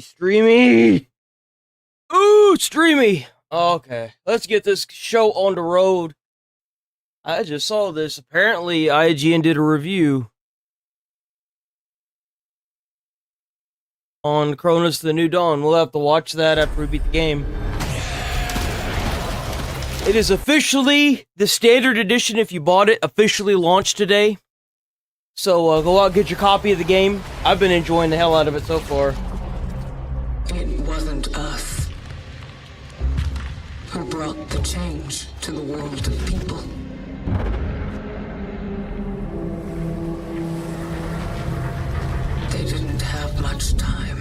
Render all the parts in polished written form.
Streamy. Ooh, streamy. Okay, let's get this show on the road. I just saw this. Apparently, IGN did a review on Cronos The New Dawn. We'll have to watch that after we beat the game. It is officially the standard edition if you bought it, officially launched today. So go out and get your copy of the game. I've been enjoying the hell out of it so far. It wasn't us who brought the change to the world of people. They didn't have much time.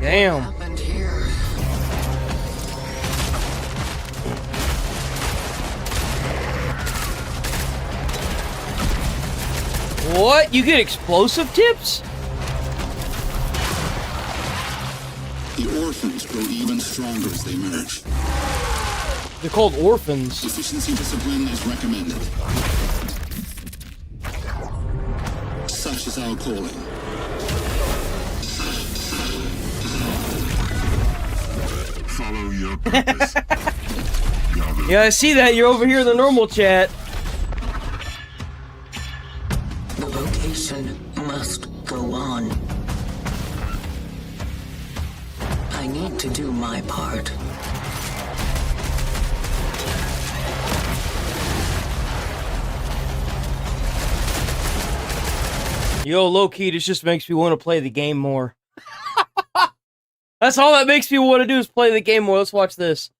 Damn. What happened here? What? You get explosive tips? The orphans grow even stronger as they merge. They're called orphans. Efficiency discipline is recommended. Such is our calling. Follow your purpose. Yeah, I see that. You're over here in the normal chat. The vocation must go on. I need to do my part. Yo, low-key, this just makes me want to play the game more. That's all that makes me want to do is play the game more. Let's watch this.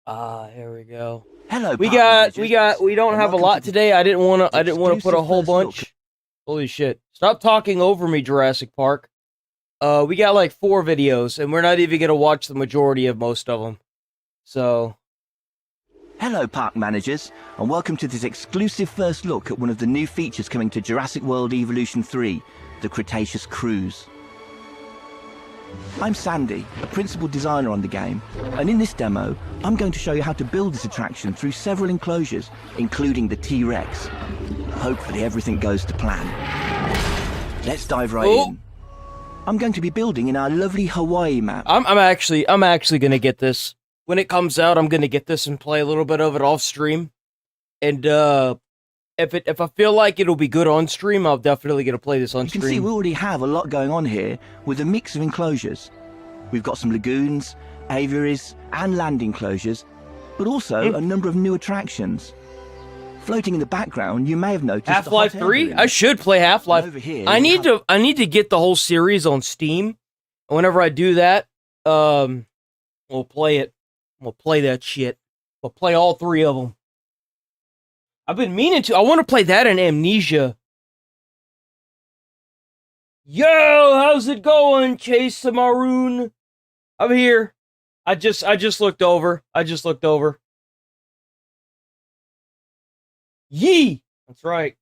Here we go. Hello. We don't have a lot today. I didn't want to put a whole bunch. Holy shit. Stop talking over me, Jurassic Park. We got like 4 videos, and we're not even going to watch the majority of most of them. So. Hello, park managers, and welcome to this exclusive first look at one of the new features coming to Jurassic World Evolution 3, the Cretaceous Cruise. I'm Sandy, a principal designer on the game, and in this demo, I'm going to show you how to build this attraction through several enclosures, including the T-Rex. Hopefully everything goes to plan. Let's dive right in. I'm going to be building in our lovely Hawaii map. I'm actually gonna get this. When it comes out, I'm gonna get this and play a little bit of it off stream. And if I feel like it'll be good on stream, I'll definitely get to play this on stream. You can see we already have a lot going on here with a mix of enclosures. We've got some lagoons, aviaries, and land enclosures, but also a number of new attractions. Floating in the background, you may have noticed Half-Life 3? I should play Half-Life. Over here, I need to get the whole series on Steam. Whenever I do that, we'll play it. We'll play that shit. We'll play all 3 of them. I've been meaning to. I want to play that and Amnesia. Yo, how's it going, Chase Maroon? I'm here. I just looked over. Yee! That's right.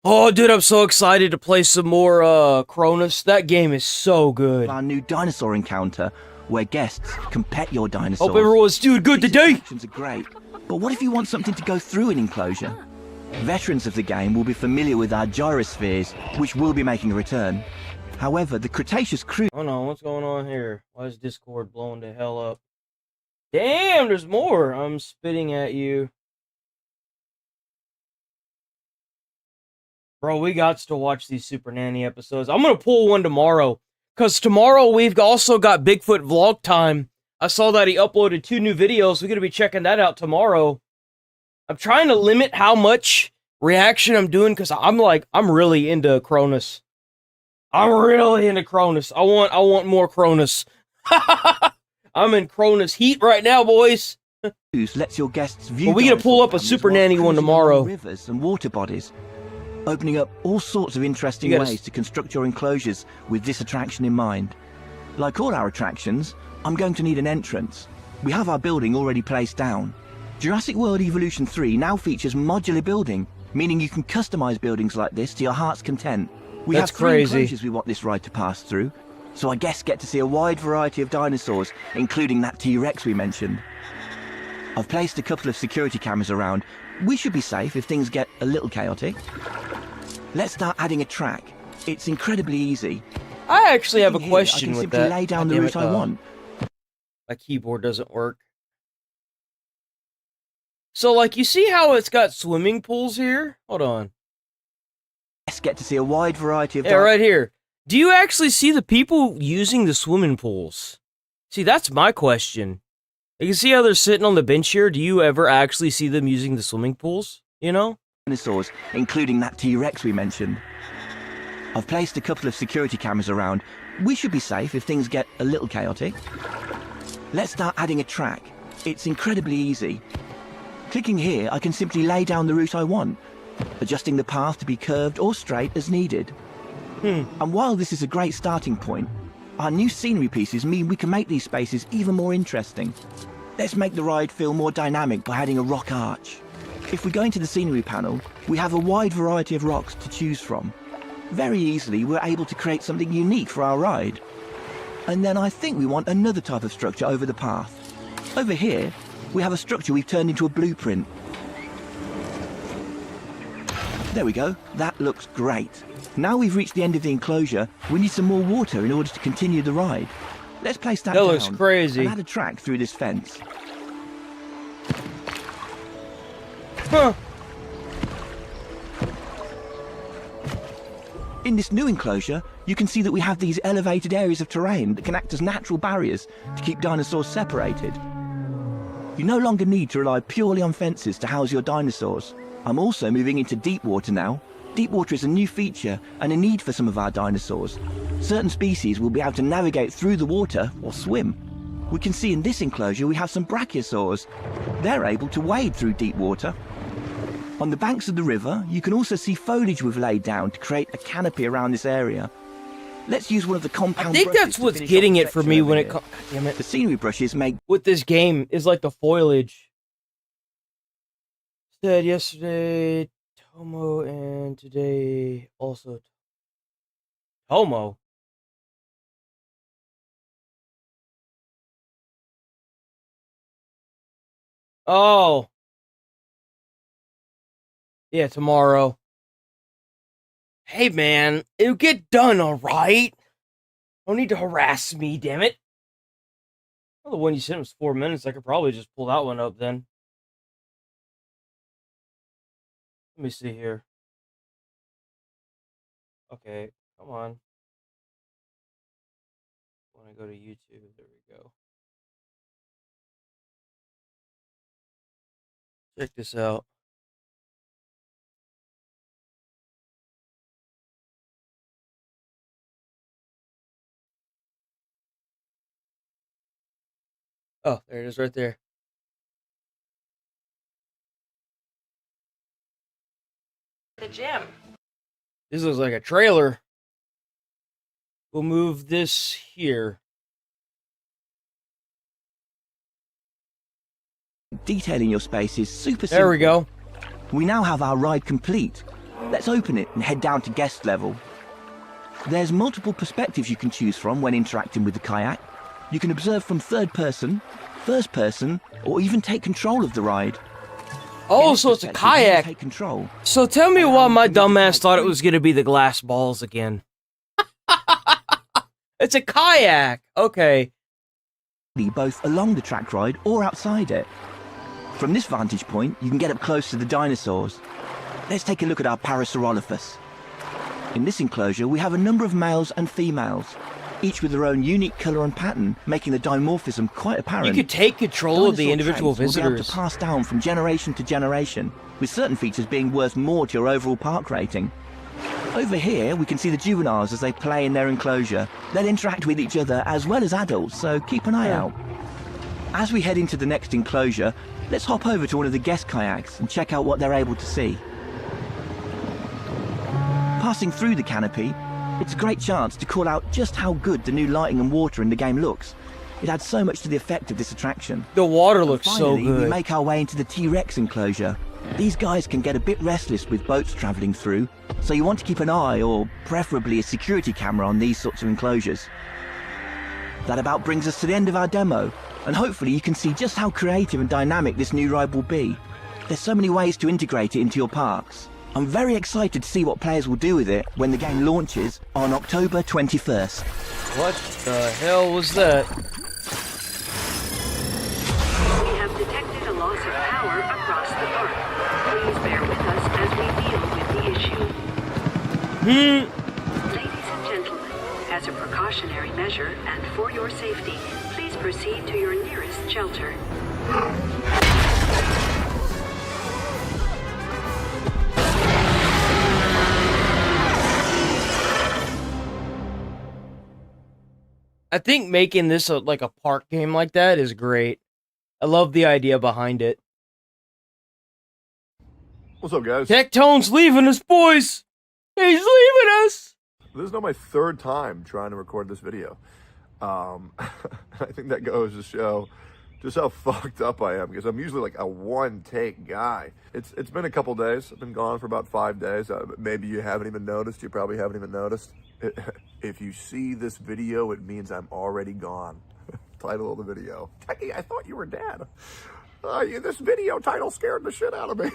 Oh, dude, I'm so excited to play some more Cronos. That game is so good. Our new dinosaur encounter, where guests can pet your dinosaurs. Hope everyone's doing good today. Attractions are great, but what if you want something to go through an enclosure? Veterans of the game will be familiar with our gyrospheres, which will be making a return. However, the Cretaceous Cruise... Oh no, what's going on here? Why is Discord blowing the hell up? Damn, there's more. I'm spitting at you. Bro, we got to watch these Super Nanny episodes. I'm gonna pull one tomorrow. Because tomorrow we've also got Bigfoot vlog time. I saw that he uploaded 2 new videos. We're going to be checking that out tomorrow. I'm trying to limit how much reaction I'm doing because I'm really into Cronos. I'm really into Cronos. I want more Cronos. I'm in Cronos heat right now, boys. lets your guests view. Well, we're going to pull up a Super Nanny one tomorrow. Rivers and water bodies, opening up all sorts of interesting ways to construct your enclosures with this attraction in mind. Like all our attractions, I'm going to need an entrance. We have our building already placed down. Jurassic World Evolution 3 now features modular building, meaning you can customize buildings like this to your heart's content. We That's have three crazy. enclosures we want this ride to pass through, so I guess get to see a wide variety of dinosaurs, including that T-Rex we mentioned. I've placed a couple of security cameras around. We should be safe if things get a little chaotic. Let's start adding a track. It's incredibly easy. I actually have a Here, question I can with simply that. lay down God the damn route it, I want. my keyboard doesn't work. So, like, you see how it's got swimming pools here? Hold on. Let's get to see a wide variety of Yeah, right here. Do you actually see the people using the swimming pools? See, that's my question. You can see how they're sitting on the bench here. Do you ever actually see them using the swimming pools? You know? dinosaurs, including that T-Rex we mentioned. I've placed a couple of security cameras around. We should be safe if things get a little chaotic. Let's start adding a track. It's incredibly easy. Clicking here, I can simply lay down the route I want, adjusting the path to be curved or straight as needed. And while this is a great starting point, our new scenery pieces mean we can make these spaces even more interesting. Let's make the ride feel more dynamic by adding a rock arch. If we go into the scenery panel, we have a wide variety of rocks to choose from. Very easily, we're able to create something unique for our ride. And then I think we want another type of structure over the path. Over here, we have a structure we've turned into a blueprint. There we go, that looks great. Now we've reached the end of the enclosure, we need some more water in order to continue the ride. Let's place that That down looks crazy. and add a track through this fence. Huh. In this new enclosure, you can see that we have these elevated areas of terrain that can act as natural barriers to keep dinosaurs separated. You no longer need to rely purely on fences to house your dinosaurs. I'm also moving into deep water now. Deep water is a new feature and a need for some of our dinosaurs. Certain species will be able to navigate through the water or swim. We can see in this enclosure we have some brachiosaurs. They're able to wade through deep water. On the banks of the river, you can also see foliage we've laid down to create a canopy around this area. Let's use one of the compound I think brushes that's to what's finish getting off it the for section me over when here. it comes. Damn it. The scenery brushes make With this game is like the foliage. Said yesterday Tomo and today also Tomo. Oh. Yeah, tomorrow. Hey man, it'll get done, alright? Don't need to harass me, damn it. Well, the one you sent was 4 minutes. I could probably just pull that one up then. Let me see here. Okay, come on. When I go to YouTube, there we go. Check this out. Oh, there it is right there. The gym. This looks like a trailer. We'll move this here. detailing your space is super simple. There we go. We now have our ride complete. Let's open it and head down to guest level. There's multiple perspectives you can choose from when interacting with the kayak. You can observe from third person, first person, or even take control of the ride. Oh, In this so it's a perspective, you kayak. Take control. So tell me why my dumbass thought it was going to be the glass balls again. It's a kayak. Okay. Both along the track ride or outside it. From this vantage point, you can get up close to the dinosaurs. Let's take a look at our Parasaurolophus. In this enclosure, we have a number of males and females, each with their own unique colour and pattern, making the dimorphism quite apparent. You could take control of the Dinosaur individual traits will be able visitors. to pass down from generation to generation, with certain features being worth more to your overall park rating. Over here, we can see the juveniles as they play in their enclosure. They'll interact with each other as well as adults, so keep an eye out. As we head into the next enclosure, let's hop over to one of the guest kayaks and check out what they're able to see. Passing through the canopy, it's a great chance to call out just how good the new lighting and water in the game looks. It adds so much to the effect of this attraction. The water looks so Finally, we good. make our way into the T-Rex enclosure. These guys can get a bit restless with boats travelling through, so you want to keep an eye, or preferably a security camera, on these sorts of enclosures. That about brings us to the end of our demo, and hopefully you can see just how creative and dynamic this new ride will be. There's so many ways to integrate it into your parks. I'm very excited to see what players will do with it when the game launches on October 21st. What the hell was that? We have detected a loss of power across the park. Please bear with us as we deal with the issue. Ladies and gentlemen, as a precautionary measure and for your safety, please proceed to your nearest shelter. I think making this like a park game like that is great. I love the idea behind it. What's up, guys? Tectone's leaving us, boys! He's leaving us! This is now my third time trying to record this video. I think that goes to show just how fucked up I am, because I'm usually like a one-take guy. It's been a couple days. I've been gone for about 5 days. Maybe you haven't even noticed. You probably haven't even noticed. If you see this video, it means I'm already gone. Title of the video: Techie, I thought you were dead. This video title scared the shit out of me.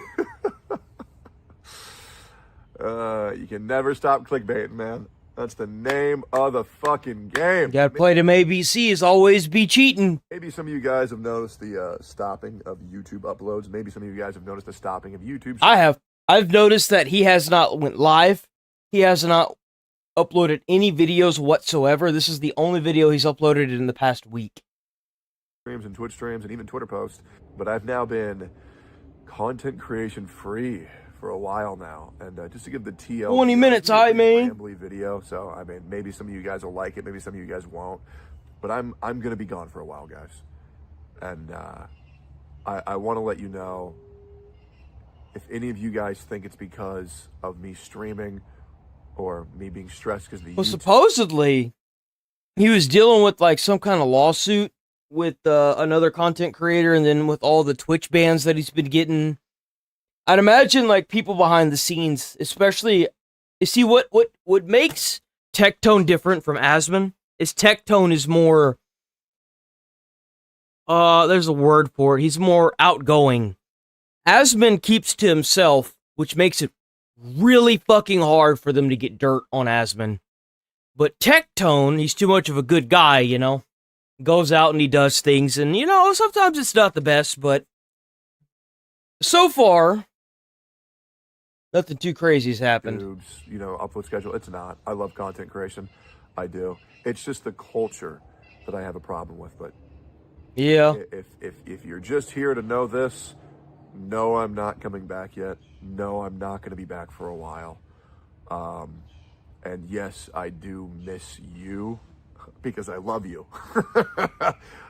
You can never stop clickbaiting, man. That's the name of the fucking game. Gotta play them ABCs, always be cheating. Maybe some of you guys have noticed the stopping of YouTube uploads. Maybe some of you guys have noticed the stopping of YouTube. I have. I've noticed that he has not went live. He has not uploaded any videos whatsoever. This is the only video he's uploaded in the past week. Streams and Twitch streams and even Twitter posts. But I've now been content creation free for a while now, and just to give the TL 20 minutes, I mean, rambly video. So I mean, maybe some of you guys will like it, maybe some of you guys won't. But I'm gonna be gone for a while, guys, and I want to let you know, if any of you guys think it's because of me streaming or me being stressed because the well, supposedly he was dealing with like some kind of lawsuit with another content creator, and then with all the Twitch bans that he's been getting. I'd imagine like people behind the scenes, especially, you see what makes Tectone different from Asmon is Tectone is more, there's a word for it, he's more outgoing. Asmon keeps to himself, which makes it really fucking hard for them to get dirt on Asmon. But Tectone, he's too much of a good guy, you know? Goes out and he does things, and you know, sometimes it's not the best, but so far, nothing too crazy's happened. You know, upload schedule. It's not. I love content creation. I do. It's just the culture that I have a problem with. But yeah, if you're just here to know this, no, I'm not coming back yet. No, I'm not going to be back for a while. And yes, I do miss you because I love you.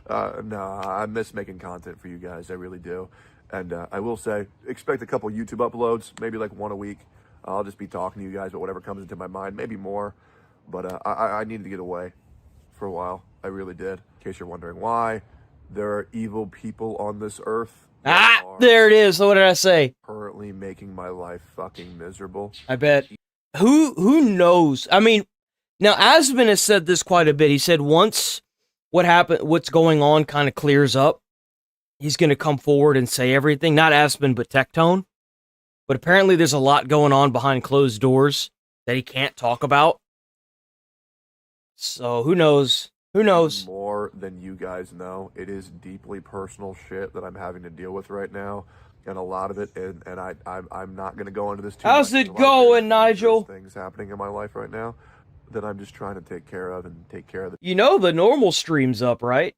No, I miss making content for you guys. I really do. And I will say, expect a couple YouTube uploads, maybe like one a week. I'll just be talking to you guys about whatever comes into my mind, maybe more. But I needed to get away for a while. I really did. In case you're wondering why, there are evil people on this earth. There it is. What did I say? Currently making my life fucking miserable. I bet. Who knows? I mean, now Asmon has said this quite a bit. He said once what's going on kind of clears up, he's going to come forward and say everything. Not Asmon, but Tectone. But apparently there's a lot going on behind closed doors that he can't talk about. So who knows? Who knows? More than you guys know. It is deeply personal shit that I'm having to deal with right now. And a lot of it, and I'm not going to go into this too much. How's it going, Nigel? Things happening in my life right now that I'm just trying to take care of and take care of the You know the normal stream's up, right?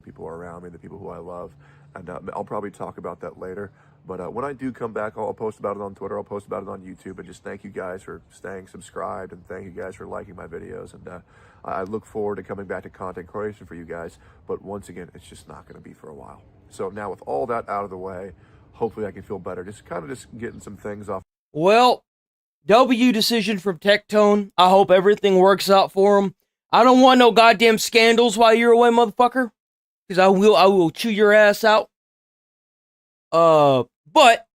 people around me, the people who I love. And I'll probably talk about that later. But when I do come back, I'll post about it on Twitter. I'll post about it on YouTube. And just thank you guys for staying subscribed. And thank you guys for liking my videos. And I look forward to coming back to content creation for you guys. But once again, it's just not going to be for a while. So now with all that out of the way, hopefully I can feel better. Just getting some things off. Well, W decision from Tectone. I hope everything works out for him. I don't want no goddamn scandals while you're away, motherfucker. Because I will chew your ass out. But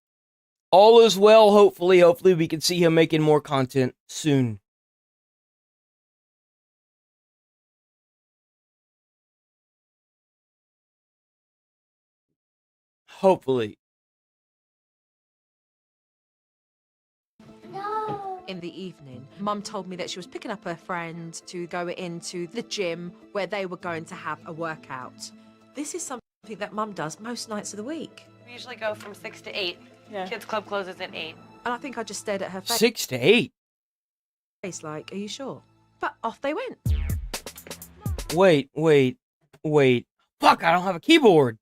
all is well, hopefully. Hopefully we can see him making more content soon. Hopefully. In the evening, Mum told me that she was picking up her friend to go into the gym where they were going to have a workout. This is something that Mum does most nights of the week. We usually go from 6 to 8. Yeah. Kids Club closes at 8. And I think I just stared at her face. 6 to 8? Like, are you sure? But off they went. Wait. Fuck, I don't have a keyboard.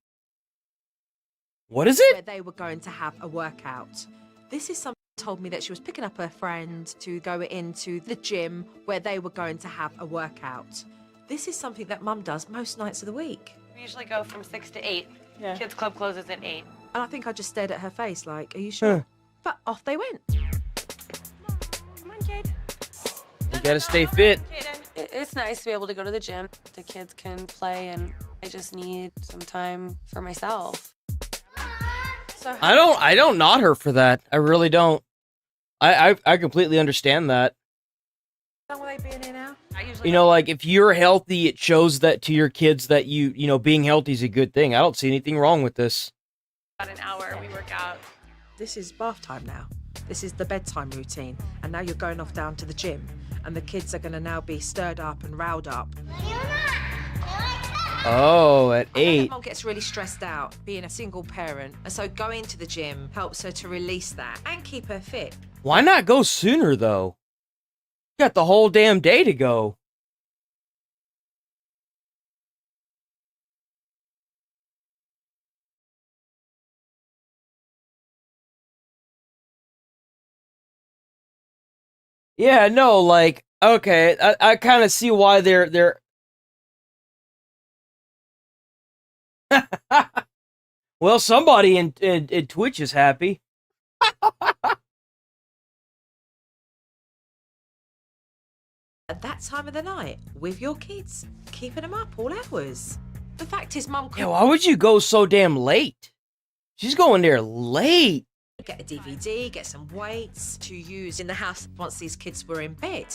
What is it? Where they were going to have a workout. This is something told me that she was picking up her friend to go into the gym where they were going to have a workout. This is something that Mum does most nights of the week. We usually go from 6 to 8. Yeah. Kids Club closes at 8. And I think I just stared at her face like, are you sure? But off they went. Come on, kid. You gotta stay fit. It's nice to be able to go to the gym. The kids can play, and I just need some time for myself. So I don't nod her for that. I really don't. I completely understand that. How long will they be in here now? You know, like, if you're healthy, it shows that to your kids that you know, being healthy is a good thing. I don't see anything wrong with this. About an hour, we work out. This is bath time now. This is the bedtime routine. And now you're going off down to the gym. And the kids are going to now be stirred up and riled up. Oh, at 8. Mom gets really stressed out being a single parent. And so going to the gym helps her to release that and keep her fit. Why not go sooner, though? You got the whole damn day to go. Yeah, no, like, okay, I kind of see why they're... Well, somebody in Twitch is happy. At that time of the night, with your kids, keeping them up all hours. The fact is, Mum... Yeah, why would you go so damn late? She's going there late. Get a DVD, get some weights to use in the house once these kids were in bed.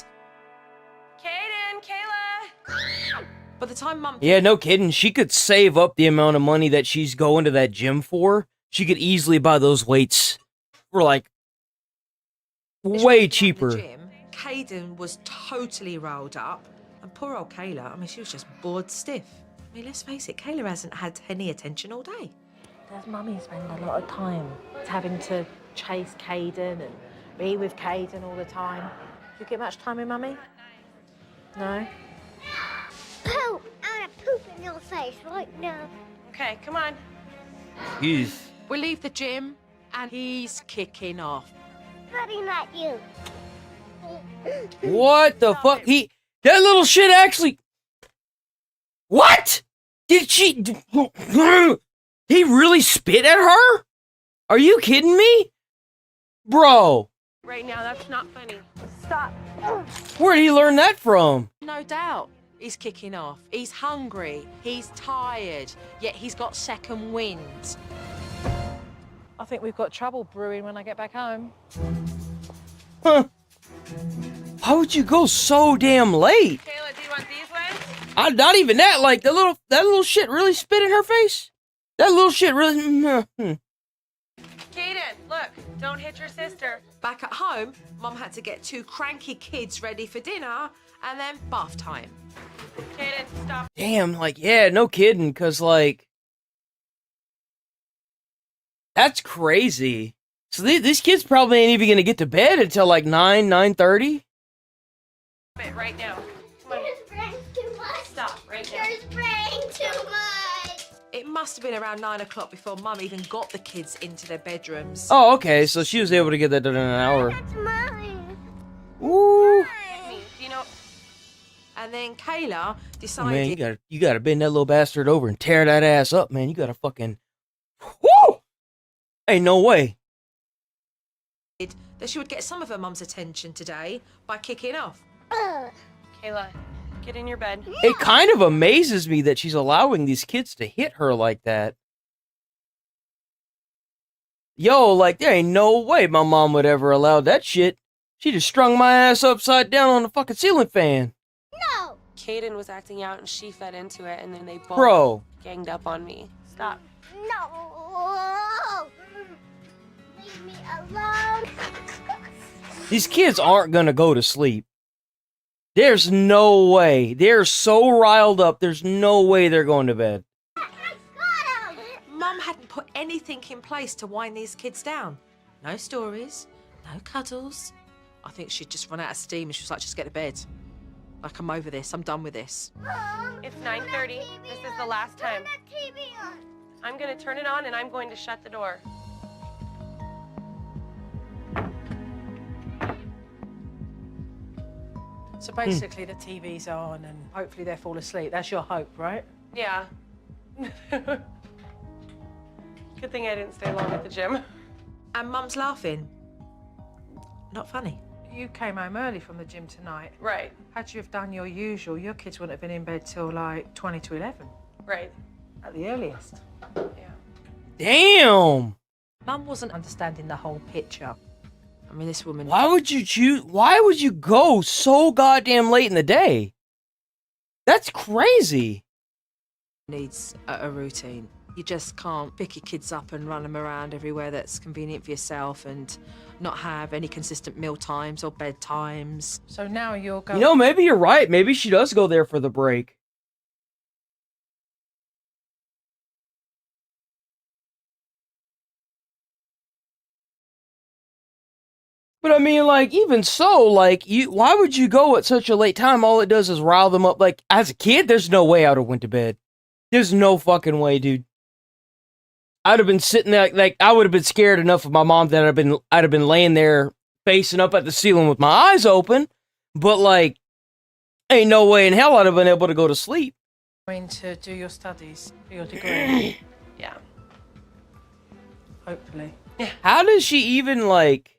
Kaden, Kayla! By the time Mum... Yeah, no kidding. She could save up the amount of money that she's going to that gym for. She could easily buy those weights for, like, way cheaper. Kaden was totally rolled up. And poor old Kayla, I mean, she was just bored stiff. I mean, let's face it, Kayla hasn't had any attention all day. Does Mummy spend a lot of time having to chase Kaden and be with Kaden all the time? Do you get much time with Mummy? No? Poop! I'm gonna poop in your face right now. Okay, come on. Jeez. We leave the gym, and he's kicking off. Buddy, not you. What the fuck? That little shit actually... What? Did she... He really spit at her? Are you kidding me? Bro. Right now, that's not funny. Stop. Where did he learn that from? No doubt. He's kicking off. He's hungry. He's tired. Yet he's got second wind. I think we've got trouble brewing when I get back home. Huh. Why would you go so damn late? Kayla, do you want these ones? Not even that. Like, that little shit really spit in her face? That little shit really... Kaden, look, don't hit your sister. Back at home, Mum had to get 2 cranky kids ready for dinner and then bath time. Kaden, stop. Damn, like, yeah, no kidding, because, like... That's crazy. So these kids probably ain't even going to get to bed until, like, 9:30? Right now. Come on. You're spraying too much. Stop, right now. You're spraying too much. It must have been around 9 o'clock before Mum even got the kids into their bedrooms. Oh, okay, so she was able to get that done in an hour. That's mine. Ooh. You know... And then Kayla Oh, decided... man, you gotta bend that little bastard over and tear that ass up, man. You gotta fucking... Woo! Ain't no way. that she would get some of her mum's attention today by kicking off. Kayla, get in your bed. It kind of amazes me that she's allowing these kids to hit her like that. Yo, like, there ain't no way my mom would ever allow that shit. She just strung my ass upside down on the fucking ceiling fan. No! Caden was acting out and she fed into it, and then they both Bro. ganged up on me. Stop. No! Leave me alone! These kids aren't gonna go to sleep. There's no way. They're so riled up, there's no way they're going to bed. Mum hadn't put anything in place to wind these kids down. No stories, no cuddles. I think she'd just run out of steam and she was like, just get to bed. Like, I'm over this, I'm done with this. It's 9:30. This is the last time. I'm gonna turn it on and I'm going to shut the door. So basically the TV's on and hopefully they fall asleep. That's your hope, right? Yeah. Good thing I didn't stay long at the gym. And Mum's laughing. Not funny. You came home early from the gym tonight. Right. Had you have done your usual, your kids wouldn't have been in bed till like 20 to 11. Right. At the earliest. Yeah. Damn! Mum wasn't understanding the whole picture. I mean, this woman... Why would you go so goddamn late in the day? That's crazy. ...needs a routine. You just can't pick your kids up and run them around everywhere that's convenient for yourself and not have any consistent meal times or bedtimes. So now you're going... You know, maybe you're right. Maybe she does go there for the break. But I mean, like, even so, like, why would you go at such a late time? All it does is rile them up. Like, as a kid, there's no way I would have went to bed. There's no fucking way, dude. I'd have been sitting there, like, I would have been scared enough of my mom that I'd have been laying there facing up at the ceiling with my eyes open. But, like, ain't no way in hell I'd have been able to go to sleep. Going to do your studies for your degree. Yeah. Hopefully. How does she even, like...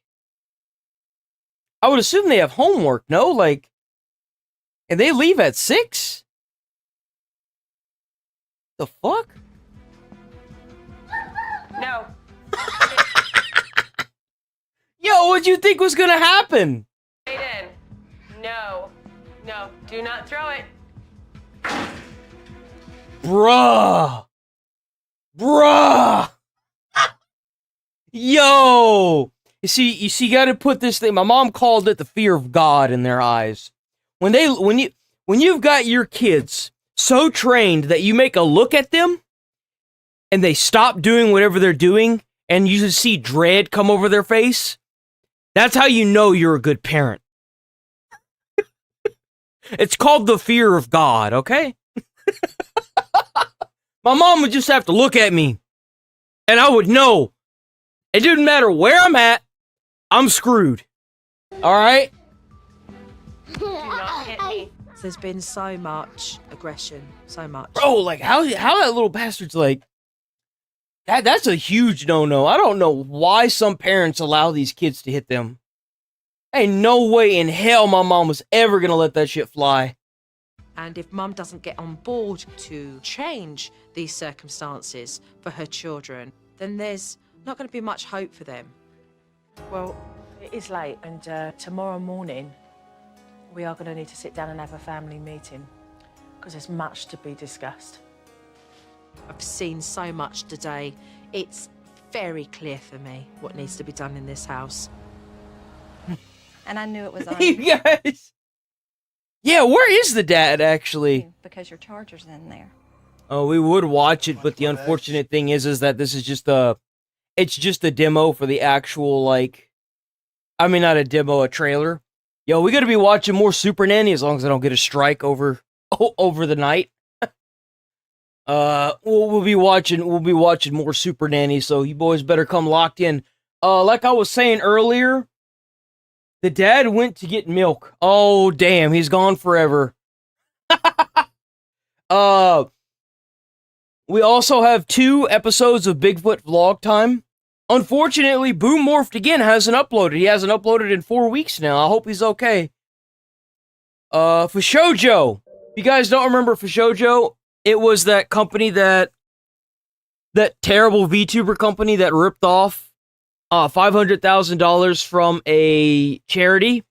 I would assume they have homework, no? Like, and they leave at 6? The fuck? No. Yo, what'd you think was gonna happen? Aiden. No. No. Do not throw it. Bruh. Yo. You see, you gotta put this thing, my mom called it the fear of God in their eyes. When you've got your kids so trained that you make a look at them and they stop doing whatever they're doing and you just see dread come over their face, that's how you know you're a good parent. It's called the fear of God, okay? My mom would just have to look at me and I would know. It didn't matter where I'm at, I'm screwed. All right? Do not hit me. There's been so much aggression, so much. Bro, like, how that little bastard's like, that's a huge no-no. I don't know why some parents allow these kids to hit them. Ain't no way in hell my mom was ever gonna let that shit fly. And if Mum doesn't get on board to change these circumstances for her children, then there's not going to be much hope for them. Well, it is late, and tomorrow morning we are going to need to sit down and have a family meeting because there's much to be discussed. I've seen so much today. It's very clear for me what needs to be done in this house. And I knew it was on You guys. Yeah, where is the dad, actually? because your charger's in there. Oh, we would watch it, but the unfortunate thing is that this is just it's just a demo for the actual, like, I mean, not a demo, a trailer. Yo, we gotta be watching more Super Nanny as long as I don't get a strike over the night. We'll be watching more Super Nanny, so you boys better come locked in. Like I was saying earlier, the dad went to get milk. Oh, damn, he's gone forever. We also have 2 episodes of Bigfoot Vlog Time. Unfortunately, Boom Morphed again hasn't uploaded. He hasn't uploaded in 4 weeks now. I hope he's okay. Fushojo. If you guys don't remember Fushojo, it was that company that terrible VTuber company that ripped off $500,000 from a charity.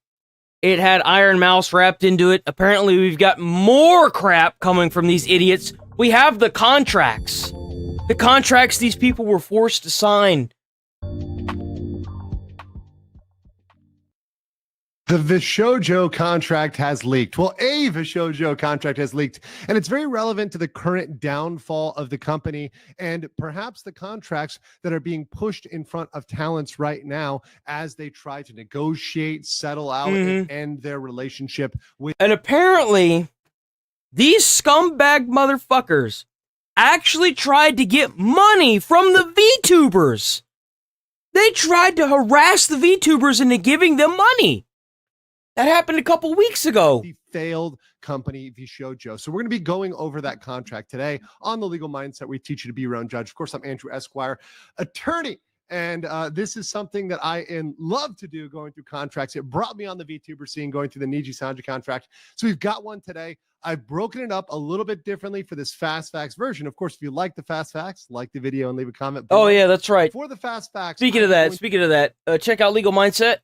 It had Iron Mouse wrapped into it. Apparently, we've got more crap coming from these idiots. We have the contracts. The contracts these people were forced to sign. The Vishojo contract has leaked. Well, a Vishojo contract has leaked, and it's very relevant to the current downfall of the company and perhaps the contracts that are being pushed in front of talents right now as they try to negotiate, settle out, and end their relationship with. And apparently, these scumbag motherfuckers actually tried to get money from the VTubers. They tried to harass the VTubers into giving them money. That happened a couple weeks ago. The failed company, Vishojo. So we're going to be going over that contract today on The Legal Mindset. We teach you to be your own judge. Of course, I'm Andrew Esquire, attorney. And this is something that I love to do, going through contracts. It brought me on the VTuber scene, going through the Niji Sanji contract. So we've got one today. I've broken it up a little bit differently for this Fast Facts version. Of course, if you like the Fast Facts, like the video and leave a comment below. Oh, yeah, that's right. For the Fast Facts. Speaking of that, check out Legal Mindset.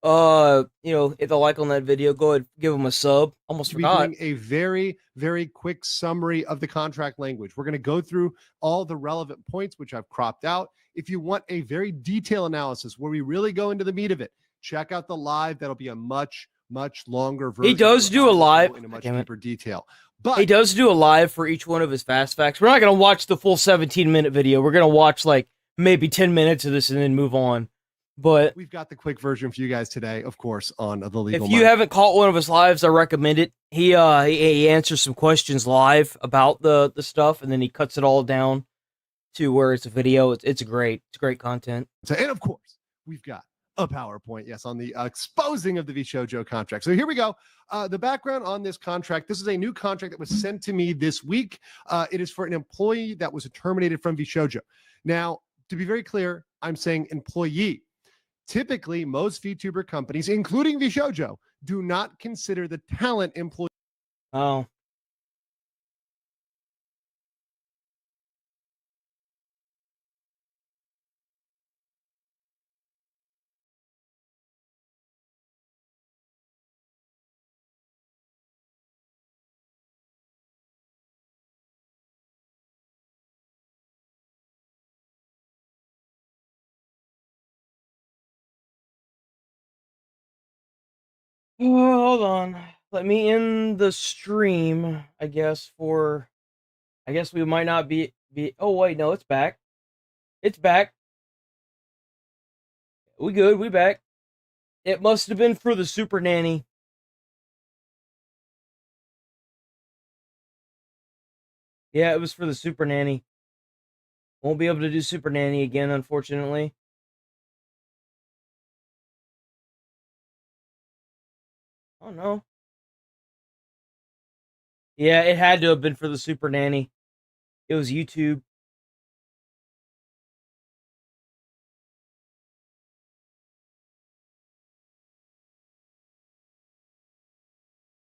Hit a like on that video. Go ahead, give them a sub. Almost forgot. Doing a very, very quick summary of the contract language. We're going to go through all the relevant points, which I've cropped out. If you want a very detailed analysis where we really go into the meat of it, check out the live. That'll be a much, much longer version. He does do a live in a much deeper detail. But he does do a live for each one of his Fast Facts. We're not going to watch the full 17-minute video. We're going to watch like maybe 10 minutes of this and then move on. But we've got the quick version for you guys today, of course, on the Legal If you haven't caught one of his lives, I recommend it. He answers some questions live about the stuff, and then he cuts it all down to where it's a video. It's great content. And of course, we've got a PowerPoint, yes, on the exposing of the Vishojo contract. So here we go. The background on this contract. This is a new contract that was sent to me this week. It is for an employee that was terminated from Vishojo. Now, to be very clear, I'm saying employee. Typically, most VTuber companies, including Vishojo, do not consider the talent employee. Oh. Hold on. Let me end the stream, I guess we might not be oh wait, no, it's back. It's back. We good, we back. It must have been for the Super Nanny. Yeah, it was for the Super Nanny. Won't be able to do Super Nanny again, unfortunately. Oh no. Yeah, it had to have been for the Super Nanny. It was YouTube.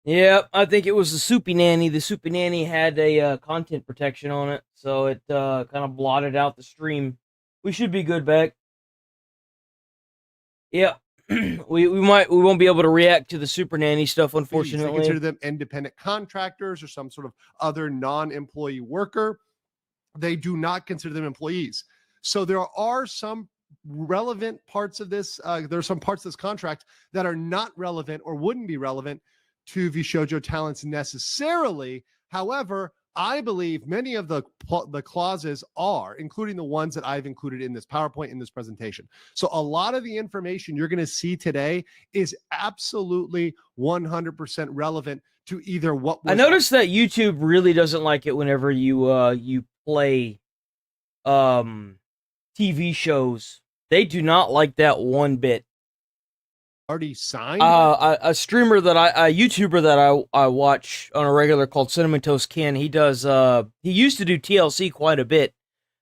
Yep, I think it was the Soupy Nanny. The Soupy Nanny had a content protection on it, so it kind of blotted out the stream. We should be good back. Yep. we won't be able to react to the Super Nanny stuff, unfortunately. They consider them independent contractors or some sort of other non-employee worker. They do not consider them employees. So there are some relevant parts of this. There are some parts of this contract that are not relevant or wouldn't be relevant to Vishojo talents necessarily. However, I believe many of the clauses are, including the ones that I've included in this PowerPoint, in this presentation. So a lot of the information you're going to see today is absolutely 100% relevant to either what I noticed that YouTube really doesn't like it whenever you play TV shows. They do not like that one bit. Already signed? A streamer that a YouTuber that I watch on a regular called Cinnamon Toast Ken, he used to do TLC quite a bit.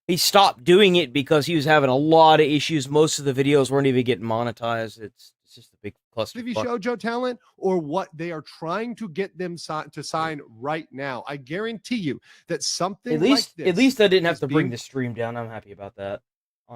He stopped doing it because he was having a lot of issues. Most of the videos weren't even getting monetized. It's just a big cluster. Vishojo talent, or what they are trying to get them to sign right now. I guarantee you that something at least like this I didn't have to bring the stream down. I'm happy about that.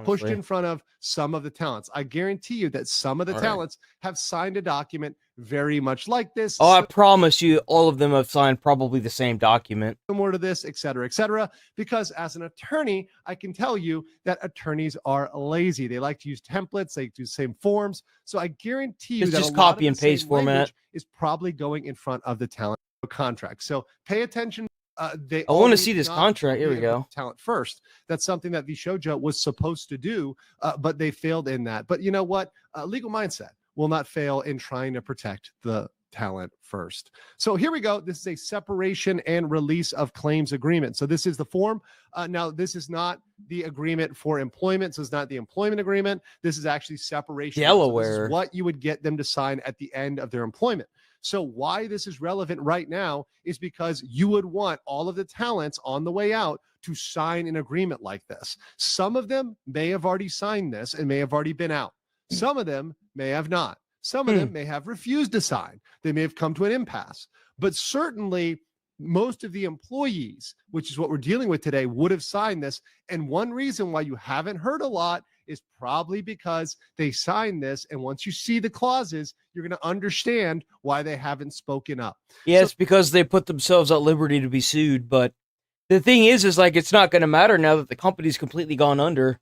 pushed honestly. in front of some of the talents. I guarantee you that some of the All right. talents have signed a document very much like this. Oh, I promise you, all of them have signed probably the same document. Similar to this, et cetera, because as an attorney, I can tell you that attorneys are lazy. They like to use templates, they do the same forms. So I guarantee you It's that just a lot copy of and the same paste format. language is probably going in front of the talent contract. So pay attention. They I want to already see this not contract. Here we be able go. to talent first. That's something that Vishojo was supposed to do, but they failed in that. But you know what? Legal mindset will not fail in trying to protect the talent first. So here we go. This is a separation and release of claims agreement. So this is the form. Now, this is not the agreement for employment. So it's not the employment agreement. This is actually separation. Delaware. So this is what you would get them to sign at the end of their employment. So why this is relevant right now is because you would want all of the talents on the way out to sign an agreement like this. Some of them may have already signed this and may have already been out. Some of them may have not. Some of them may have refused to sign. They may have come to an impasse. But certainly, most of the employees, which is what we're dealing with today, would have signed this. And one reason why you haven't heard a lot is probably because they signed this. And once you see the clauses, you're going to understand why they haven't spoken up. Yeah, it's because they put themselves at liberty to be sued. But the thing is like, it's not going to matter now that the company's completely gone under.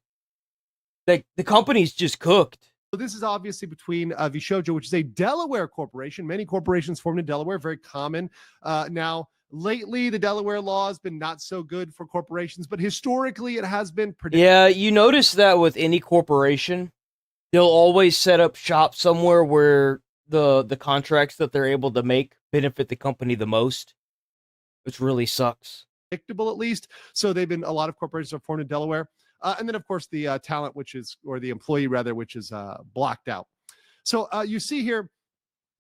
Like, the company's just cooked. So this is obviously between Vishojo, which is a Delaware corporation. Many corporations formed in Delaware, very common. Now, lately, the Delaware law has been not so good for corporations, but historically, it has been pretty. Yeah, you notice that with any corporation, they'll always set up shop somewhere where the contracts that they're able to make benefit the company the most, which really sucks. Predictable, at least. So they've been, a lot of corporations are formed in Delaware. And then, of course, the talent, or the employee, rather, which is blocked out. So you see here,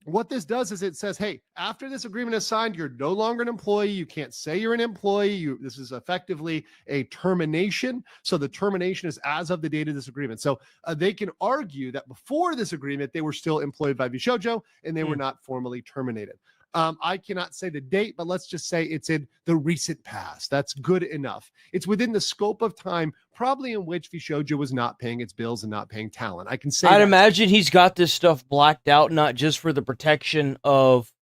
what this does is it says, hey, after this agreement is signed, you're no longer an employee. You can't say you're an employee. This is effectively a termination. So the termination is as of the date of this agreement. So they can argue that before this agreement, they were still employed by Vishojo and they were not formally terminated. I cannot say the date, but let's just say it's in the recent past. That's good enough. It's within the scope of time, probably in which Vishojo was not paying its bills and not paying talent. I can say I'd that. imagine he's got this stuff blacked out, not just for the protection of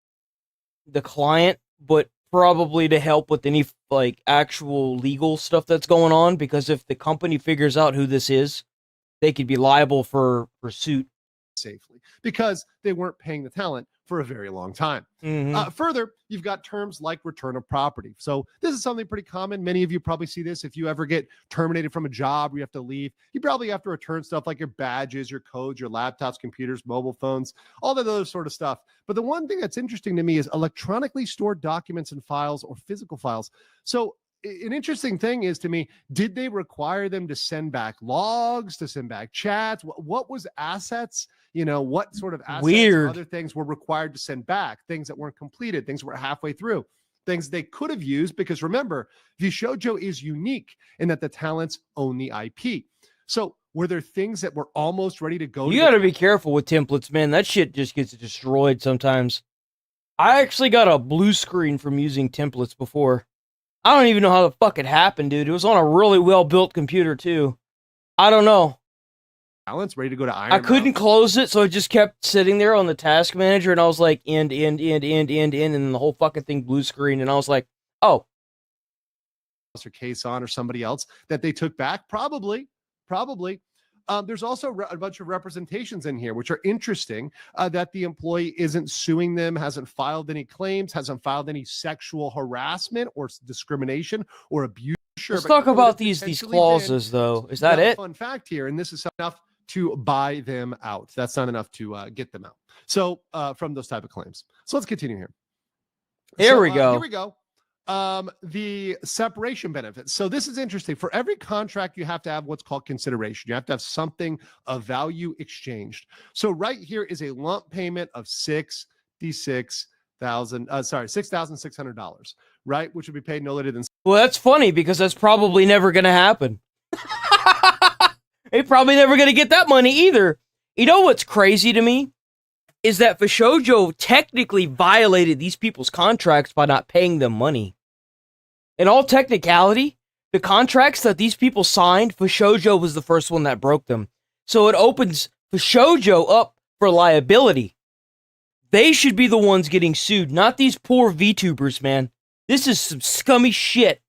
the client, but probably to help with any like actual legal stuff that's going on. Because if the company figures out who this is, they could be liable for suit. Safely, because they weren't paying the talent for a very long time. Further, you've got terms like return of property. So this is something pretty common. Many of you probably see this. If you ever get terminated from a job or you have to leave, you probably have to return stuff like your badges, your codes, your laptops, computers, mobile phones, all that other sort of stuff. But the one thing that's interesting to me is electronically stored documents and files or physical files. So an interesting thing is to me, did they require them to send back logs, to send back chats? What was assets? You know, what sort of assets Weird. and other things were required to send back? Things that weren't completed, things that were halfway through, things they could have used, because remember, Vishojo is unique in that the talents own the IP. So were there things that were almost ready to go? You got to be careful with templates, man. That shit just gets destroyed sometimes. I actually got a blue screen from using templates before. I don't even know how the fuck it happened, dude. It was on a really well-built computer, too. I don't know. Talents ready to go to Iron I couldn't close it, so it just kept sitting there on the task manager, and I was like, end, and then the whole fucking thing blue screen, and I was like, oh. Or case on or somebody else that they took back? Probably. There's also a bunch of representations in here, which are interesting, that the employee isn't suing them, hasn't filed any claims, hasn't filed any sexual harassment or discrimination or abuse. Sure, Let's talk about these clauses, though. Is that it? Fun fact here, and this is enough to buy them out. That's not enough to get them out. So from those type of claims. So let's continue here. Here we go. Here we go. The separation benefits. So this is interesting. For every contract, you have to have what's called consideration. You have to have something of value exchanged. So right here is a lump payment of $6,600, right? Which would be paid no later than. Well, that's funny because that's probably never going to happen. They're probably never going to get that money either. You know what's crazy to me? Is that Vishojo technically violated these people's contracts by not paying them money. In all technicality, The contracts that these people signed, Fushojo was the first one that broke them. So it opens Fushojo up for liability. They should be the ones getting sued, not these poor VTubers, man. This is some scummy shit.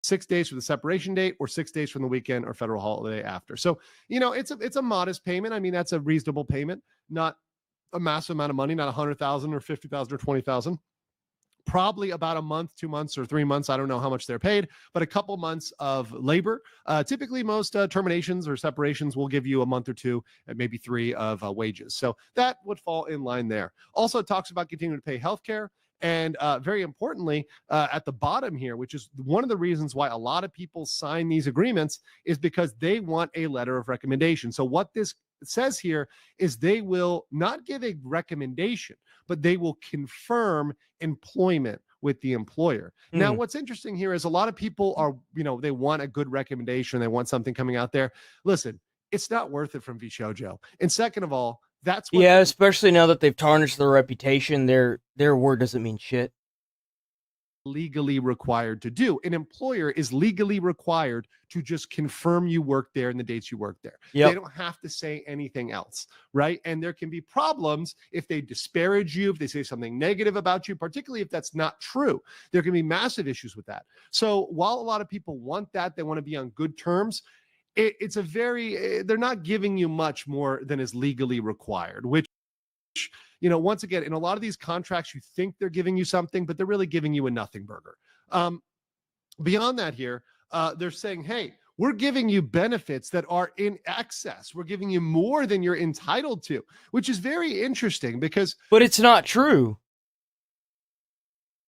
6 days for the separation date, or 6 days from the weekend or federal holiday after. So, it's a modest payment. I mean, that's a reasonable payment, not a massive amount of money, not 100,000 or 50,000 or 20,000. Probably about a month, 2 months, or 3 months. I don't know how much they're paid, but a couple months of labor. Typically, most terminations or separations will give you a month or two, and maybe three of wages. So that would fall in line there. Also, it talks about continuing to pay healthcare. And very importantly, at the bottom here, which is one of the reasons why a lot of people sign these agreements, is because they want a letter of recommendation. So what this says here is they will not give a recommendation, but they will confirm employment with the employer. Now, what's interesting here is a lot of people are, they want a good recommendation. They want something coming out there. Listen, it's not worth it from VShojo. And second of all, that's what especially now that they've tarnished their reputation, their word doesn't mean shit. Legally required to do. An employer is legally required to just confirm you work there and the dates you work there. They don't have to say anything else, right? And there can be problems if they disparage you, if they say something negative about you, particularly if that's not true. There can be massive issues with that. So while a lot of people want that, they want to be on good terms, it's a they're not giving you much more than is legally required, which, once again, in a lot of these contracts, you think they're giving you something, but they're really giving you a nothing burger. Beyond that here, they're saying, hey, we're giving you benefits that are in excess. We're giving you more than you're entitled to, which is very interesting because... But it's not true.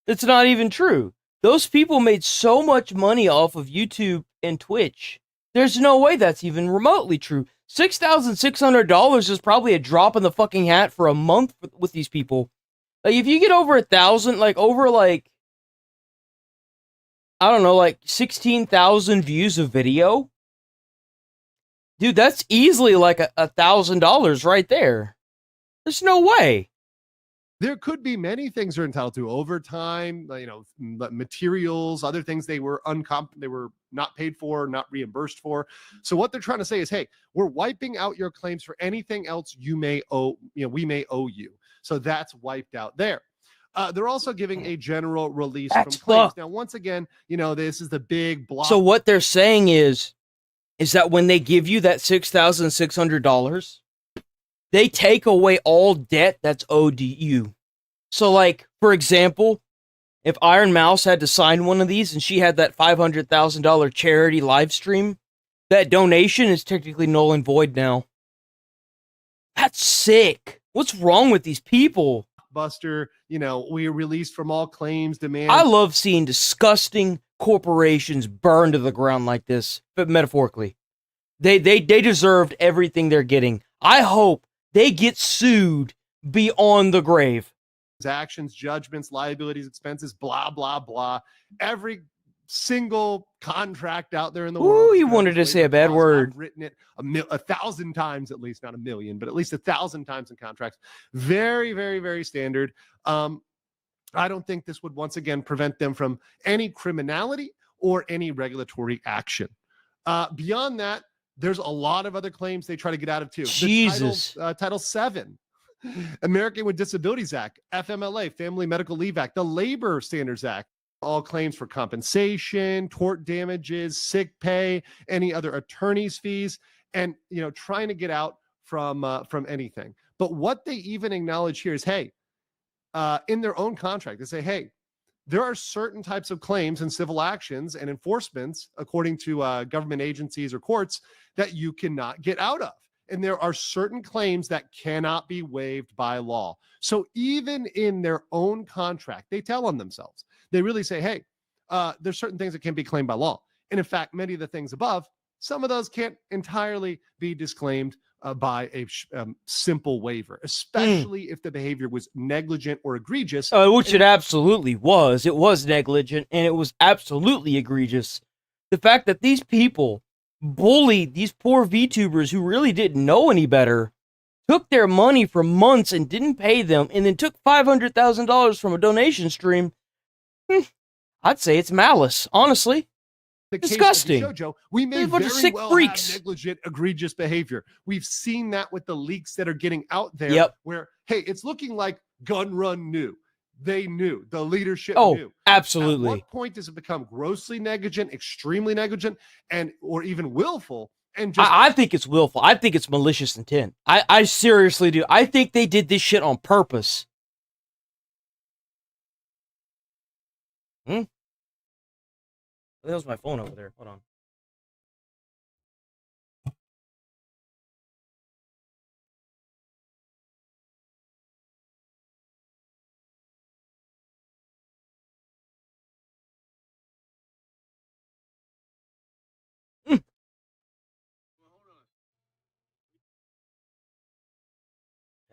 It's not even true. Those people made so much money off of YouTube and Twitch. There's no way that's even remotely true. $6,600 is probably a drop in the fucking hat for a month with these people. Like, if you get over 1,000, I don't know, 16,000 views of video, dude, that's easily like $1,000 right there. There's no way. There could be many things they're entitled to: overtime, materials, other things they were not paid for, not reimbursed for. So what they're trying to say is, hey, we're wiping out your claims for anything else we may owe you. So that's wiped out there. They're also giving a general release from claims. Now, once again, this is the big block. So what they're saying is that when they give you that $6,600, they take away all debt that's owed to you. So, for example, if Iron Mouse had to sign one of these and she had that $500,000 charity live stream, that donation is technically null and void now. That's sick. What's wrong with these people? Buster, we are released from all claims, demands. I love seeing disgusting corporations burn to the ground like this, but metaphorically. They deserved everything they're getting. I hope they get sued beyond the grave. Actions, judgments, liabilities, expenses, blah, blah, blah. Every single contract out there in the world. Ooh, you wanted to say a bad word. I've written it 1,000 times, at least, not a million, but at least 1,000 times in contracts. Very, very, very standard. I don't think this would once again prevent them from any criminality or any regulatory action. Beyond that, there's a lot of other claims they try to get out of too. Jesus. Title 7, American with Disabilities Act, FMLA, Family Medical Leave Act, the Labor Standards Act, all claims for compensation, tort damages, sick pay, any other attorney's fees, and trying to get out from anything. But what they even acknowledge here is, hey, in their own contract, they say, hey, there are certain types of claims and civil actions and enforcements, according to government agencies or courts, that you cannot get out of. And there are certain claims that cannot be waived by law. So even in their own contract, they tell on themselves. They really say, hey, there's certain things that can be claimed by law. And in fact, many of the things above, some of those can't entirely be disclaimed by a simple waiver, especially if the behavior was negligent or egregious. Which it absolutely was. It was negligent, and it was absolutely egregious. The fact that these people bullied these poor VTubers who really didn't know any better, took their money for months and didn't pay them, and then took $500,000 from a donation stream, I'd say it's malice, honestly. the Disgusting. case of JoJo, we may They're a bunch very of sick well freaks. have negligent, egregious behavior. We've seen that with the leaks that are getting out there. Yep. Where hey, it's looking like Gun Run knew. They knew. The leadership Oh, knew. absolutely. At what point does it become grossly negligent, extremely negligent, and or even willful? And just I think it's willful. I think it's malicious intent. I seriously do. I think they did this shit on purpose. That was my phone over there. Hold on.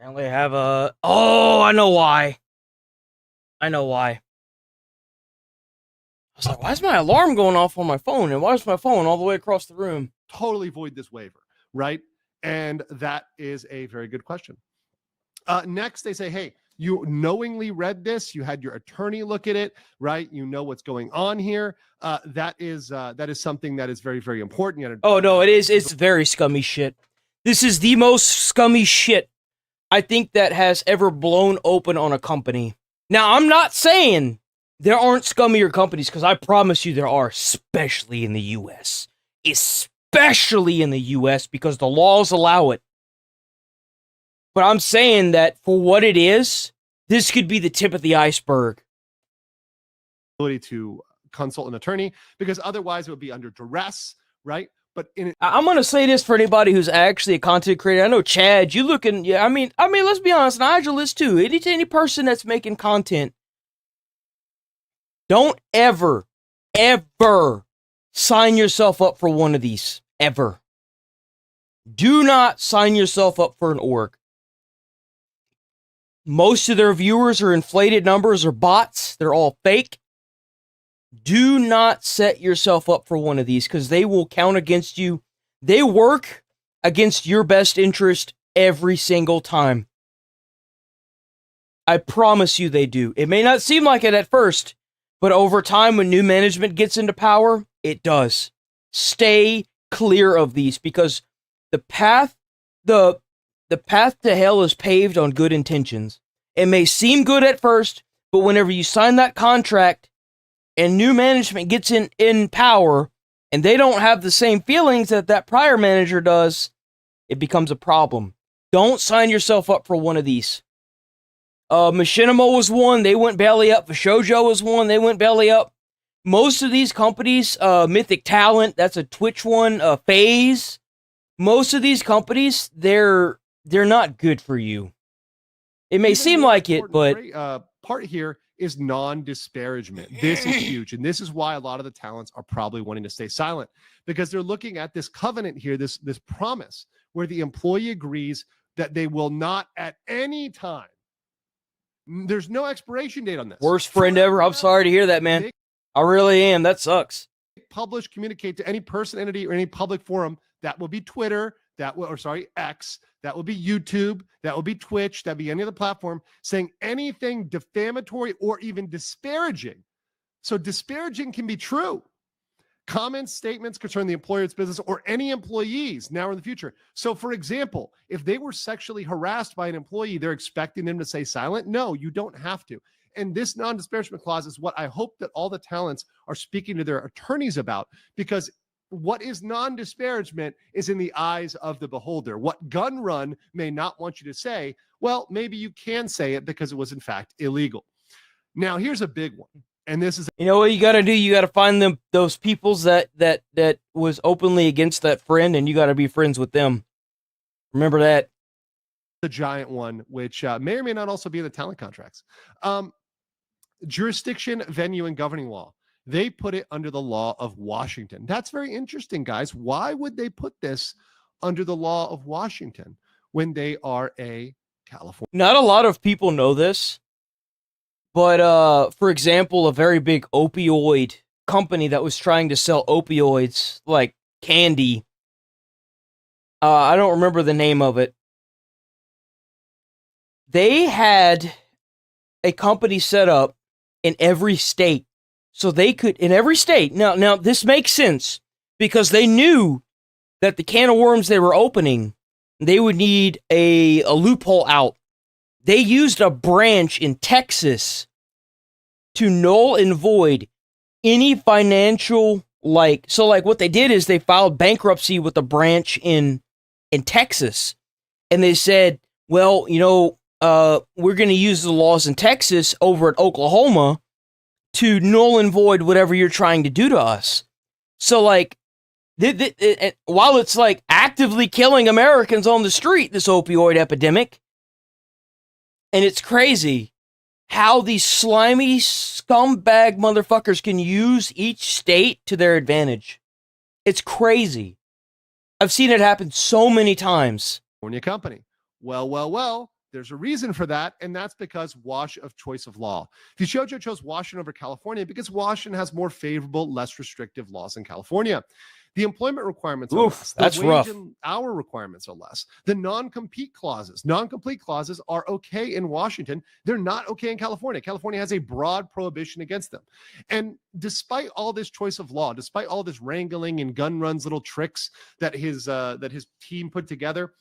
And they have a... Oh, I know why. I know why. I was like, why is my alarm going off on my phone? And why is my phone all the way across the room? totally void this waiver, right? And that is a very good question. Next, they say, hey, you knowingly read this. You had your attorney look at it, right? You know what's going on here. That is something that is very, very important. Oh, no, it is. It's very scummy shit. This is the most scummy shit I think that has ever blown open on a company. Now, I'm not saying there aren't scummier companies, because I promise you there are, especially in the U.S. Especially in the U.S., because the laws allow it. But I'm saying that for what it is, this could be the tip of the iceberg. Ability to consult an attorney, because otherwise it would be under duress, right? But I'm gonna say this for anybody who's actually a content creator. I know Chad, you looking, yeah. I mean, let's be honest. Nigel is too. Any person that's making content, don't ever sign yourself up for one of these. Ever. Do not sign yourself up for an org. Most of their viewers are inflated numbers or bots. They're all fake. Do not set yourself up for one of these, because they will count against you. They work against your best interest every single time. I promise you they do. It may not seem like it at first, but over time, when new management gets into power, it does. Stay clear of these, because the path to hell is paved on good intentions. It may seem good at first, but whenever you sign that contract and new management gets in power, and they don't have the same feelings that prior manager does, it becomes a problem. Don't sign yourself up for one of these. Machinima was one. They went belly up. Shoujo was one. They went belly up. Most of these companies, Mythic Talent, that's a Twitch one, FaZe, most of these companies, they're not good for you. It may seem like it, but part here is non-disparagement. This is huge, and this is why a lot of the talents are probably wanting to stay silent, because they're looking at this covenant here, this promise where the employee agrees that they will not at any time. There's no expiration date on this. Worst friend ever. I'm sorry to hear that, man. I really am. That sucks. Publish, communicate to any person, entity, or any public forum. That will be Twitter. X. That will be YouTube. That will be Twitch. That'll be any other platform, saying anything defamatory or even disparaging. So disparaging can be true. Comments, statements concerning the employer's business or any employees now or in the future. So, for example, if they were sexually harassed by an employee, they're expecting them to stay silent? No, you don't have to. And this non-disparagement clause is what I hope that all the talents are speaking to their attorneys about, because what is non-disparagement is in the eyes of the beholder. What Gun Run may not want you to say, well, maybe you can say it because it was in fact illegal. Now, here's a big one. And this is, you know what you got to do? You got to find those peoples that was openly against that friend, and you got to be friends with them. Remember that. The giant one, which may or may not also be in the talent contracts. Jurisdiction, venue, and governing law. They put it under the law of Washington. That's very interesting, guys. Why would they put this under the law of Washington when they are a California? Not a lot of people know this, but for example, a very big opioid company that was trying to sell opioids like candy. I don't remember the name of it. They had a company set up in every state so they could, in every state. Now this makes sense because they knew that the can of worms they were opening, they would need a loophole out. They used a branch in Texas to null and void any financial, so what they did is they filed bankruptcy with a branch in Texas. And they said, well, we're going to use the laws in Texas over at Oklahoma to null and void whatever you're trying to do to us. So, while it's actively killing Americans on the street, this opioid epidemic, and it's crazy how these slimy scumbag motherfuckers can use each state to their advantage. It's crazy. I've seen it happen so many times. California company. Well, there's a reason for that, and that's because of choice of law. Fishojo chose Washington over California because Washington has more favorable, less restrictive laws than California. The employment requirements are less. The that's wage rough. and hour requirements are less. The non-compete clauses are okay in Washington. They're not okay in California. California has a broad prohibition against them. And despite all this choice of law, despite all this wrangling and gun runs, little tricks that his team put together,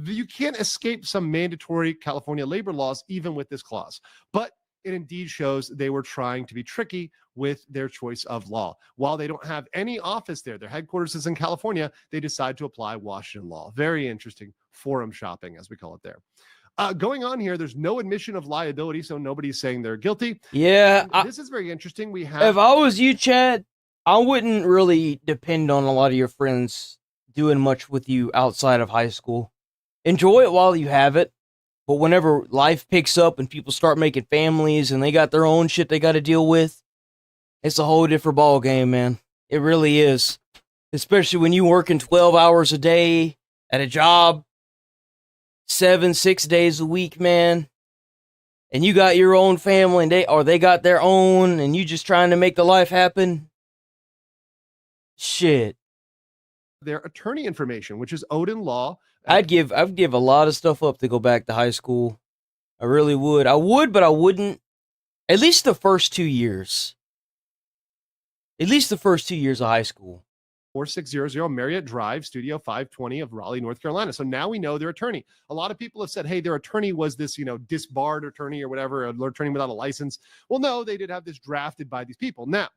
you can't escape some mandatory California labor laws even with this clause. But it indeed shows they were trying to be tricky with their choice of law. While they don't have any office there, their headquarters is in California, they decide to apply Washington law. Very interesting forum shopping, as we call it there. Going on here, there's no admission of liability, so nobody's saying they're guilty. Yeah. This is very interesting. If I was you, Chad, I wouldn't really depend on a lot of your friends doing much with you outside of high school. Enjoy it while you have it. But whenever life picks up and people start making families and they got their own shit they got to deal with, it's a whole different ball game, man. It really is. Especially when you working 12 hours a day at a job, 6 days a week, man. And you got your own family and they got their own and you just trying to make the life happen. Shit. Their attorney information, which is owed in law. I'd give a lot of stuff up to go back to high school. I really would. I would, but I wouldn't. At least the first 2 years. At least the first 2 years of high school. 4600 Marriott Drive, Studio 520 of Raleigh, North Carolina. So now we know their attorney. A lot of people have said, hey, their attorney was this, disbarred attorney or whatever, an attorney without a license. Well, no, they did have this drafted by these people. Now,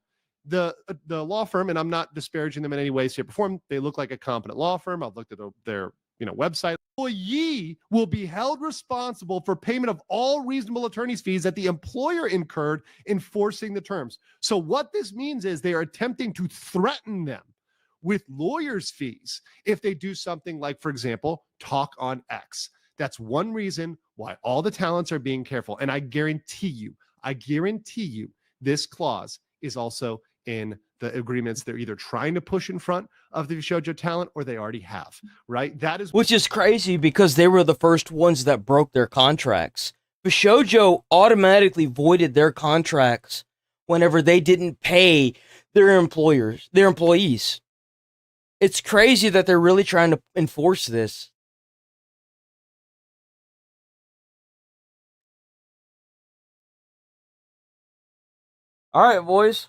the law firm, and I'm not disparaging them in any way, shape, or form, they look like a competent law firm. I've looked at their website. Employee will be held responsible for payment of all reasonable attorney's fees that the employer incurred enforcing the terms. So what this means is they are attempting to threaten them with lawyers' fees if they do something like, for example, talk on X. That's one reason why all the talents are being careful. And I guarantee you, this clause is also in the agreements they're either trying to push in front of the shoujo talent or they already have, right? Which is crazy because they were the first ones that broke their contracts. Shoujo automatically voided their contracts whenever they didn't pay their employees. It's crazy that they're really trying to enforce this. All right, boys.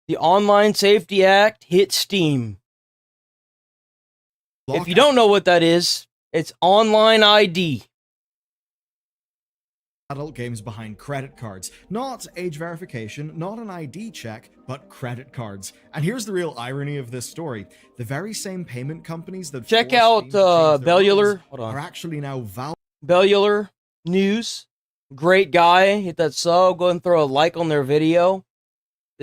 The Online Safety Act hit Steam. If you don't know what that is, it's online ID. Adult games behind credit cards. Not age verification, not an ID check, but credit cards. And here's the real irony of this story. The very same payment companies that check out Bellular. Hold on. Are actually now Bellular News. Great guy. Hit that sub. Go and throw a like on their video.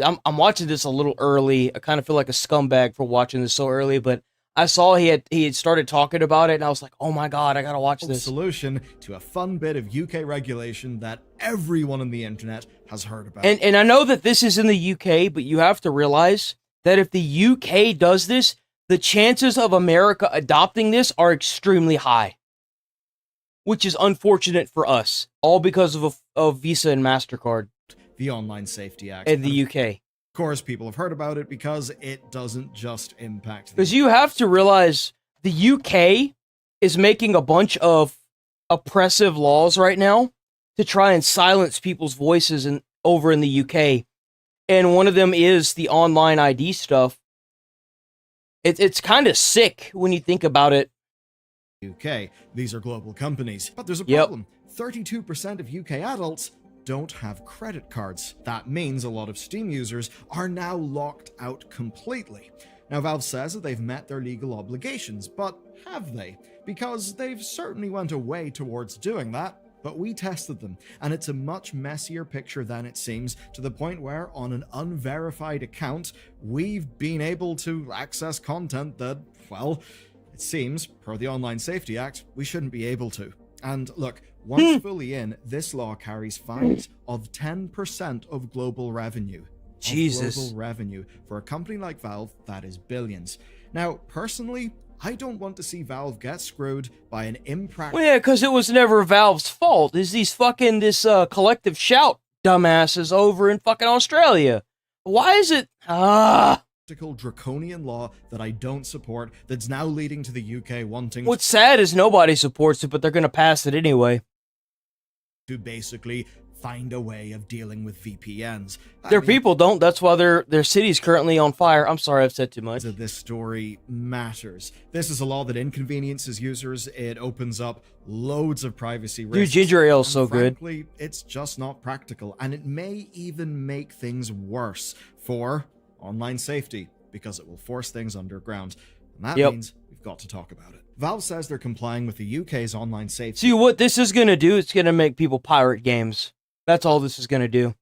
I'm watching this a little early. I kind of feel like a scumbag for watching this so early, but I saw he had started talking about it, and I was like, oh my god, I gotta watch this. Solution to a fun bit of UK regulation that everyone on the internet has heard about. And I know that this is in the UK, but you have to realize that if the UK does this, the chances of America adopting this are extremely high. Which is unfortunate for us, all because of Visa and MasterCard. The Online Safety Act. In the UK. Of course, people have heard about it because it doesn't just impact... Because you have to realize the UK is making a bunch of oppressive laws right now to try and silence people's voices over in the UK. And one of them is the online ID stuff. It's kind of sick when you think about it. UK, these are global companies. But there's a problem. 32% of UK adults don't have credit cards. That means a lot of Steam users are now locked out completely. Now, Valve says that they've met their legal obligations, but have they? Because they've certainly went away towards doing that, but we tested them, and it's a much messier picture than it seems, to the point where, on an unverified account, we've been able to access content that, well, it seems, per the Online Safety Act, we shouldn't be able to. And look, once fully in, this law carries fines of 10% of global revenue. Jesus. Global revenue. For a company like Valve, that is billions. Now, personally, I don't want to see Valve get screwed by an impractical... Well, yeah, because it was never Valve's fault. It's these fucking, this collective shout dumbasses over in fucking Australia. Why is it... draconian law that I don't support, that's now leading to the UK wanting... What's sad is nobody supports it, but they're gonna pass it anyway. ...to basically find a way of dealing with VPNs. Their people don't. That's why their city's currently on fire. I'm sorry, I've said too much. This story matters. This is a law that inconveniences users. It opens up loads of privacy risks. Dude, ginger ale's so frankly, good. It's just not practical, and it may even make things worse for online safety, because it will force things underground. And that means we've got to talk about it. Valve says they're complying with the UK's online safety. See, what this is going to do, it's going to make people pirate games. That's all this is going to do.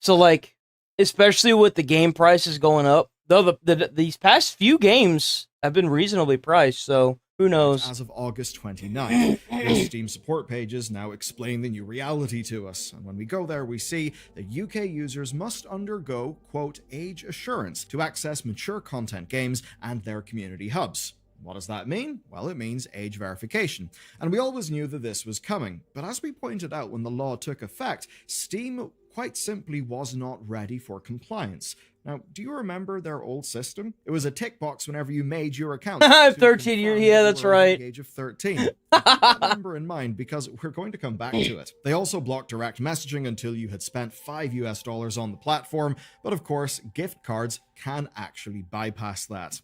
So, like, especially with the game prices going up, though these past few games have been reasonably priced, so who knows? As of August 29th, the Steam support pages now explain the new reality to us. And when we go there, we see that UK users must undergo, quote, age assurance to access mature content games and their community hubs. What does that mean? Well, it means age verification. And we always knew that this was coming. But as we pointed out when the law took effect, Steam quite simply was not ready for compliance. Now, do you remember their old system? It was a tick box whenever you made your account. 13 years, yeah, that's right. The age of 13. Keep that number in mind, because we're going to come back to it. They also blocked direct messaging until you had spent $5 on the platform, but of course, gift cards can actually bypass that.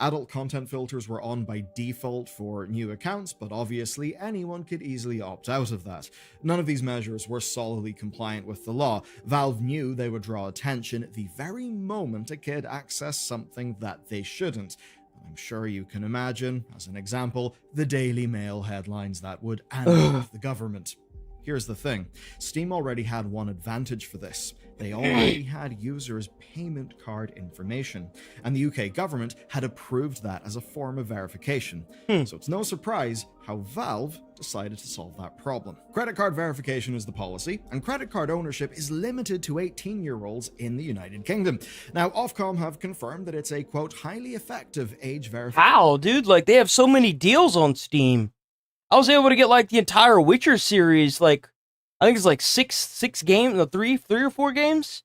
Adult content filters were on by default for new accounts, but obviously anyone could easily opt out of that. None of these measures were solidly compliant with the law. Valve knew they would draw attention the very moment a kid accessed something that they shouldn't. I'm sure you can imagine, as an example, the Daily Mail headlines that would animate the government. Here's the thing, Steam already had one advantage for this. They already had users' payment card information, and the UK government had approved that as a form of verification. So it's no surprise how Valve decided to solve that problem. Credit card verification is the policy, and credit card ownership is limited to 18-year-olds in the United Kingdom. Now, Ofcom have confirmed that it's a, quote, highly effective age verification. How, dude? Like, they have so many deals on Steam. I was able to get, like, the entire Witcher series, like, I think it's like six games, no, three or four games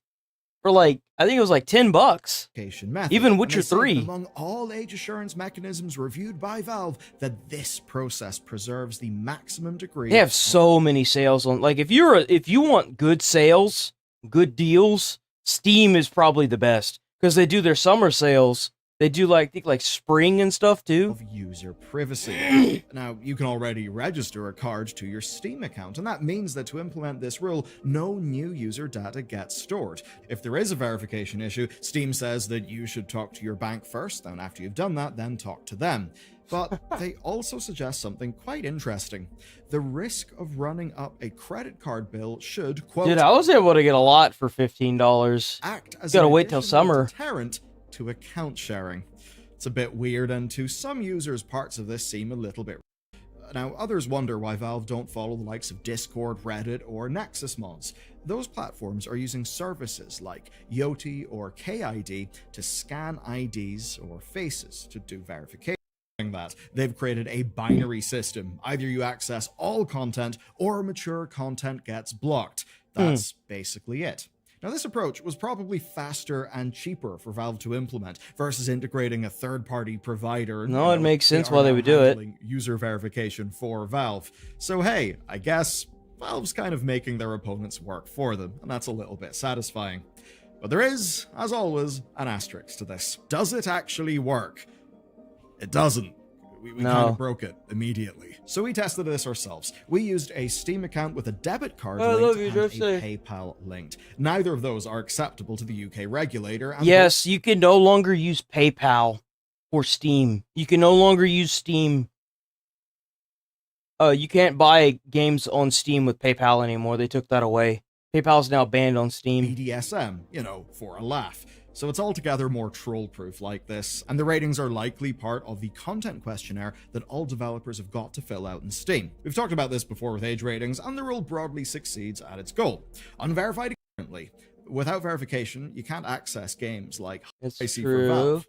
for like, I think it was like $10. Even Witcher 3. Among all age assurance mechanisms reviewed by Valve, that this process preserves the maximum degree. They have so many sales on, like, if you want good sales, good deals, Steam is probably the best because they do their summer sales. They do like spring and stuff too. Of user privacy. Now, you can already register a card to your Steam account, and that means that to implement this rule, no new user data gets stored. If there is a verification issue, Steam says that you should talk to your bank first, and after you've done that, then talk to them. But they also suggest something quite interesting. The risk of running up a credit card bill should, quote... Dude, I was able to get a lot for $15. Act as gotta an wait till summer. Deterrent to account sharing. It's a bit weird, and to some users, parts of this seem a little bit... Now, others wonder why Valve don't follow the likes of Discord, Reddit, or Nexus mods. Those platforms are using services like Yoti or KID to scan IDs or faces to do verification. That they've created a binary system. Either you access all content or mature content gets blocked. That's basically it. Now, this approach was probably faster and cheaper for Valve to implement versus integrating a third-party provider. No, it makes sense why they would do it. User verification for Valve. So hey, I guess Valve's kind of making their opponents work for them, and that's a little bit satisfying. But there is, as always, an asterisk to this. Does it actually work? It doesn't. We No. kind of broke it immediately. So we tested this ourselves. We used a Steam account with a debit card I love linked you, and a Jose. PayPal linked. Neither of those are acceptable to the UK regulator. And Yes, you can no longer use PayPal for Steam. You can no longer use Steam. You can't buy games on Steam with PayPal anymore. They took that away. PayPal's now banned on Steam. BDSM, for a laugh. So it's altogether more troll-proof like this, and the ratings are likely part of the content questionnaire that all developers have got to fill out in Steam. We've talked about this before with age ratings, and the rule broadly succeeds at its goal. Unverified currently. Without verification, you can't access games like It's I See true. for Valve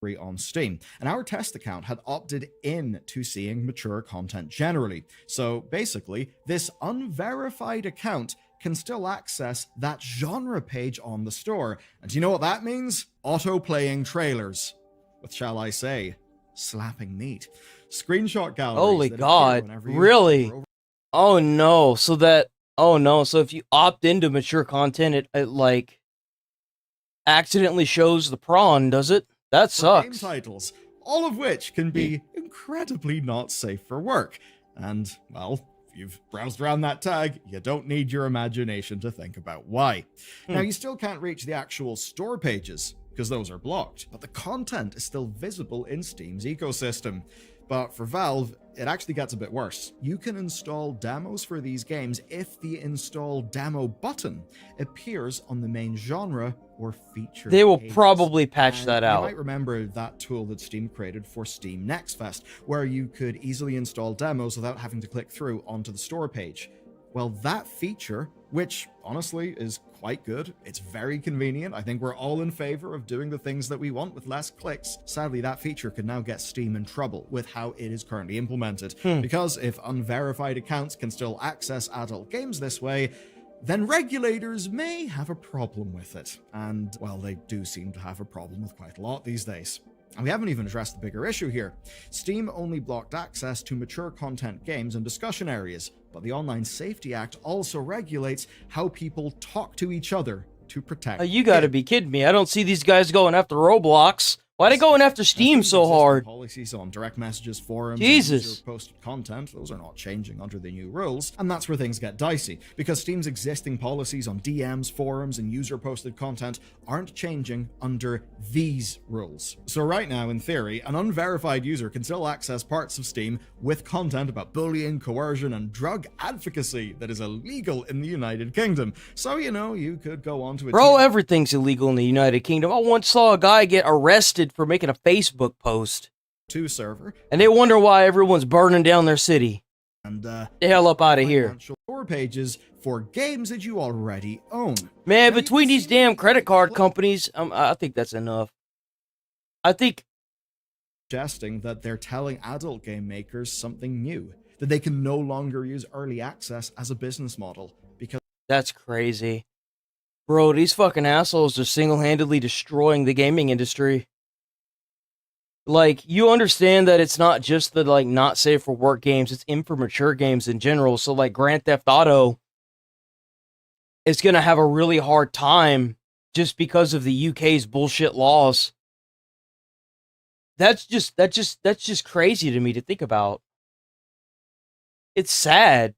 free on Steam. And our test account had opted in to seeing mature content generally. So basically, this unverified account can still access that genre page on the store. And do you know what that means? Auto-playing trailers. With, shall I say, slapping meat. Screenshot galleries. Holy that appear God. whenever you Really? hover over Oh no. So if you opt into mature content, it like accidentally shows the prawn, does it? That for game sucks. titles, all of which can be incredibly not safe for work. And, well, if you've browsed around that tag, you don't need your imagination to think about why. Now, you still can't reach the actual store pages, because those are blocked, but the content is still visible in Steam's ecosystem. But for Valve, it actually gets a bit worse. You can install demos for these games if the install demo button appears on the main genre or feature They will pages. probably patch And that you out. might remember that tool that Steam created for Steam Next Fest, where you could easily install demos without having to click through onto the store page. Well, that feature, which honestly is quite good, it's very convenient. I think we're all in favor of doing the things that we want with less clicks. Sadly, that feature could now get Steam in trouble with how it is currently implemented. Because if unverified accounts can still access adult games this way, then regulators may have a problem with it. And, well, they do seem to have a problem with quite a lot these days. And we haven't even addressed the bigger issue here. Steam only blocked access to mature content games and discussion areas, but the Online Safety Act also regulates how people talk to each other to protect. You gotta be kidding me. I don't see these guys going after Roblox. Why they going after Steam so hard? Policies on direct messages, forums, Jesus. and user-posted content, those are not changing under the new rules, and that's where things get dicey, because Steam's existing policies on DMs, forums, and user-posted content aren't changing under these rules. So right now, in theory, an unverified user can still access parts of Steam with content about bullying, coercion, and drug advocacy that is illegal in the United Kingdom. So, you could go on to a Bro, everything's illegal in the United Kingdom. I once saw a guy get arrested for making a Facebook post. 2 server. And they wonder why everyone's burning down their city. And the hell up out of here. Store pages for games that you already own. Man, between these damn credit card companies, I think that's enough. I think suggesting that they're telling adult game makers something new, that they can no longer use early access as a business model because that's crazy. Bro, these fucking assholes are single-handedly destroying the gaming industry. Like, you understand that it's not just the, not safe for work games, it's in for mature games in general. So, Grand Theft Auto is gonna have a really hard time just because of the UK's bullshit laws. That's just crazy to me to think about. It's sad.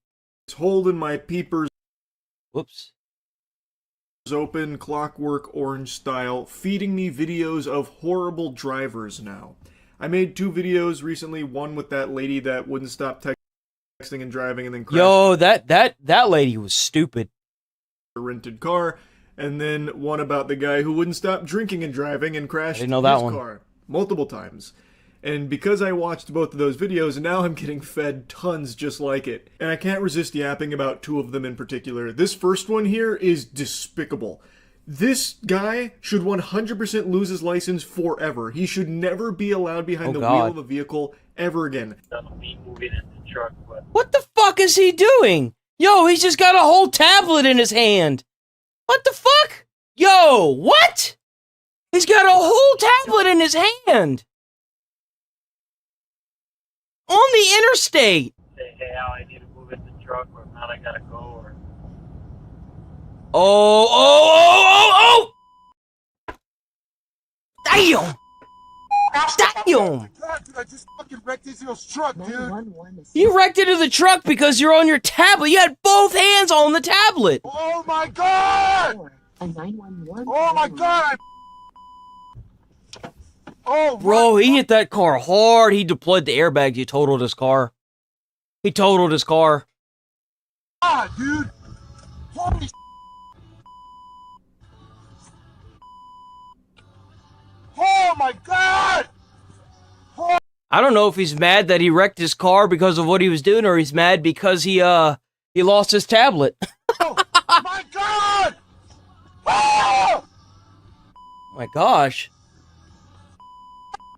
It's holding my peepers. Whoops. Open, Clockwork Orange style, feeding me videos of horrible drivers now. I made 2 videos recently, one with that lady that wouldn't stop texting and driving and then crashed. Yo, that lady was stupid. A rented car, and then one about the guy who wouldn't stop drinking and driving and crashed I didn't know that his one. car multiple times. And because I watched both of those videos, now I'm getting fed tons just like it. And I can't resist yapping about 2 of them in particular. This first one here is despicable. This guy should 100% lose his license forever. He should never be allowed behind the wheel of a vehicle ever again. What the fuck is he doing? Yo, he's just got a whole tablet in his hand. What the fuck? Yo, what? He's got a whole tablet in his hand. On the interstate. truck or not I gotta go or. Oh! Damn! Damn! I just fucking wrecked Israel's truck, dude. You wrecked into the truck because you're on your tablet. You had both hands on the tablet. Oh my god! A 911. Oh my god! Oh, Bro, he hit that car hard. He deployed the airbags. He totaled his car. He totaled his car. God, dude! Holy Oh my god! I don't know if he's mad that he wrecked his car because of what he was doing, or he's mad because he lost his tablet. My god! Oh! My gosh.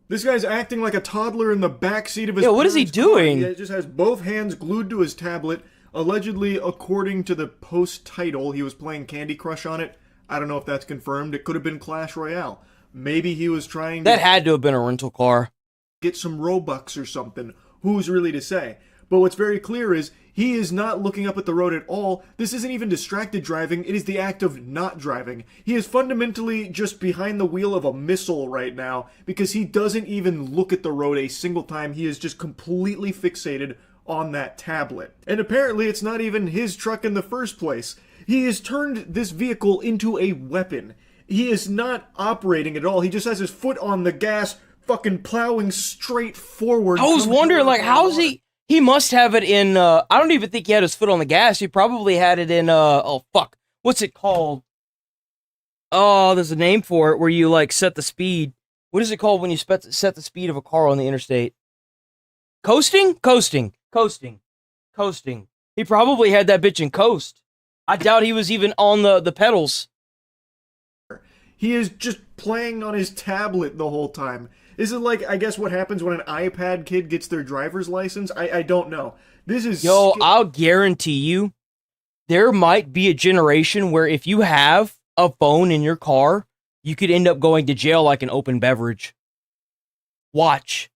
This guy's acting like a toddler in the backseat of his. Yeah, what is he parents' car. doing? He just has both hands glued to his tablet. Allegedly, according to the post title, he was playing Candy Crush on it. I don't know if that's confirmed. It could have been Clash Royale. Maybe he was trying to... That had to have been a rental car. ...get some Robux or something. Who's really to say? But what's very clear is he is not looking up at the road at all. This isn't even distracted driving. It is the act of not driving. He is fundamentally just behind the wheel of a missile right now because he doesn't even look at the road a single time. He is just completely fixated on that tablet. And apparently it's not even his truck in the first place. He has turned this vehicle into a weapon. He is not operating at all. He just has his foot on the gas, fucking plowing straight forward. I was wondering, like, how's he... He must have it in, I don't even think he had his foot on the gas. He probably had it in, oh, fuck. What's it called? Oh, there's a name for it where you, like, set the speed. What is it called when you set the speed of a car on the interstate? Coasting? Coasting. He probably had that bitch in coast. I doubt he was even on the pedals. He is just playing on his tablet the whole time. Is it like, I guess, what happens when an iPad kid gets their driver's license? I don't know. This is... Yo, I'll guarantee you, there might be a generation where if you have a phone in your car, you could end up going to jail like an open beverage. Watch.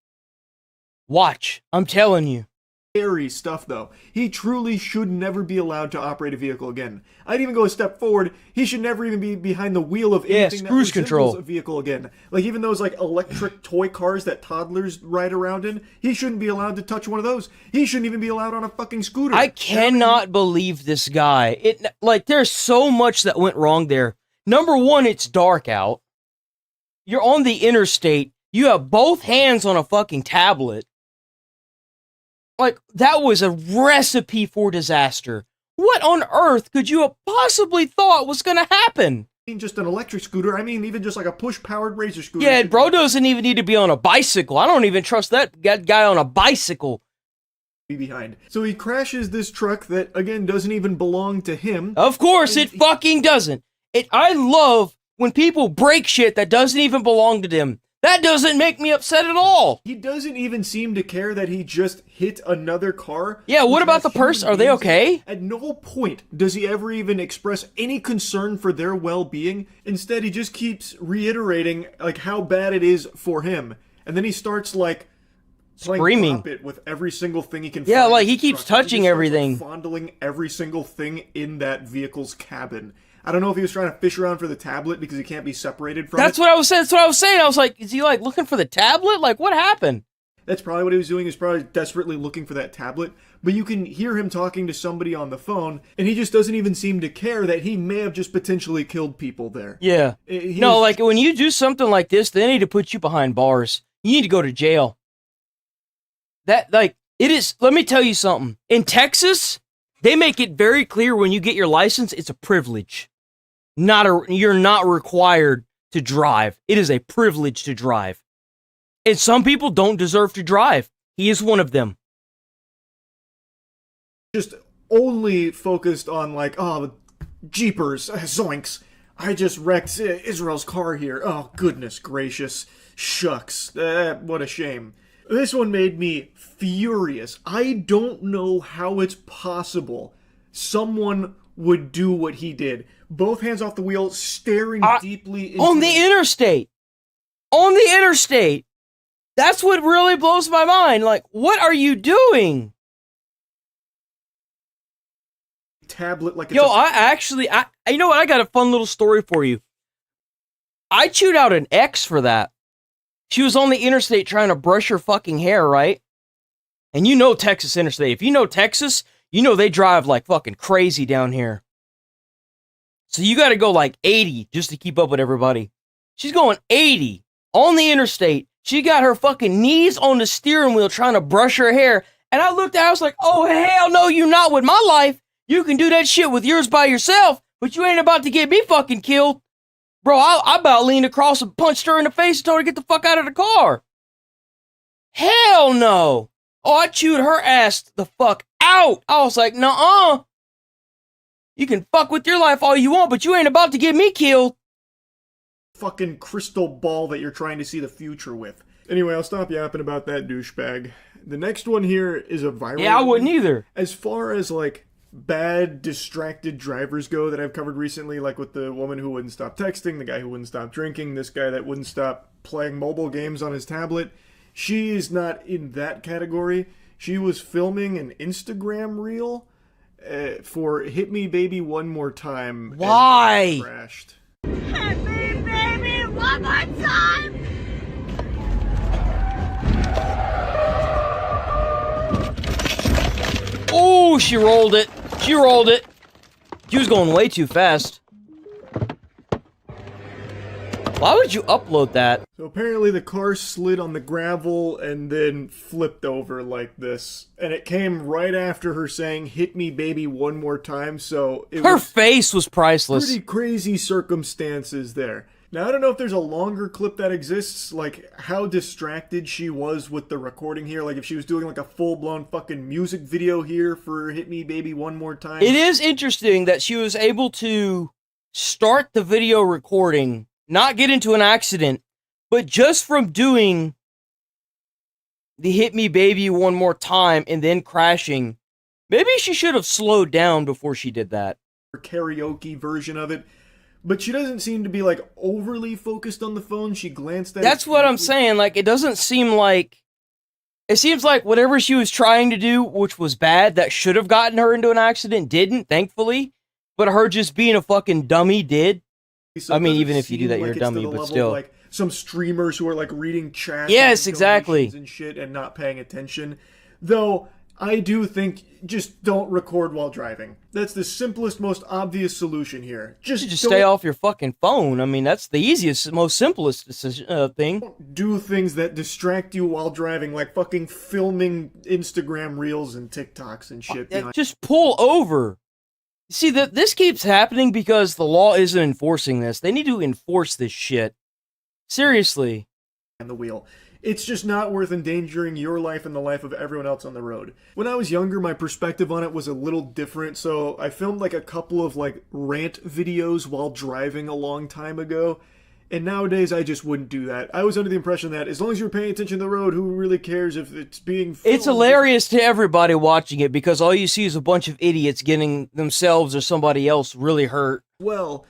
I'm telling you. Scary stuff, though. He truly should never be allowed to operate a vehicle again. I'd even go a step forward. He should never even be behind the wheel of anything that cruise resembles control. a vehicle again. Like even those like electric toy cars that toddlers ride around in. He shouldn't be allowed to touch one of those. He shouldn't even be allowed on a fucking scooter. I cannot believe this guy. There's so much that went wrong there. Number one, it's dark out. You're on the interstate. You have both hands on a fucking tablet. Like, that was a recipe for disaster. What on earth could you have possibly thought was going to happen? I mean, just an electric scooter. I mean, even just like a push-powered razor scooter. Yeah, bro doesn't even need to be on a bicycle. I don't even trust that guy on a bicycle. Be behind. So he crashes this truck that, again, doesn't even belong to him. Of course, it fucking doesn't. I love when people break shit that doesn't even belong to them. That doesn't make me upset at all. He doesn't even seem to care that he just hit another car. Yeah, what about the person? Are they okay? At no point does he ever even express any concern for their well-being. Instead, he just keeps reiterating like how bad it is for him. And then he starts like screaming it with every single thing he can Yeah, find like in he the keeps truck. touching He just starts, everything. like, fondling every single thing in that vehicle's cabin. I don't know if he was trying to fish around for the tablet because he can't be separated from That's it. what I was saying. I was like, is he like looking for the tablet? Like, what happened? That's probably what he was doing. He was probably desperately looking for that tablet. But you can hear him talking to somebody on the phone, and he just doesn't even seem to care that he may have just potentially killed people there. Yeah. No, like when you do something like this, they need to put you behind bars. You need to go to jail. That, like, it is, let me tell you something. In Texas, they make it very clear when you get your license, it's a privilege. You're not required to drive. It is a privilege to drive. And some people don't deserve to drive. He is one of them. Just only focused on like, oh, jeepers, zoinks. I just wrecked Israel's car here. Oh, goodness gracious. Shucks. What a shame. This one made me furious. I don't know how it's possible someone would do what he did. Both hands off the wheel, staring deeply into on the interstate. On the interstate. That's what really blows my mind. Like, what are you doing? tablet like it's Yo, you know what? I got a fun little story for you. I chewed out an X for that. She was on the interstate trying to brush her fucking hair, right? And you know Texas Interstate. If you know Texas, you know they drive like fucking crazy down here. So you got to go like 80 just to keep up with everybody. She's going 80 on the interstate. She got her fucking knees on the steering wheel trying to brush her hair. And I looked at her, I was like, oh, hell no, you not with my life. You can do that shit with yours by yourself, but you ain't about to get me fucking killed. Bro, I about leaned across and punched her in the face and told her to get the fuck out of the car. Hell no. Oh, I chewed her ass the fuck out. I was like, nuh-uh. You can fuck with your life all you want, but you ain't about to get me killed. Fucking crystal ball that you're trying to see the future with. Anyway, I'll stop yapping about that douchebag. The next one here is a viral Yeah, I wouldn't either. As far as, like, bad, distracted drivers go that I've covered recently, like with the woman who wouldn't stop texting, the guy who wouldn't stop drinking, this guy that wouldn't stop playing mobile games on his tablet, she is not in that category. She was filming an Instagram reel for Hit Me Baby One More Time. Why? And crashed. Hit me, baby, one more time! Oh, she rolled it. She rolled it. She was going way too fast. Why would you upload that? So apparently the car slid on the gravel and then flipped over like this. And it came right after her saying, hit me baby one more time, so her face was priceless. Pretty crazy circumstances there. Now I don't know if there's a longer clip that exists, like how distracted she was with the recording here, like if she was doing like a full-blown fucking music video here for Hit Me Baby One More Time. It is interesting that she was able to start the video recording, not get into an accident, but just from doing the Hit Me Baby One More Time and then crashing, maybe she should have slowed down before she did that. Karaoke version of it. But she doesn't seem to be, like, overly focused on the phone. She glanced at it. That's what I'm saying. Like, it doesn't seem like... It seems like whatever she was trying to do, which was bad, that should have gotten her into an accident, didn't, thankfully. But her just being a fucking dummy did. So I mean, it even doesn't if you do seem that, like you're a it's to dummy, the but level still. of, like, some streamers who are, like, reading chat. Yes, and exactly. donations and shit and not paying attention. Though... I do think just don't record while driving. That's the simplest, most obvious solution here. Just stay off your fucking phone. I mean, that's the easiest, most simplest thing. Do things that distract you while driving, like fucking filming Instagram reels and TikToks and shit. Just pull over. See, this keeps happening because the law isn't enforcing this. They need to enforce this shit. Seriously. And the wheel. It's just not worth endangering your life and the life of everyone else on the road. When I was younger, my perspective on it was a little different, so I filmed like a couple of like rant videos while driving a long time ago, and nowadays I just wouldn't do that. I was under the impression that as long as you're paying attention to the road, who really cares if it's being filmed? It's hilarious to everybody watching it because all you see is a bunch of idiots getting themselves or somebody else really hurt. Well...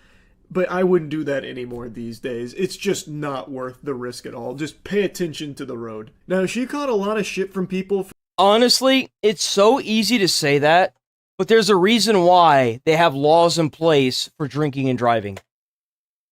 But I wouldn't do that anymore these days. It's just not worth the risk at all. Just pay attention to the road. Now, she caught a lot of shit from people. Honestly, it's so easy to say that, but there's a reason why they have laws in place for drinking and driving.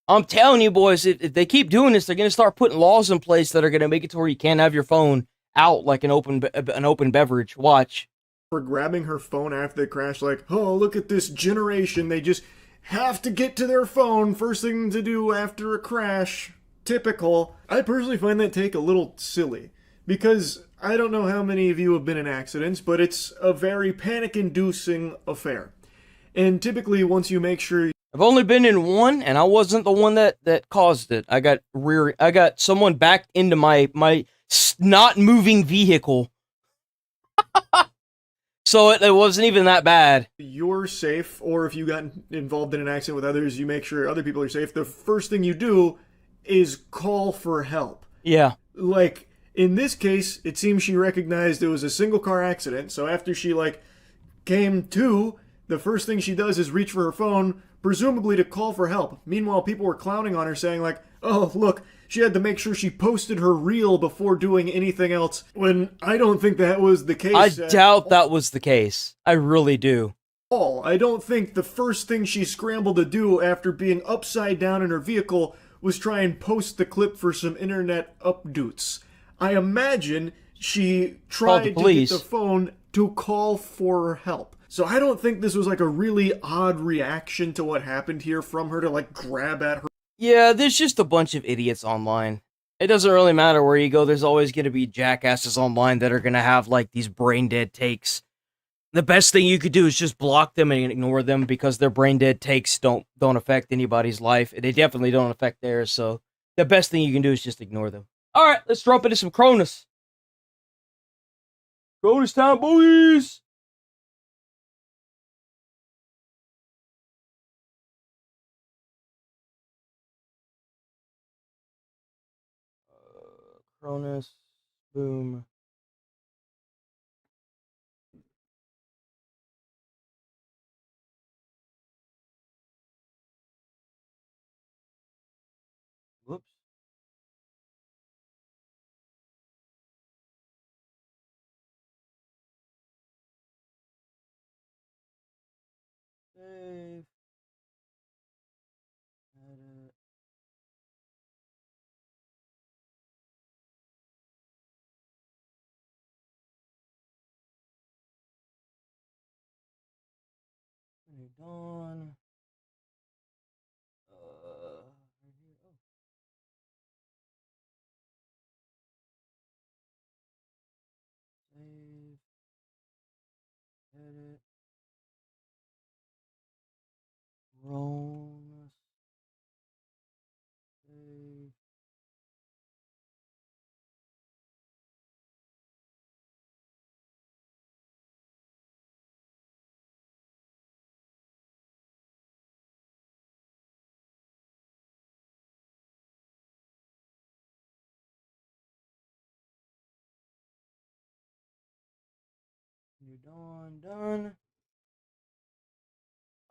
I'm telling you, boys, if they keep doing this, they're going to start putting laws in place that are going to make it to where you can't have your phone out like an open beverage. Watch. For grabbing her phone after the crash, like, oh, look at this generation. They just... have to get to their phone first thing to do after a crash. Typical. I personally find that take a little silly. Because I don't know how many of you have been in accidents, but it's a very panic-inducing affair. And typically, once you make sure... I've only been in one, and I wasn't the one that caused it. I got someone backed into my not moving vehicle. So it wasn't even that bad. You're safe, or if you got involved in an accident with others, you make sure other people are safe. The first thing you do is call for help. Yeah. Like, in this case, it seems she recognized it was a single car accident, so after she, like, came to, the first thing she does is reach for her phone, presumably to call for help. Meanwhile, people were clowning on her, saying, like, oh, look, she had to make sure she posted her reel before doing anything else, when I don't think that was the case. I doubt that was the case. I really do. all. I don't think the first thing she scrambled to do after being upside down in her vehicle was try and post the clip for some internet updates. I imagine she tried to get the phone to call for help. So I don't think this was like a really odd reaction to what happened here from her to like grab at her. Yeah, there's just a bunch of idiots online. It doesn't really matter where you go, there's always going to be jackasses online that are going to have like these brain dead takes. The best thing you could do is just block them and ignore them because their brain dead takes don't affect anybody's life. They definitely don't affect theirs, so the best thing you can do is just ignore them. Alright, let's drop into some Cronos. Cronos time, boys! Cronos, boom. Whoops. Save. Edit. Dawn. Save. Edit. Cronos. Save. New Dawn done.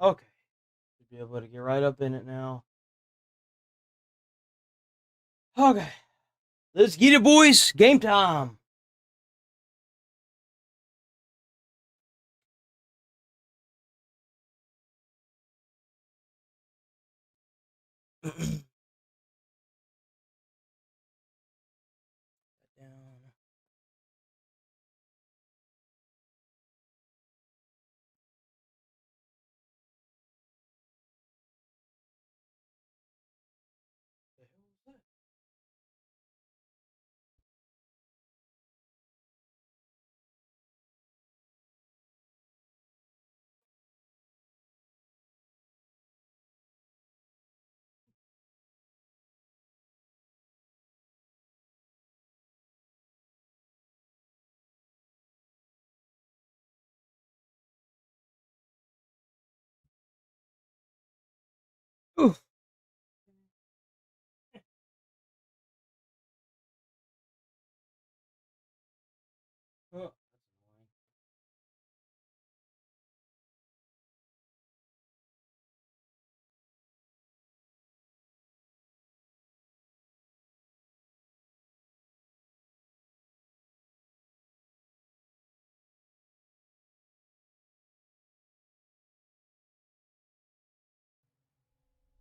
Okay. Should be able to get right up in it now. Okay. Let's get it, boys. Game time. Oof. Oh.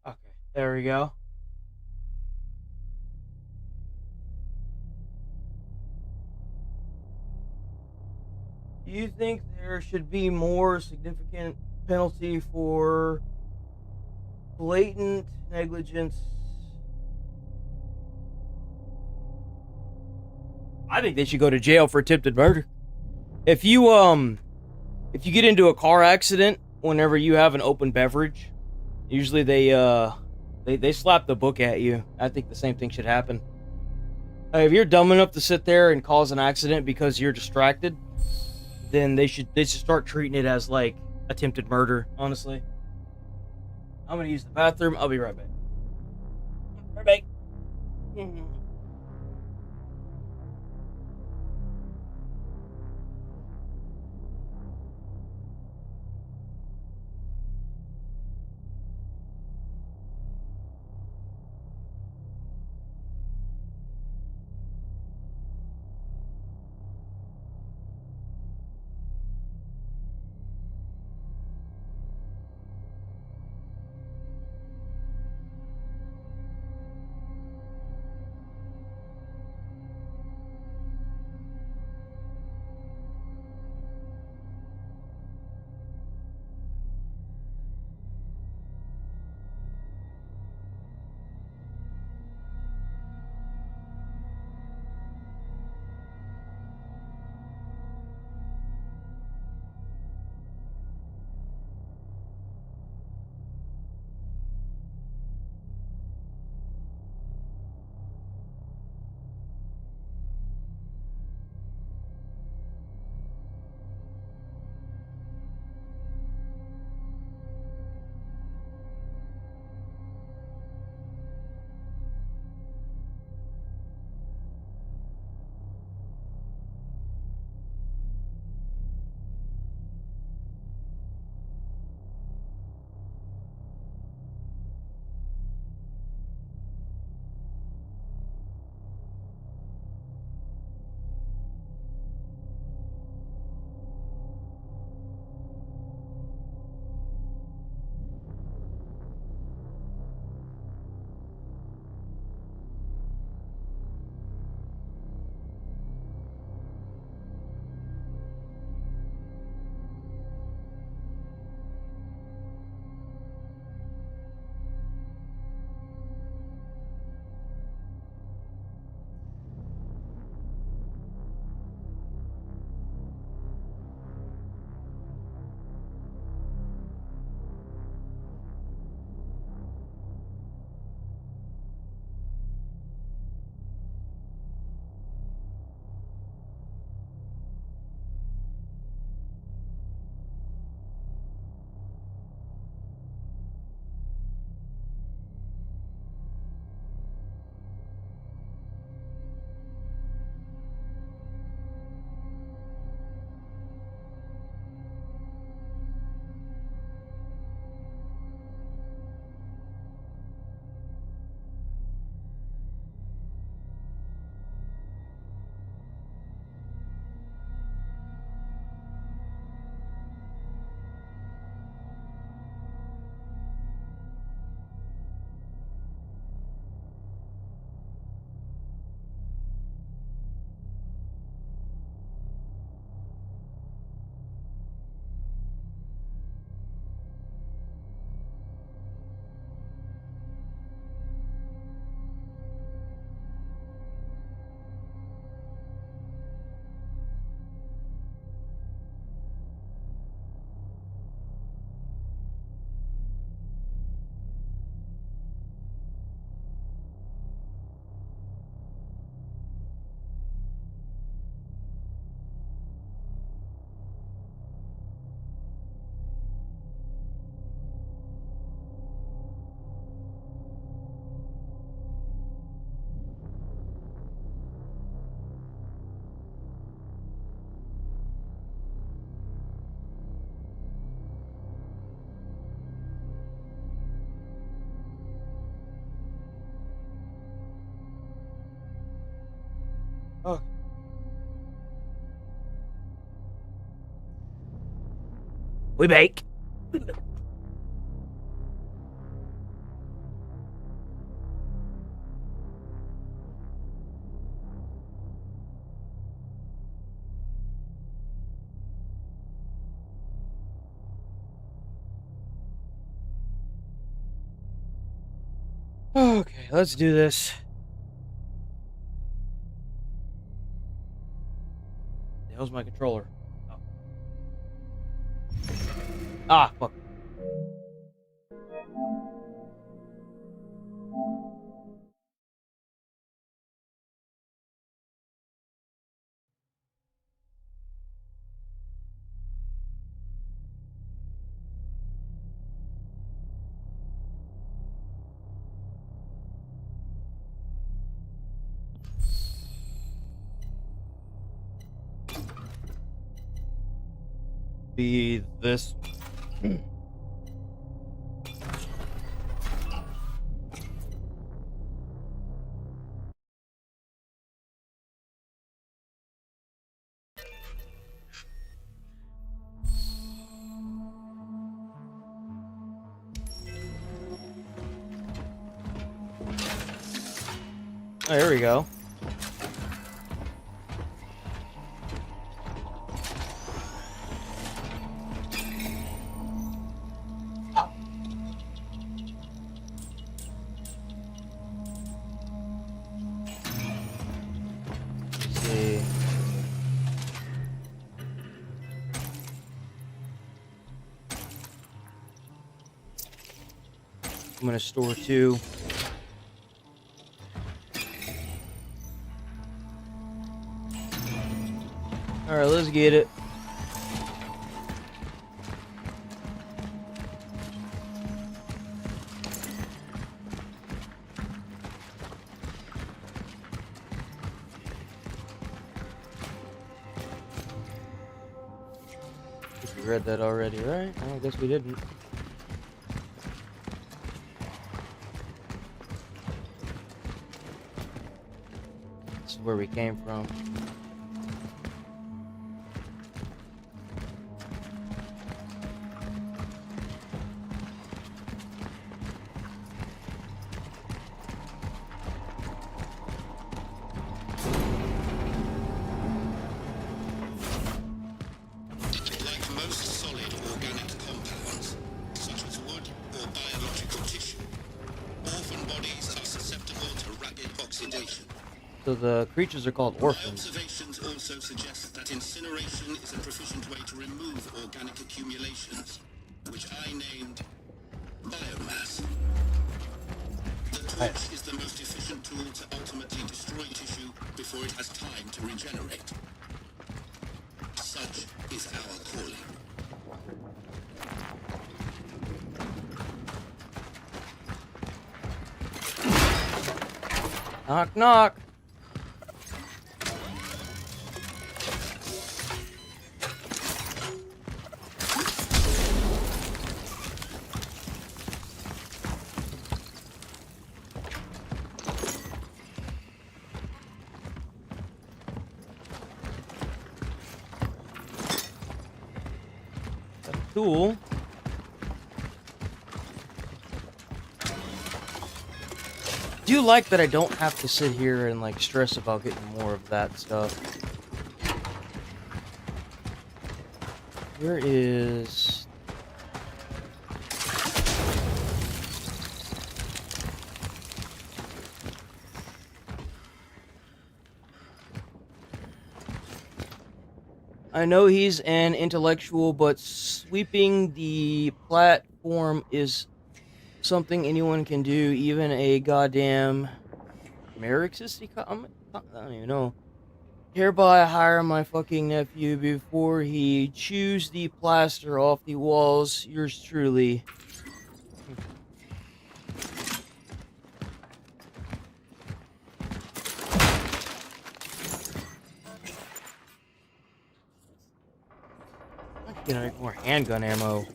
Okay, there we go. Do you think there should be more significant penalty for blatant negligence? I think they should go to jail for attempted murder. If you get into a car accident whenever you have an open beverage, usually they slap the book at you. I think the same thing should happen. If you're dumb enough to sit there and cause an accident because you're distracted, then they should start treating it as like attempted murder, honestly. I'm gonna use the bathroom. I'll be right back. Right back. Oh. We bake. Okay, let's do this. The hell's my controller? Oh. Ah, fuck. Be this. Oh, there we go. Let's see. I'm gonna store 2. Alright, let's get it. We read that already, right? I guess we didn't. This is where we came from. Like most solid organic compounds, such as wood or biological tissue, orphan bodies are susceptible to rapid oxidation. So the creatures are called My orphans. observations also suggest that incineration is a proficient way to remove organic accumulations, which I named biomass. The torch is the most efficient tool to ultimately destroy tissue before it has time to regenerate. Such is our calling. Knock, knock. Got a tool. Do you like that I don't have to sit here and like stress about getting more of that stuff? Where is... I know he's an intellectual, but sweeping the platform is something anyone can do, even a goddamn Marxist. I don't even know. Hereby I hire my fucking nephew before he chews the plaster off the walls. Yours truly. I'm getting more handgun ammo.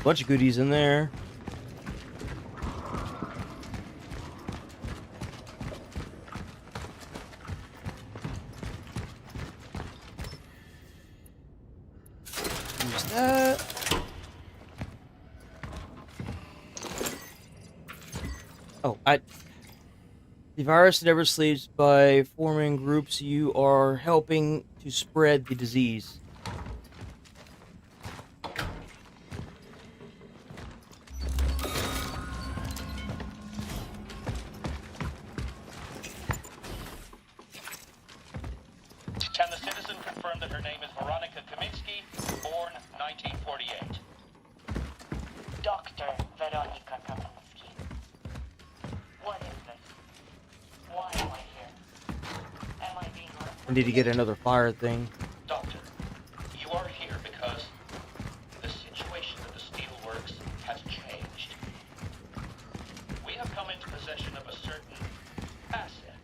Bunch of goodies in there. Use that. Oh, the virus never sleeps. By forming groups, you are helping to spread the disease. Can the citizen confirm that her name is Veronica Kaminsky, born 1948? Dr. Veronica Kaminsky. What is this? Why am I here? Am I being I need to get another fire thing. Doctor, you are here because the situation at the steelworks has changed. We have come into possession of a certain asset.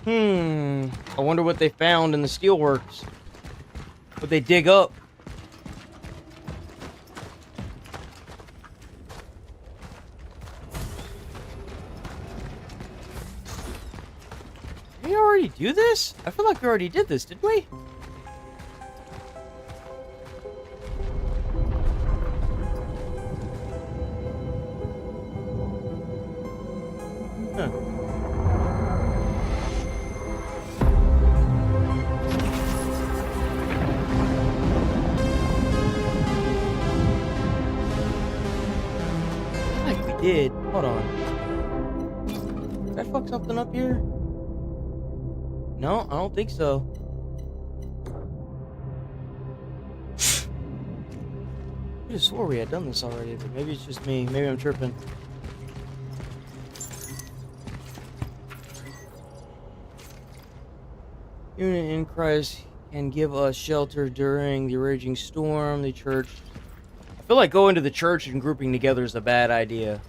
I wonder what they found in the steelworks. What they dig up. Did we already do this? I feel like we already did this, didn't we? Huh. Did. Hold on. Did I fuck something up here? No, I don't think so. I just swore we had done this already, but maybe it's just me. Maybe I'm tripping. Unit in Christ can give us shelter during the raging storm. The church. I feel like going to the church and grouping together is a bad idea.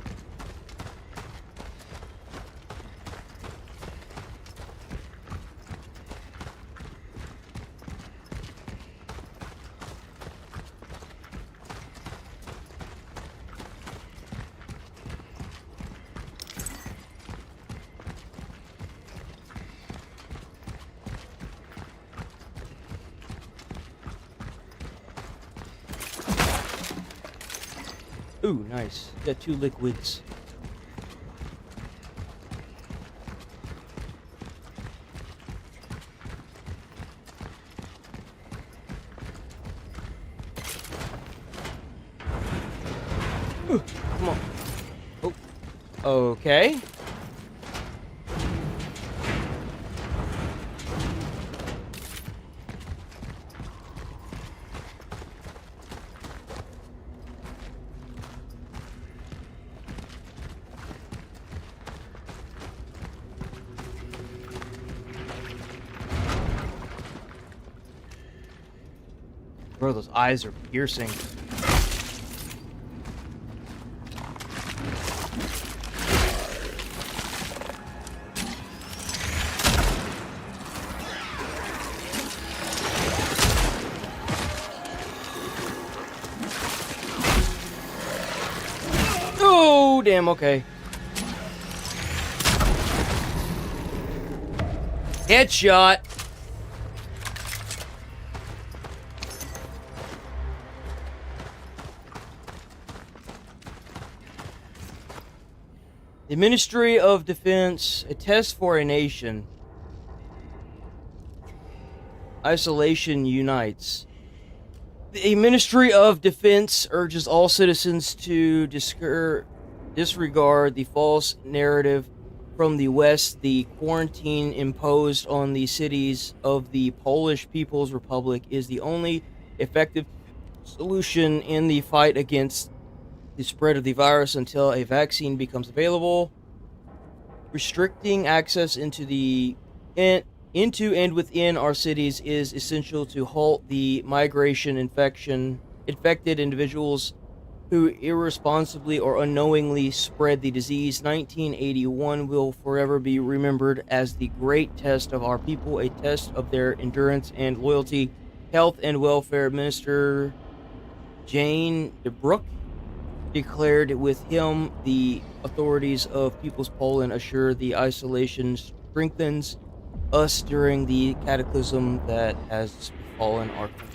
Ooh, nice. Got 2 liquids. Ooh, come on. Oh. Okay. Bro, those eyes are piercing. Oh, damn, okay. Headshot. The Ministry of Defense, a test for a nation. Isolation unites. The Ministry of Defense urges all citizens to disregard the false narrative from the West. The quarantine imposed on the cities of the Polish People's Republic is the only effective solution in the fight against the spread of the virus until a vaccine becomes available. Restricting access into and within our cities is essential to halt the migration infected individuals who irresponsibly or unknowingly spread the disease. 1981 will forever be remembered as the great test of our people, a test of their endurance and loyalty. Health and Welfare Minister Jane DeBrook declared, with him, the authorities of People's Poland assure the isolation strengthens us during the cataclysm that has befallen our country.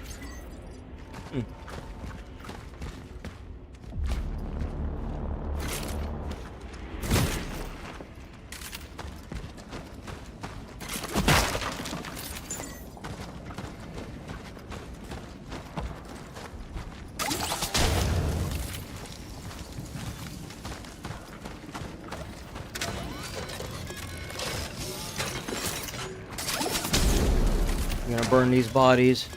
I'm gonna burn these bodies.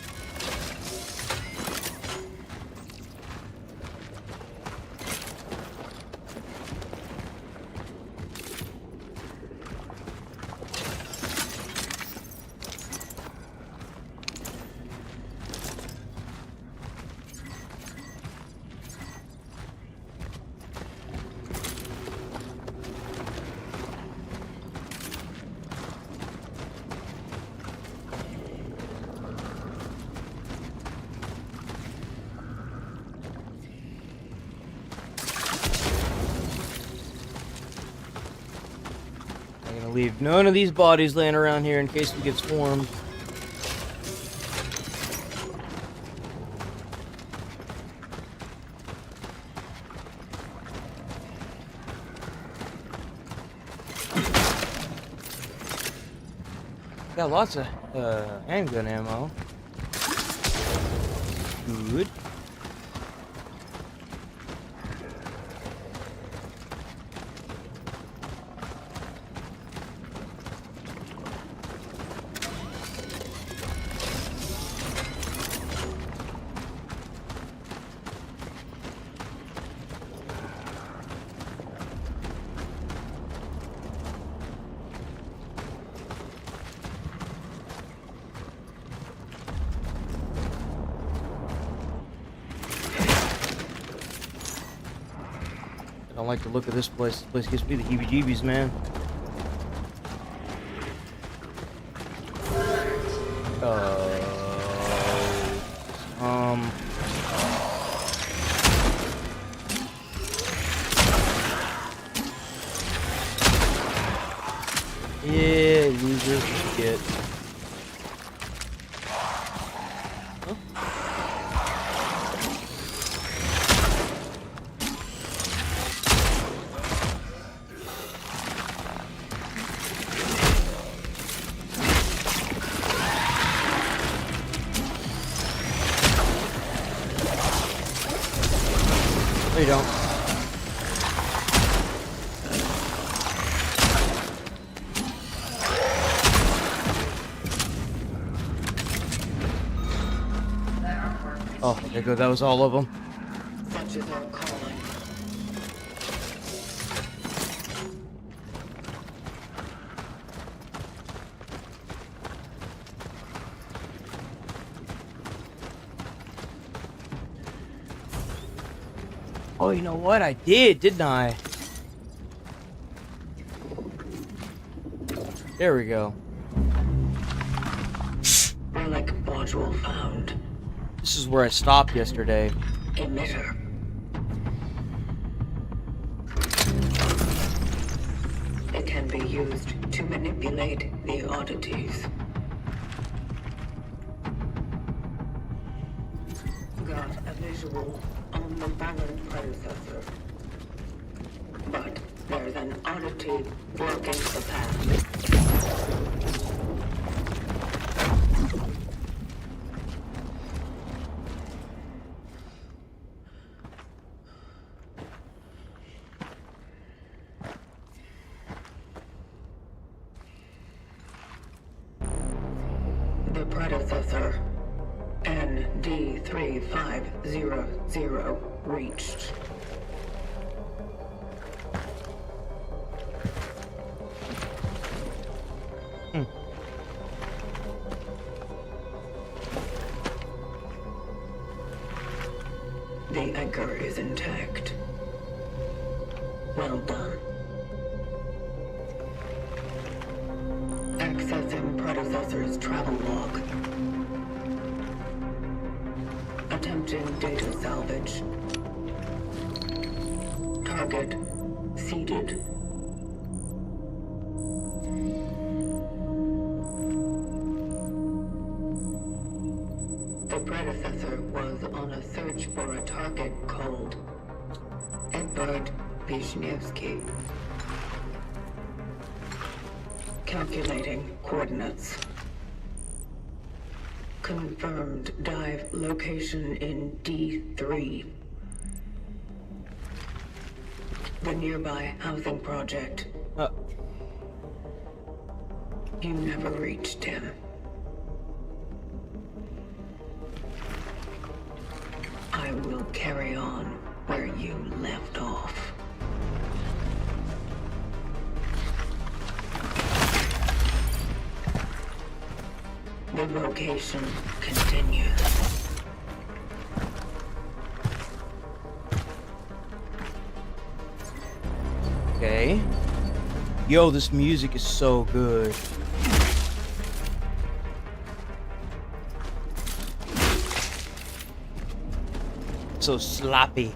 Leave none of these bodies laying around here in case we get swarmed. Got lots of handgun ammo. Good. I don't like the look of this place. This place gives me the heebie-jeebies, man. Yeah, loser shit. No, you don't. Oh, there you go. That was all of them. Such is our calling. Oh, you know what? I did, didn't I? There we go. Relic module found. This is where I stopped yesterday. Emitter. It can be used to manipulate the oddities. Got a visual on the Baron predecessor. But there's an oddity blocking the path. The predecessor, ND3500, reached. The tracker is intact. Well done. Accessing predecessor's travel log. Attempting data salvage. Target seeded. The predecessor was on a search for a target called Edvard Wisniewski. Calculating coordinates. Confirmed dive location in D3. The nearby housing project. You never reached him. I will carry on where you left off. The vocation continues. Okay. Yo, this music is so good. So sloppy.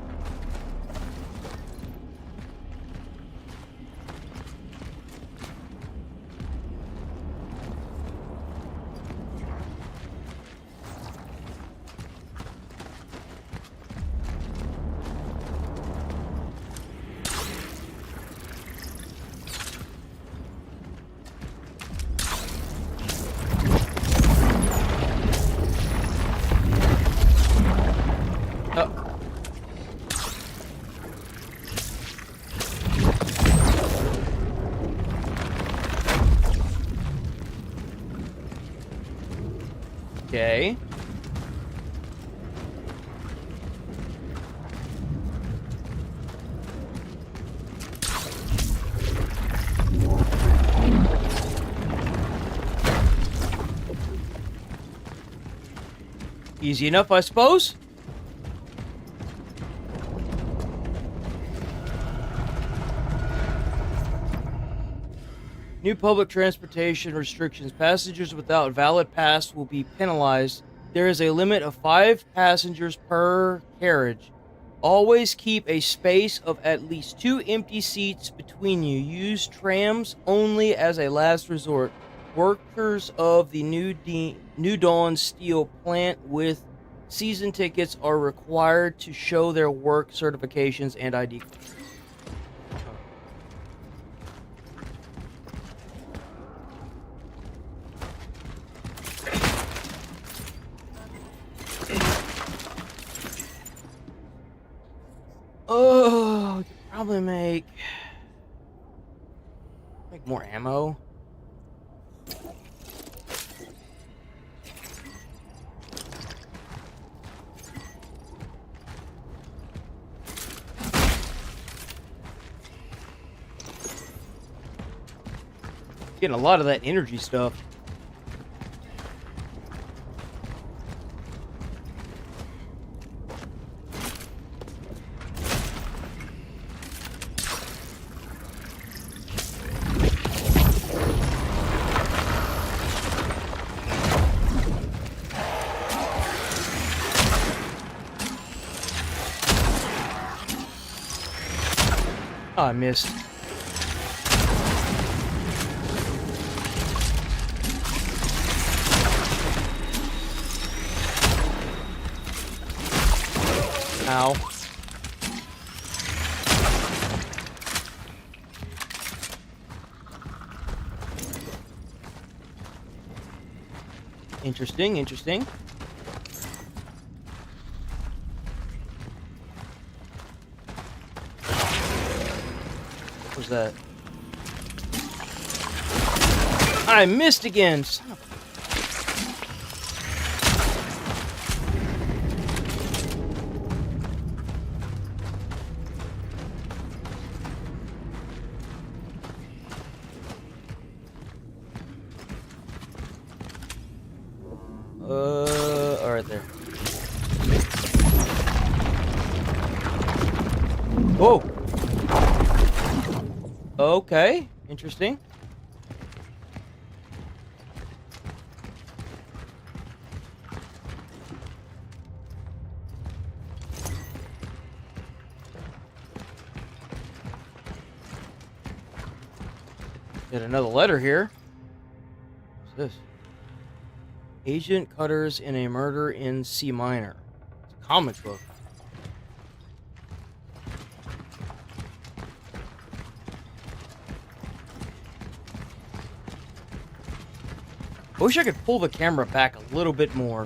Okay. Easy enough, I suppose. New public transportation restrictions. Passengers without valid pass will be penalized. There is a limit of 5 passengers per carriage. Always keep a space of at least 2 empty seats between you. Use trams only as a last resort. Workers of the New Dawn Steel plant with season tickets are required to show their work certifications and ID cards. Oh, we could probably make more ammo. Getting a lot of that energy stuff. Oh, I missed. Ow. Interesting, interesting. What was that? I missed again. Son of a... all right there. Oh. Okay. Interesting. Get another letter here. What's this? Agent Cutters in a Murder in C Minor. It's a comic book. I wish I could pull the camera back a little bit more.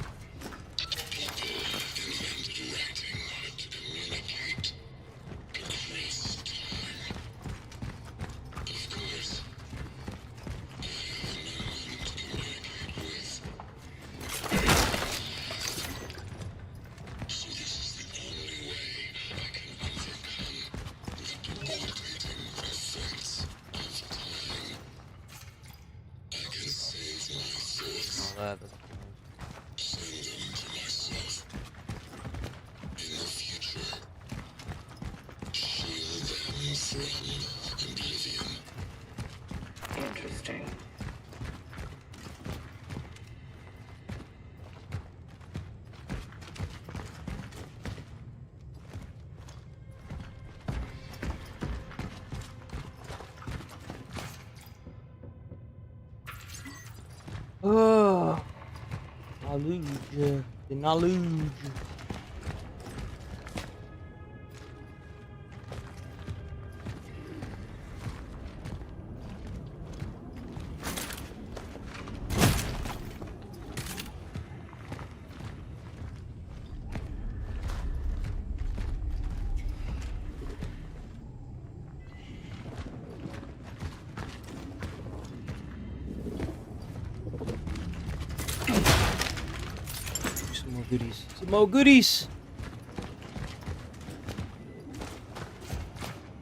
Interesting. Oh, Naluge. The Naluge. Some more goodies. Some more goodies.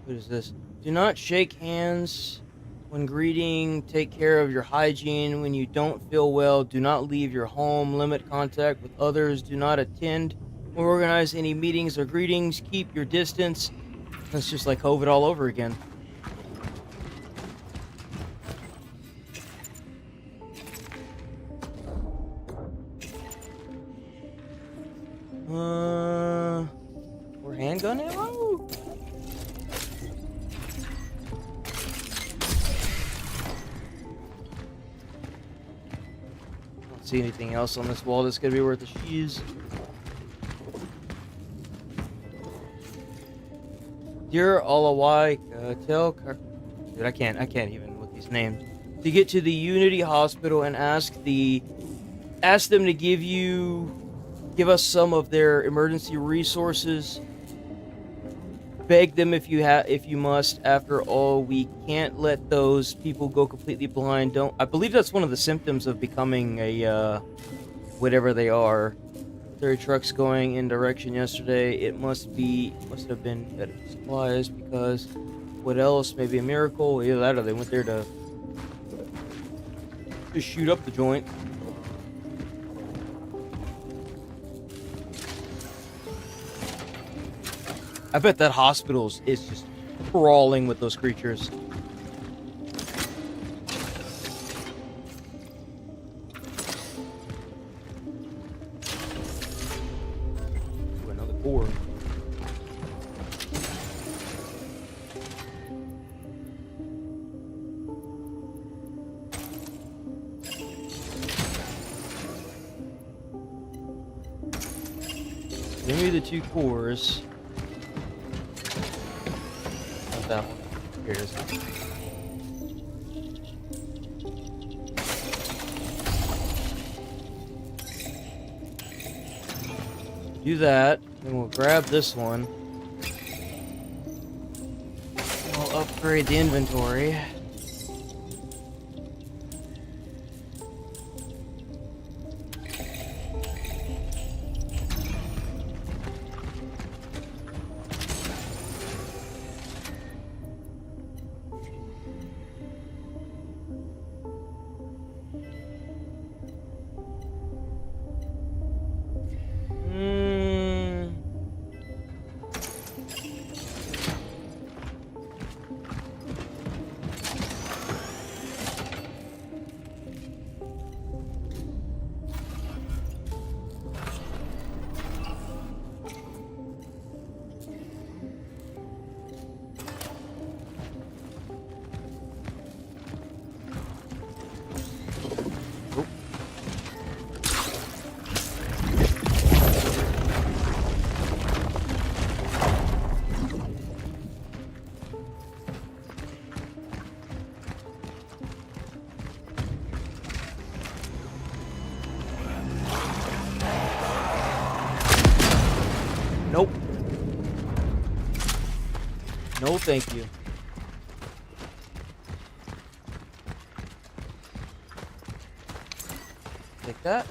What is this? Do not shake hands when greeting. Take care of your hygiene when you don't feel well. Do not leave your home. Limit contact with others. Do not attend or organize any meetings or greetings. Keep your distance. That's just like COVID all over again. Or handgun ammo? Don't see anything else on this wall that's gonna be worth a shiz. Dear Alawai, dude, I can't even with these names. To get to the Unity Hospital and ask them to give us some of their emergency resources. Beg them if you must. After all, we can't let those people go completely blind. I believe that's one of the symptoms of becoming a whatever they are. 30 trucks going in direction yesterday. It must have been better supplies, because what else? Maybe a miracle. Either that or they went there to shoot up the joint. I bet that hospital is just crawling with those creatures. Ooh, another core. Give me the 2 cores. That one. Here it is. Do that, and we'll grab this one. We'll upgrade the inventory. No, thank you. Take that.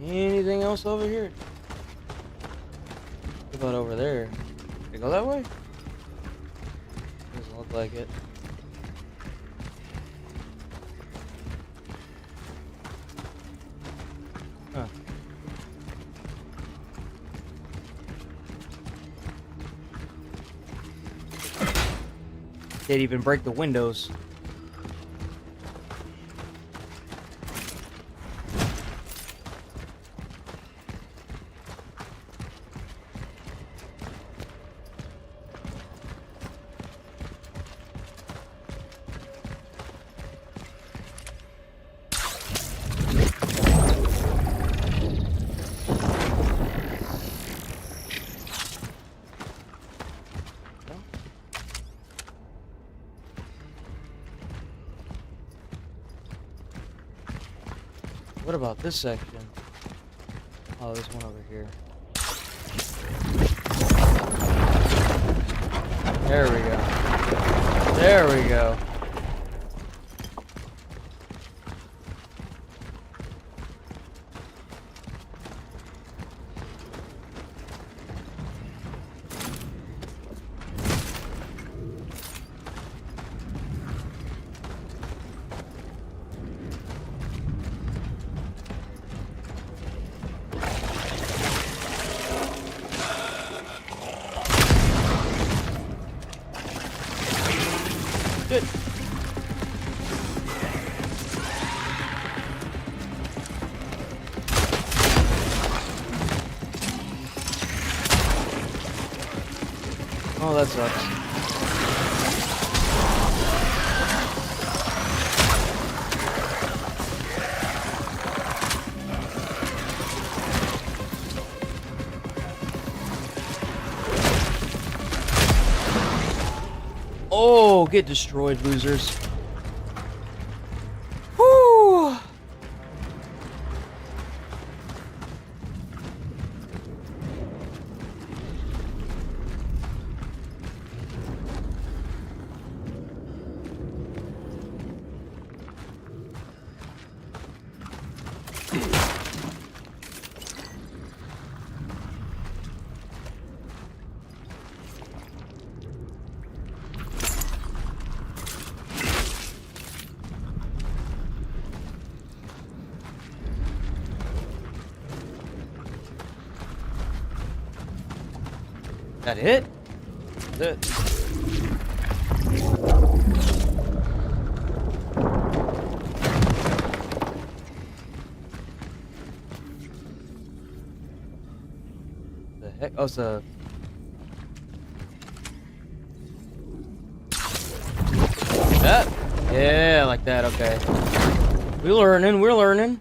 Anything else over here? What about over there? Did it go that way? Doesn't look like it. Huh. Didn't even break the windows. What about this section? Oh, there's one over here. There we go. There we go. Good. Oh, that sucks. Oh, get destroyed, losers. Whew. That it? That's it. The heck? Oh, it's a... That? Yeah, like that, okay. We're learning, we're learning.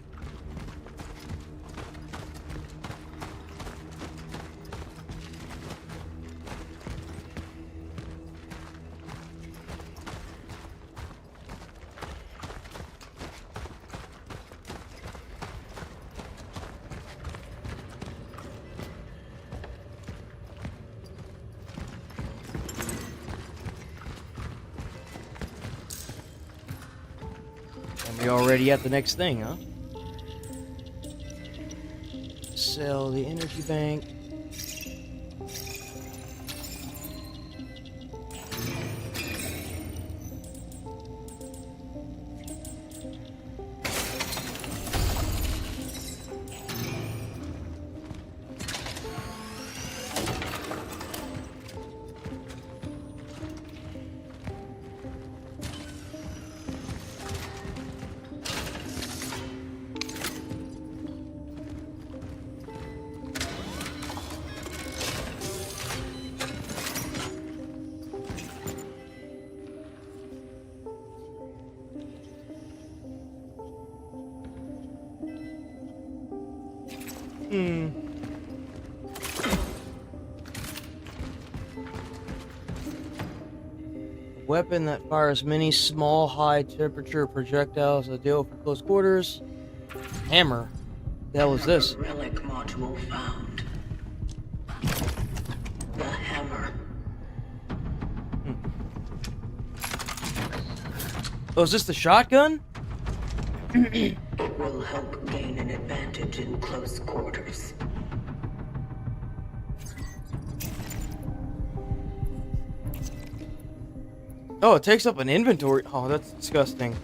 We already at the next thing, huh? Sell the energy bank. Weapon that fires many small, high-temperature projectiles. Ideal for close quarters. Hammer. The hell is this? Relic module found. The hammer. Oh, is this the shotgun? It will help gain an advantage in close quarters. Oh, it takes up an inventory. Oh, that's disgusting.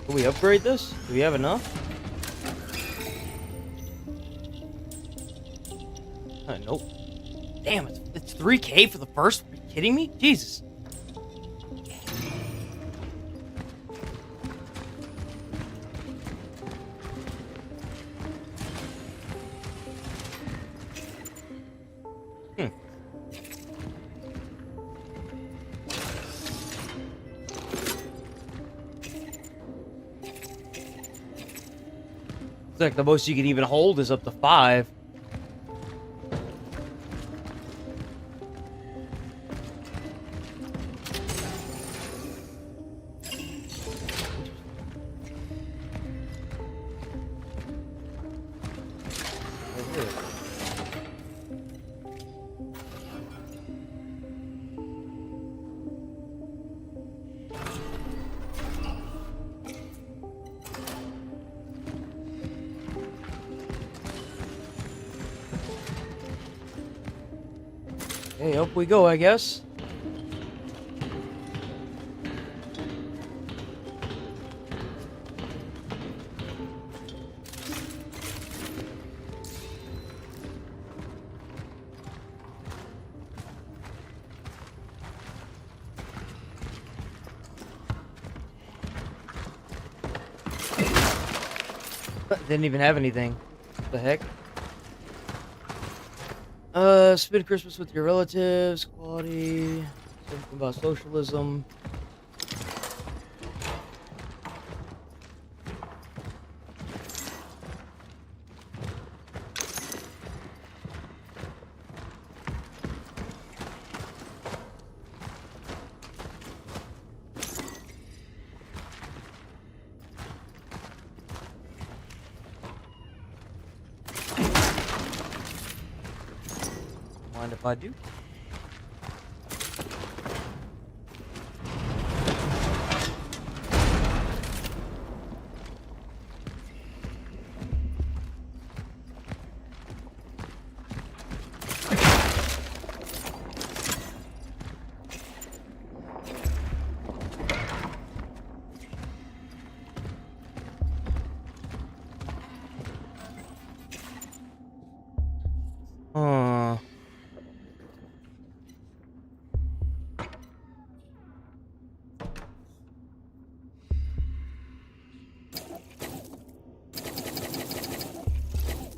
Can we upgrade this? Do we have enough? Nope. Damn, it's 3K for the first one? Are you kidding me? Jesus. It's like the most you can even hold is up to 5. Okay, up we go, I guess. Didn't even have anything. What the heck? Spend Christmas with your relatives, quality, something about socialism. Mind if I do?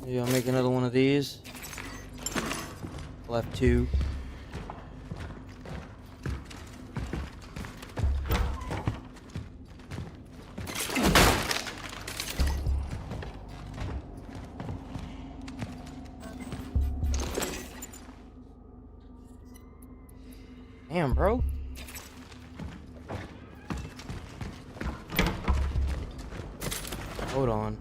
Maybe I'll make another one of these. Left 2. Damn, bro. Hold on.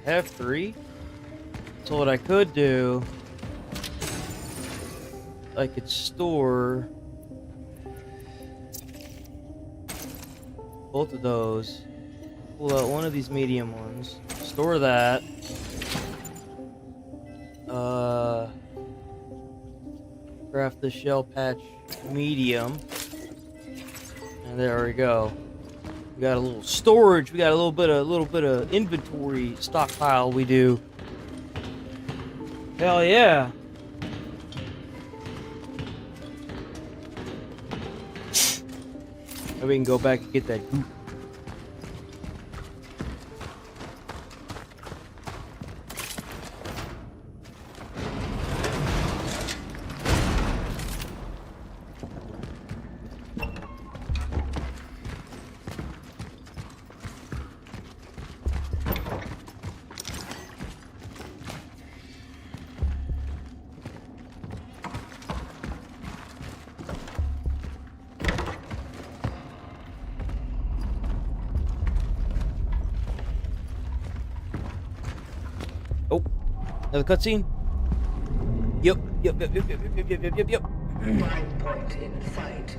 F3. So what I could do, I could store both of those, pull out one of these medium ones, store that, craft the shell patch medium, There we go. We got a little storage. We got a little bit of inventory stockpile. We do. Hell yeah! Maybe we can go back and get that goop. Oh, another cutscene. Yep. Blind point in sight.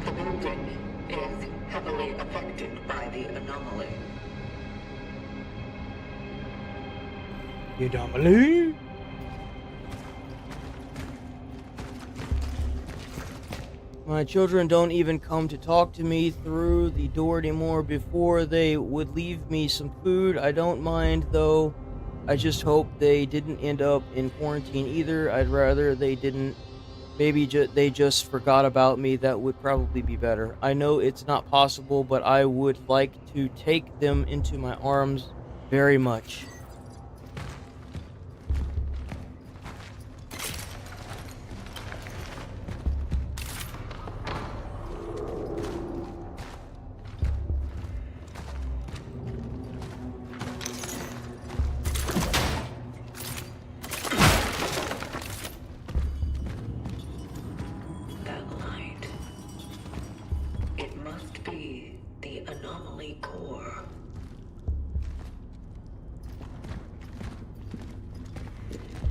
The building is heavily affected by the anomaly. Anomaly. My children don't even come to talk to me through the door anymore. Before they would leave me some food. I don't mind though. I just hope they didn't end up in quarantine either. I'd rather they didn't. Maybe they just forgot about me. That would probably be better. I know it's not possible, but I would like to take them into my arms very much.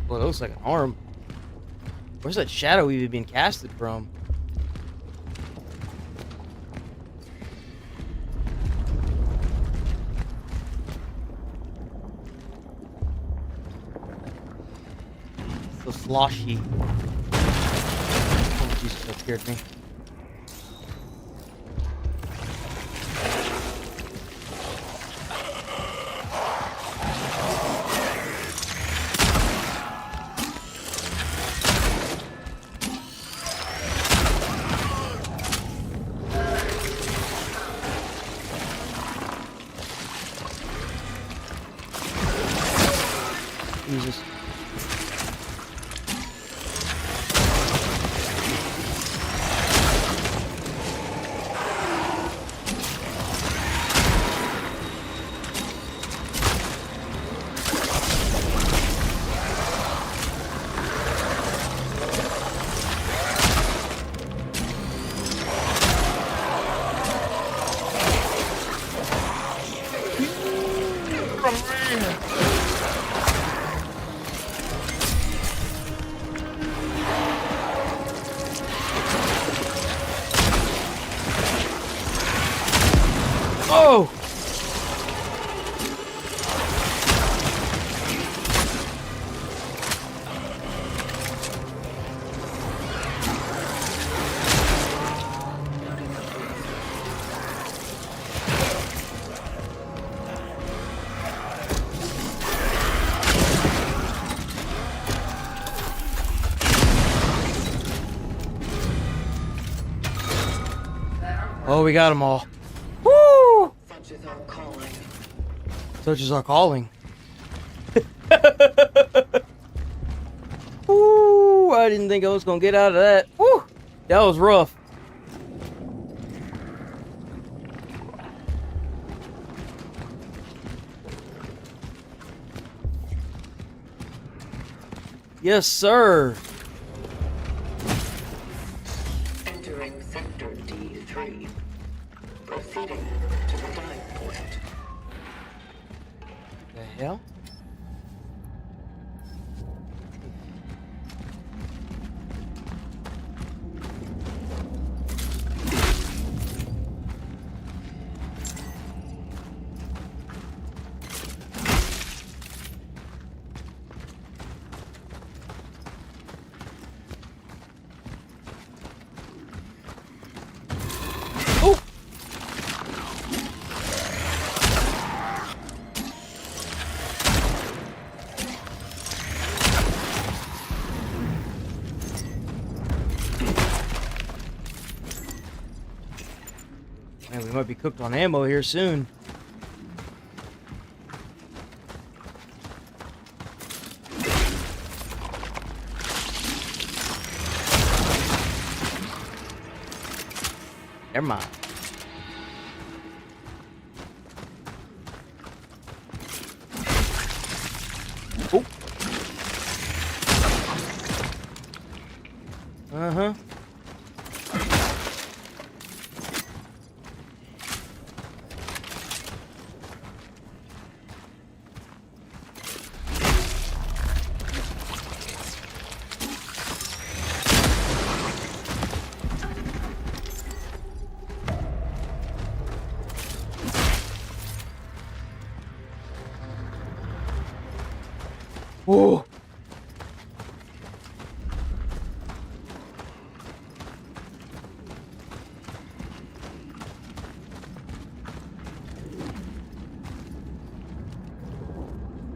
Well, it looks like an arm. Where's that shadow even being casted from? So sloshy. Oh, Jesus, that scared me. Jesus. Oh! Oh, we got them all. Woo! Such is our calling. Such is our calling. Woo! I didn't think I was gonna get out of that. Woo! That was rough. Yes, sir. Entering sector D3. Proceeding to the dive point. The hell? Man, we might be cooked on ammo here soon. Never mind. Oh. Uh-huh. Oh.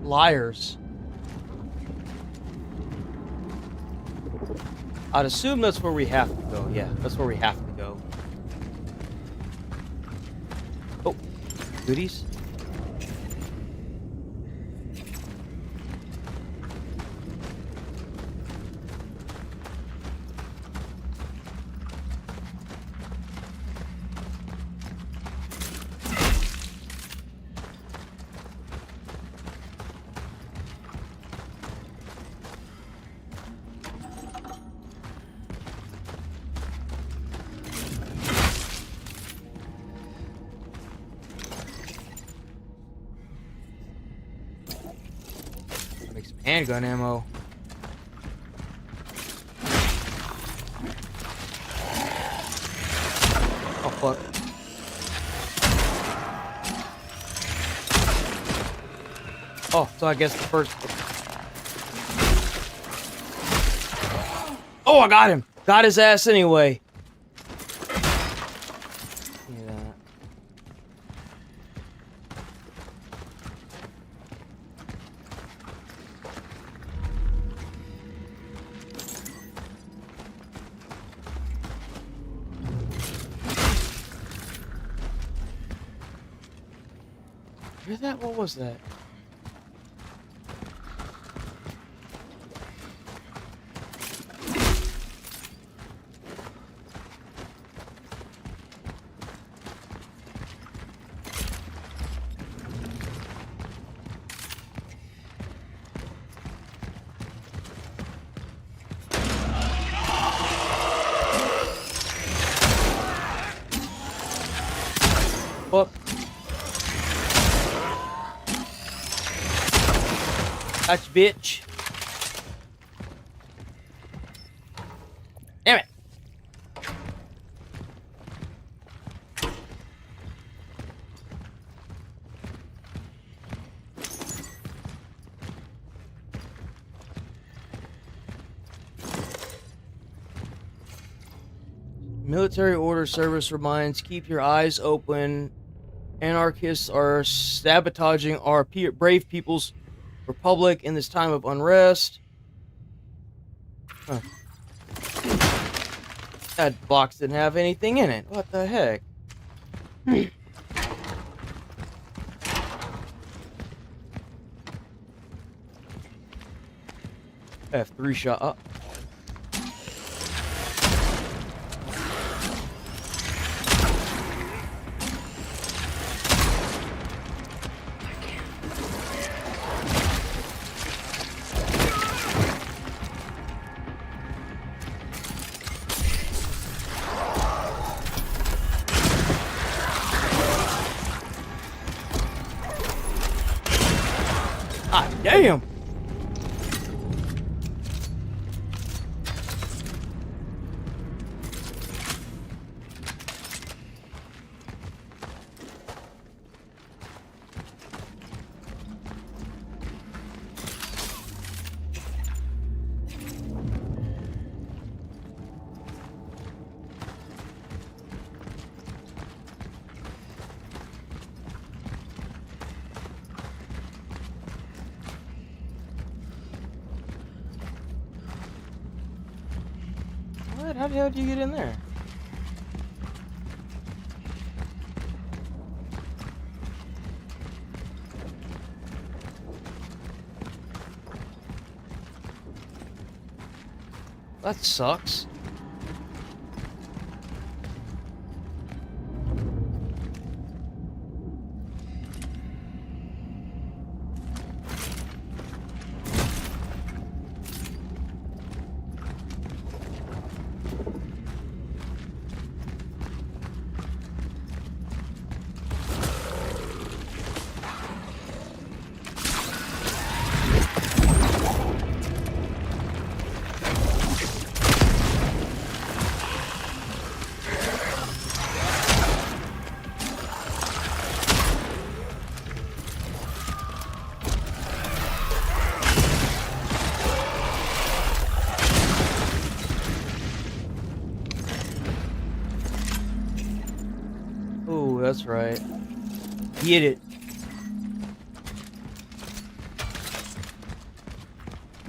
Liars. I'd assume that's where we have to go. Yeah, that's where we have to go. Oh, goodies. Make some handgun ammo. Oh fuck. Oh, so I guess the first. Oh, I got him. Got his ass anyway. Yeah. Where's that? What was that? Fuck. Gotcha, bitch. Damn it. Military order service reminds, keep your eyes open. Anarchists are sabotaging our brave people's republic in this time of unrest. Huh. That box didn't have anything in it. What the heck? I have 3 shot up. Ah, damn! What? How the hell did you get in there? That sucks. Ooh, that's right. Get it.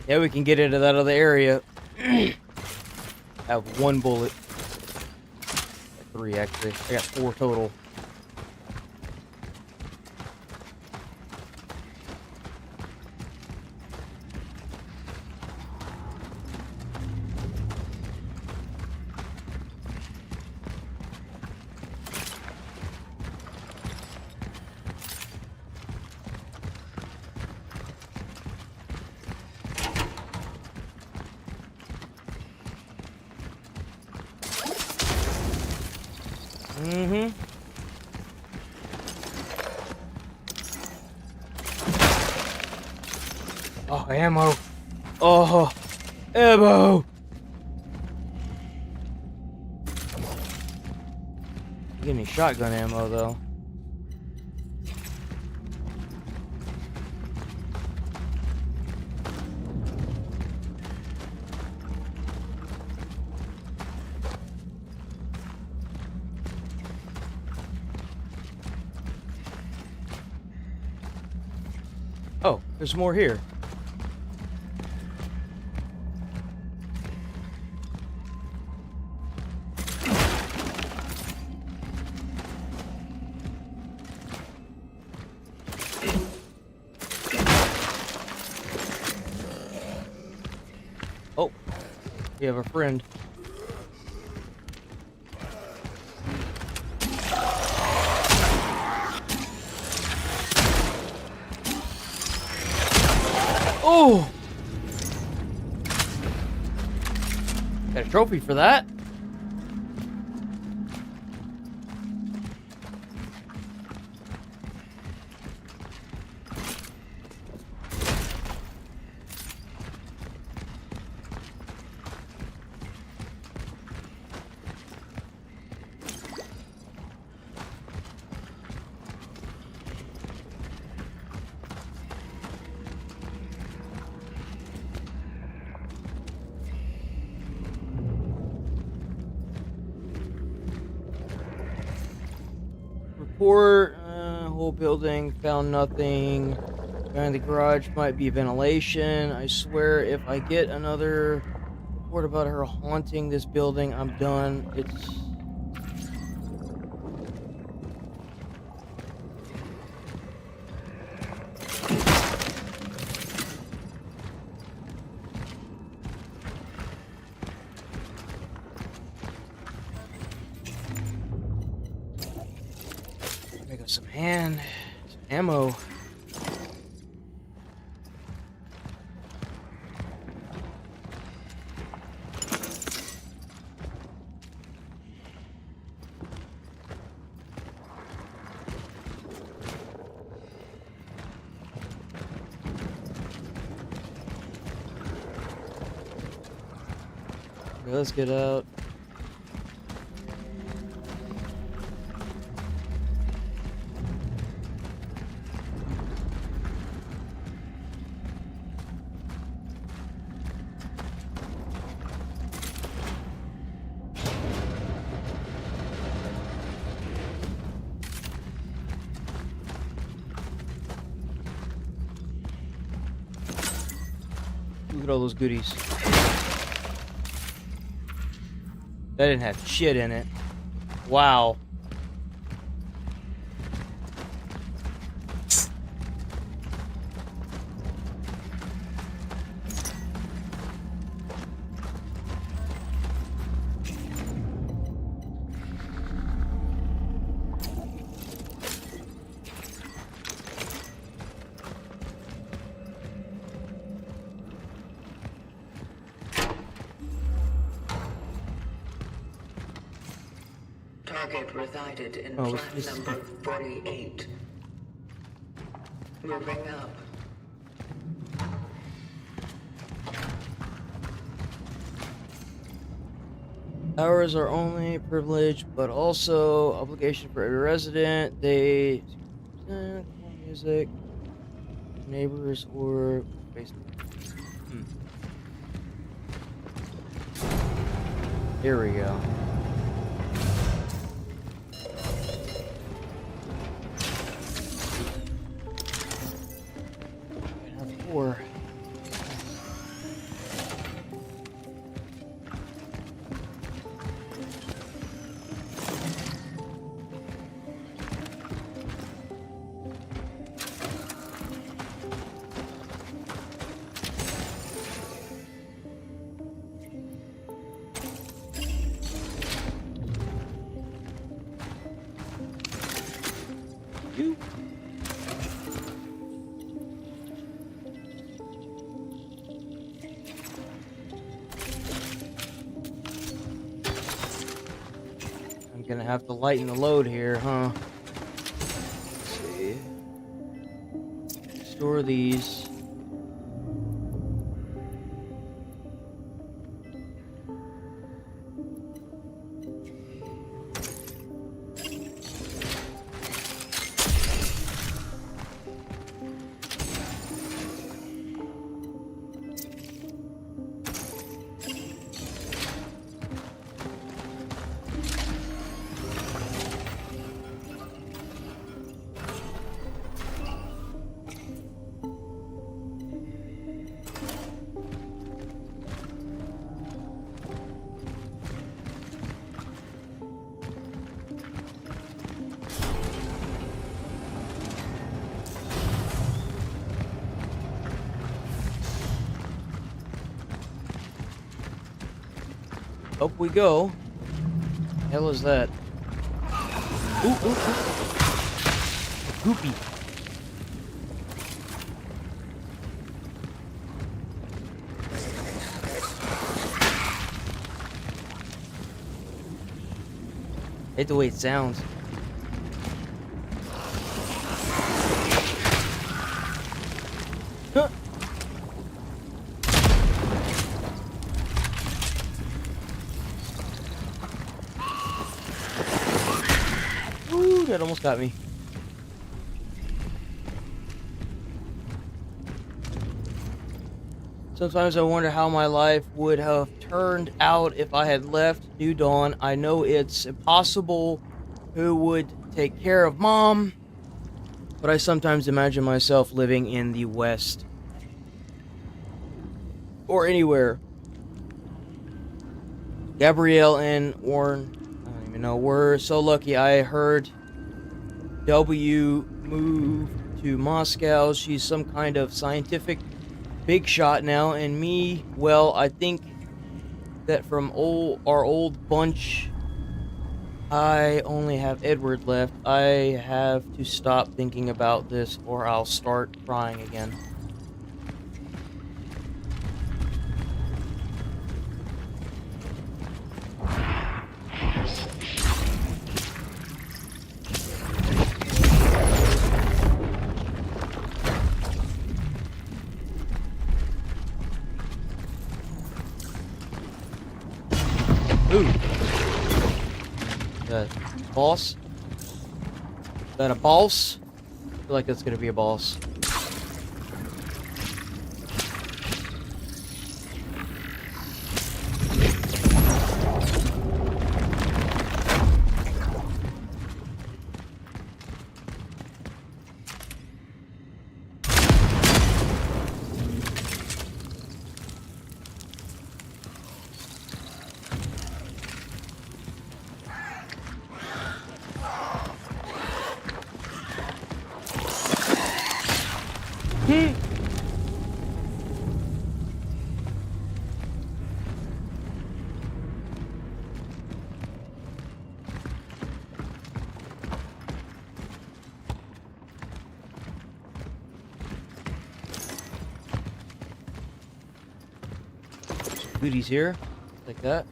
Yeah, we can get into that other area. I have 1 bullet. 3, actually. I got 4 total. Mm-hmm. Oh, ammo. Oh, ammo. Give me shotgun ammo, though. Oh, there's more here. Oh, we have a friend. Oh! Got a trophy for that. Report, whole building, found nothing. Behind the garage might be ventilation. I swear if I get another report about her haunting this building, I'm done. It's... I got some ammo. Okay, let's get out. Look at all those goodies. That didn't have shit in it. Wow. Target resided in Oh, flat this- number 48. Moving up. Hours are only a privilege, but also obligation for every resident. They music, neighbors, or basement. Here we go. I have 4. I'm gonna have to lighten the load here, huh? Let's see. Store these. Up we go. Hell is that? Ooh, ooh, ooh. Goopy. Hate the way it sounds. Huh. Ooh, that almost got me. Sometimes I wonder how my life would have turned out if I had left New Dawn. I know it's impossible. Who would take care of Mom? But I sometimes imagine myself living in the West. Or anywhere. Gabrielle and Warren, I don't even know, we're so lucky. I heard W moved to Moscow. She's some kind of scientific big shot now, and me, well, I think that from our old bunch, I only have Edward left. I have to stop thinking about this or I'll start crying again. Ooh. That boss? Is that a boss? I feel like that's gonna be a boss. Goodies here, like that.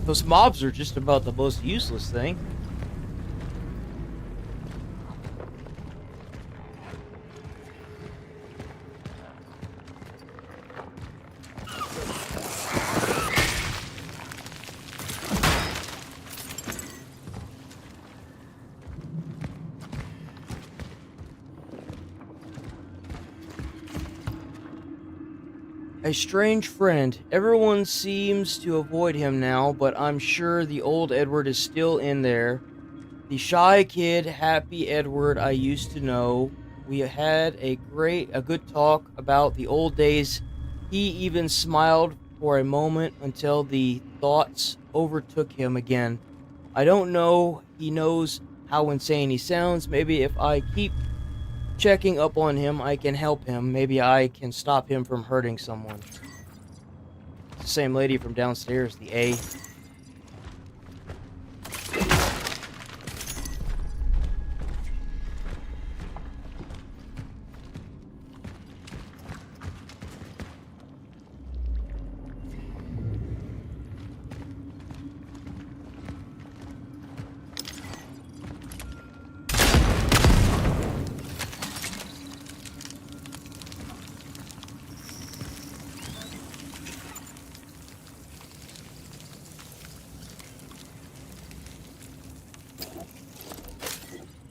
Those mobs are just about the most useless thing. A strange friend. Everyone seems to avoid him now, but I'm sure the old Edward is still in there. The shy kid, happy Edward I used to know. We had a good talk about the old days. He even smiled for a moment until the thoughts overtook him again. I don't know. He knows how insane he sounds. Maybe if I keep checking up on him, I can help him. Maybe I can stop him from hurting someone. It's the same lady from downstairs, the A.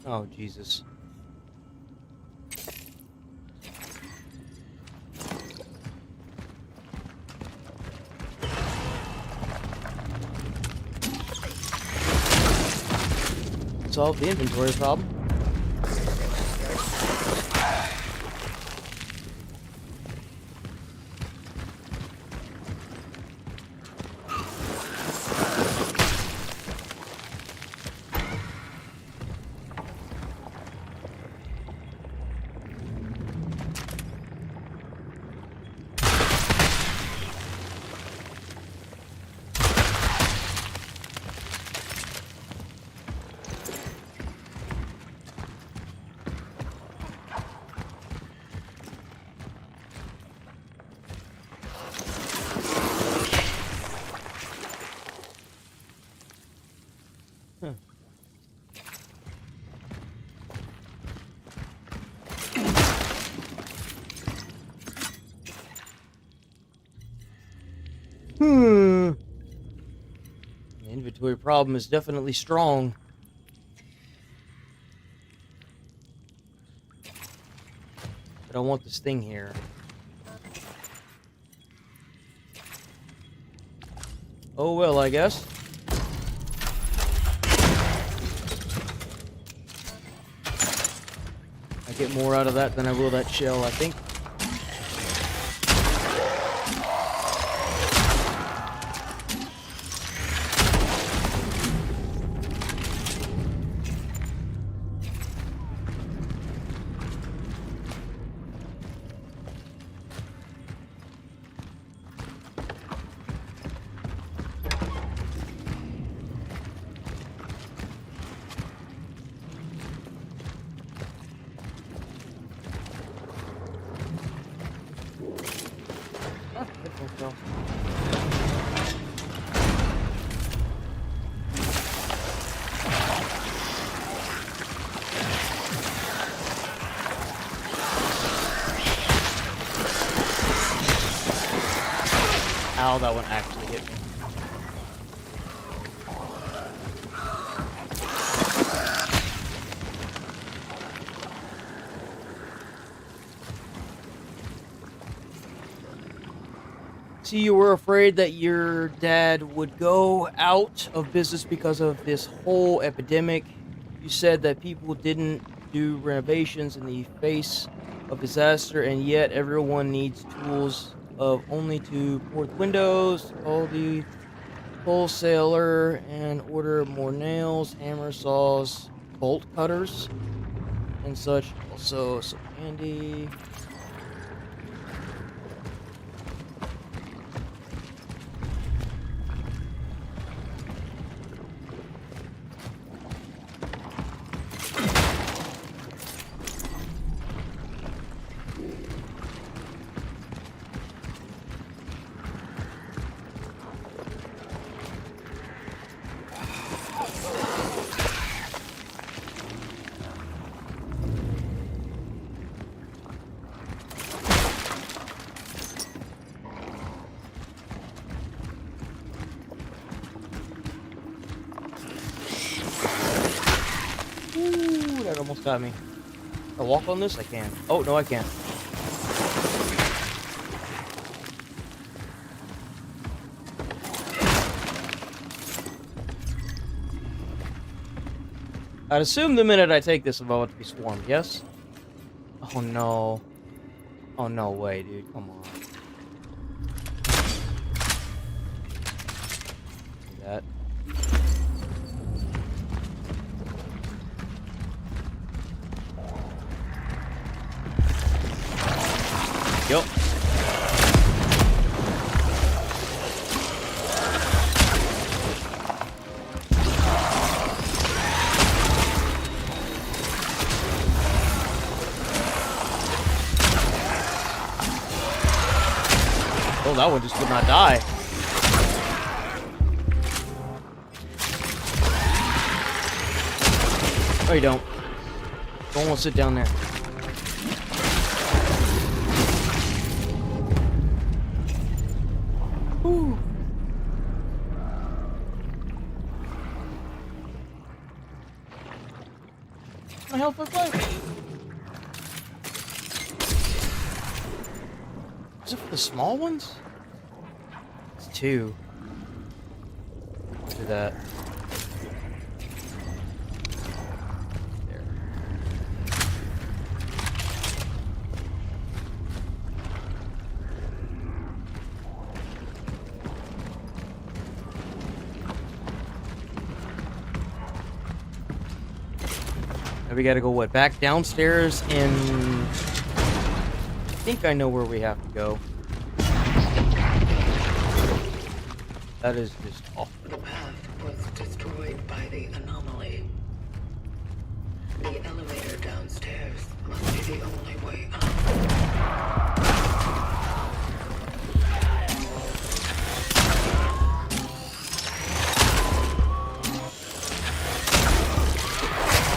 Oh, Jesus. Solve the inventory problem. The inventory problem is definitely strong. But I want this thing here. Oh well, I guess. I get more out of that than I will that shell, I think. Ow, that one actually hit me. See, you were afraid that your dad would go out of business because of this whole epidemic. You said that people didn't do renovations in the face of disaster, and yet everyone needs tools of only to pour the windows, call the wholesaler and order more nails, hammer saws, bolt cutters, and such. Also some candy. That almost got me. I walk on this? I can. Oh, no, I can't. I'd assume the minute I take this, I'm about to be swarmed, yes? Oh, no. Oh, no way, dude. Come on. Do that. Yep. Oh, that one just would not die. Oh, you don't. Don't want to sit down there. Whew. My health was low. Is it for the small ones? It's 2. Do that. There. Now we gotta go what? Back downstairs in... I think I know where we have to go. That is just awful. The path was destroyed by the anomaly. The elevator downstairs must be the only way out.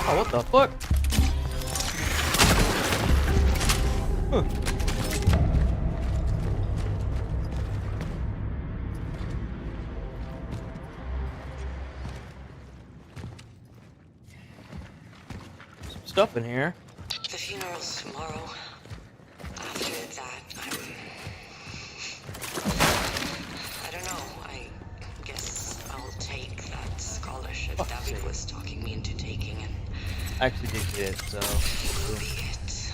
Oh, what the fuck? Huh. Stuff in here. The funeral's tomorrow. After that, I don't know. I guess I'll take that scholarship David was talking me into taking, and I actually did get it, so. will be it.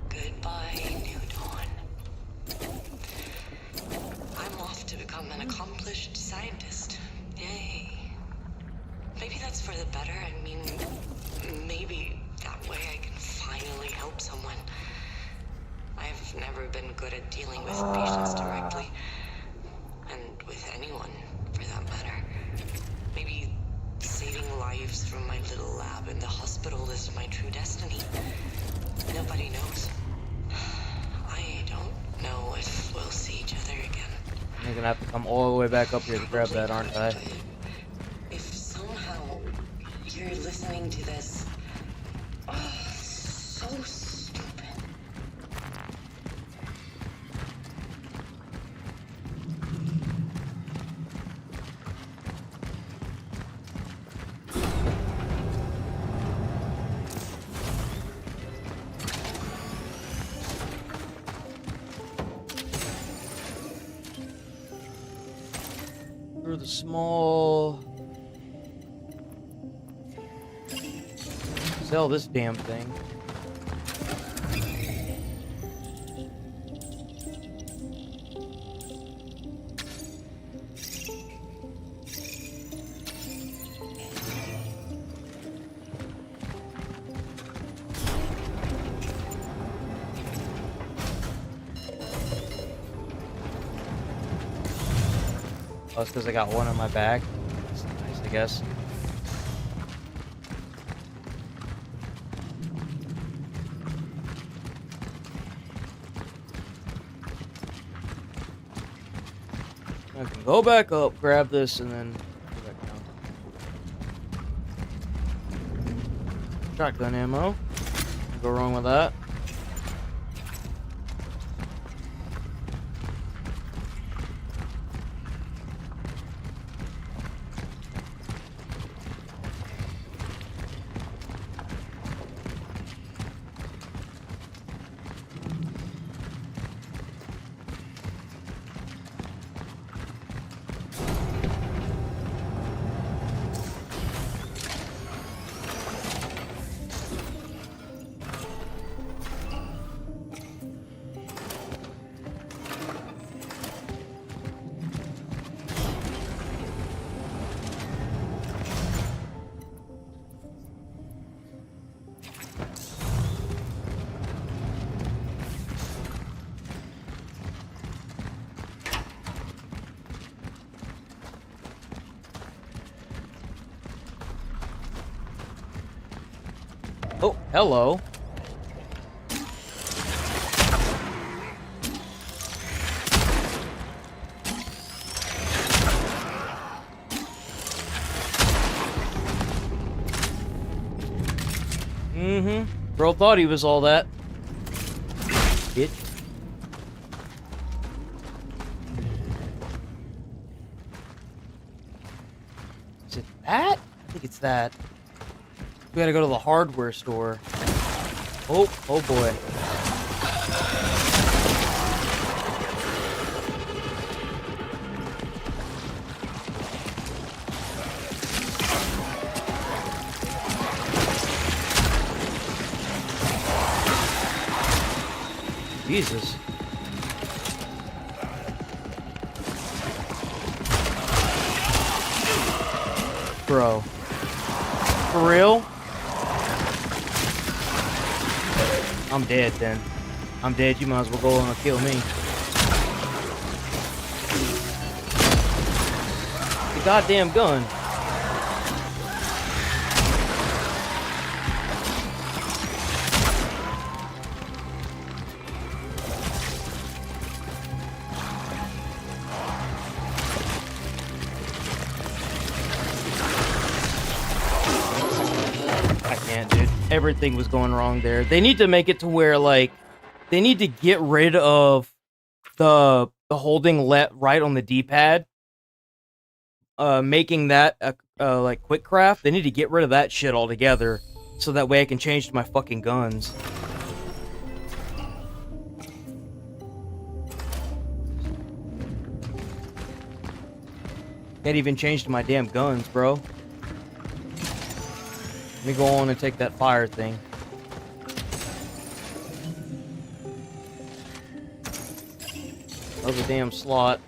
Goodbye, New Dawn. I'm off to become an accomplished scientist. Yay. Maybe that's for the better. I mean, maybe that way I can finally help someone. I've never been good at dealing with patients directly, and with anyone, for that matter. Maybe saving lives from my little lab in the hospital is my true destiny. Nobody knows. I don't know if we'll see each other again. I'm gonna have to come all the way back up here to grab that, aren't I? If somehow you're listening to this, so stupid. Through the small... Sell this damn thing. Oh, it's because I got one on my back. That's nice, I guess. I can go back up, grab this, and then go back down. Shotgun ammo. Can't go wrong with that. Oh, hello. Bro thought he was all that. Bitch. Is it that? I think it's that. We gotta go to the hardware store. Oh boy. Jesus. Bro. For real? I'm dead then. I'm dead. You might as well go on and kill me. The goddamn gun. Everything was going wrong there. They need to make it to where, like, they need to get rid of the holding right on the D-pad, making that like quick craft. They need to get rid of that shit altogether, so that way I can change to my fucking guns. Can't even change to my damn guns, bro. Let me go on and take that fire thing. Another damn slot.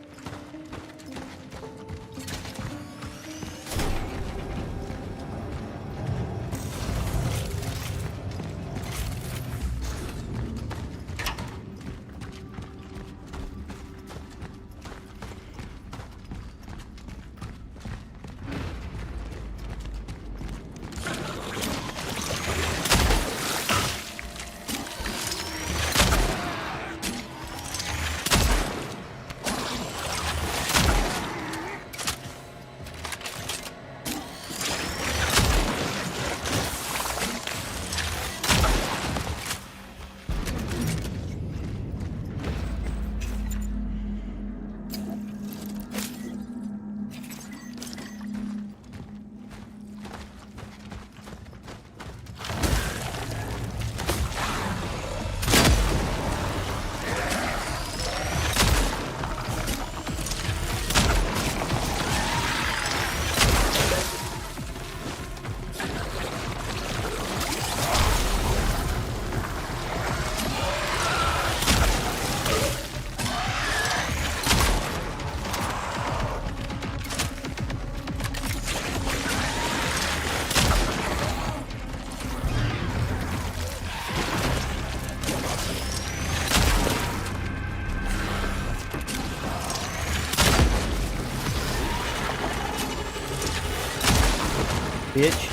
Bitch.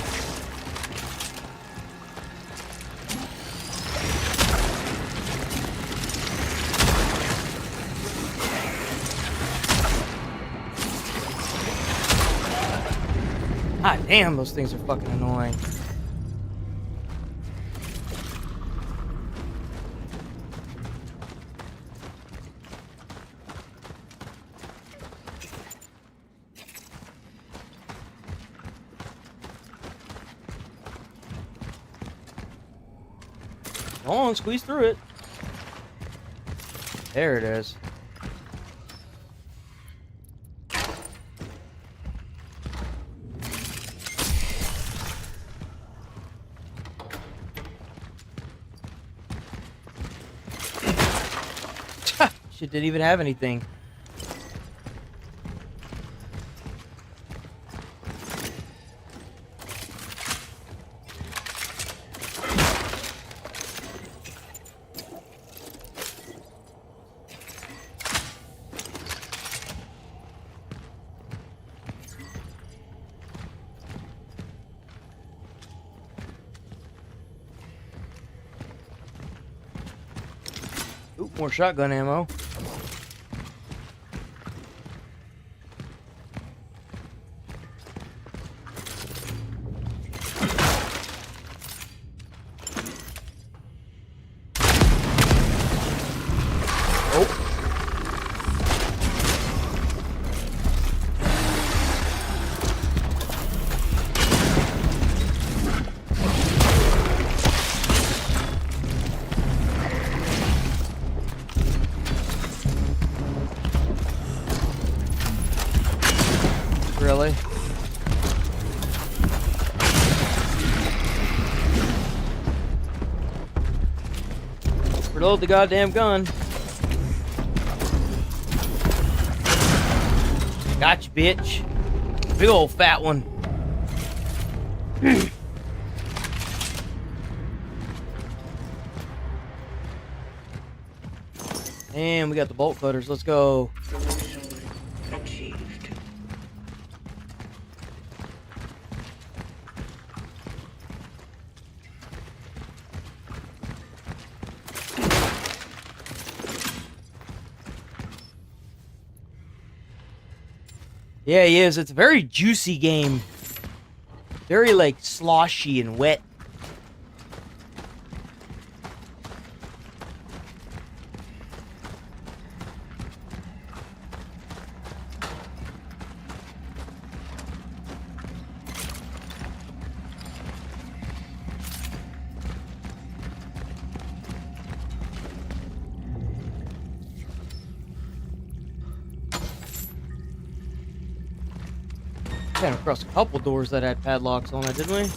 God damn, those things are fucking annoying. Go on, squeeze through it. There it is. Shit didn't even have anything. Ooh, more shotgun ammo. Really? Reload the goddamn gun. Gotcha, bitch. Big old fat one. And we got the bolt cutters. Let's go. Yeah, he is. It's a very juicy game. Very, like, sloshy and wet. Came across a couple doors that had padlocks on it, didn't we?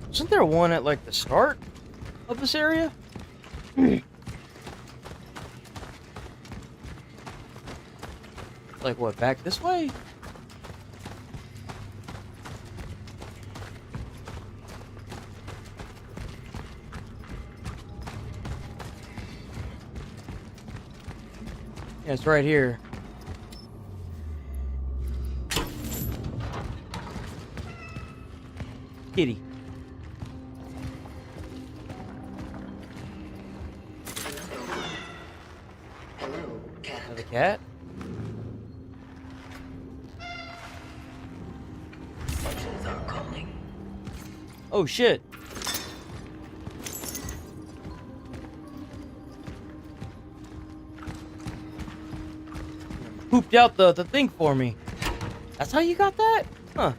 Wasn't there one at, like, the start of this area? Like, what, back this way? Yeah, it's right here. Kitty. Another cat. Oh shit. Pooped out the thing for me. That's how you got that? Huh.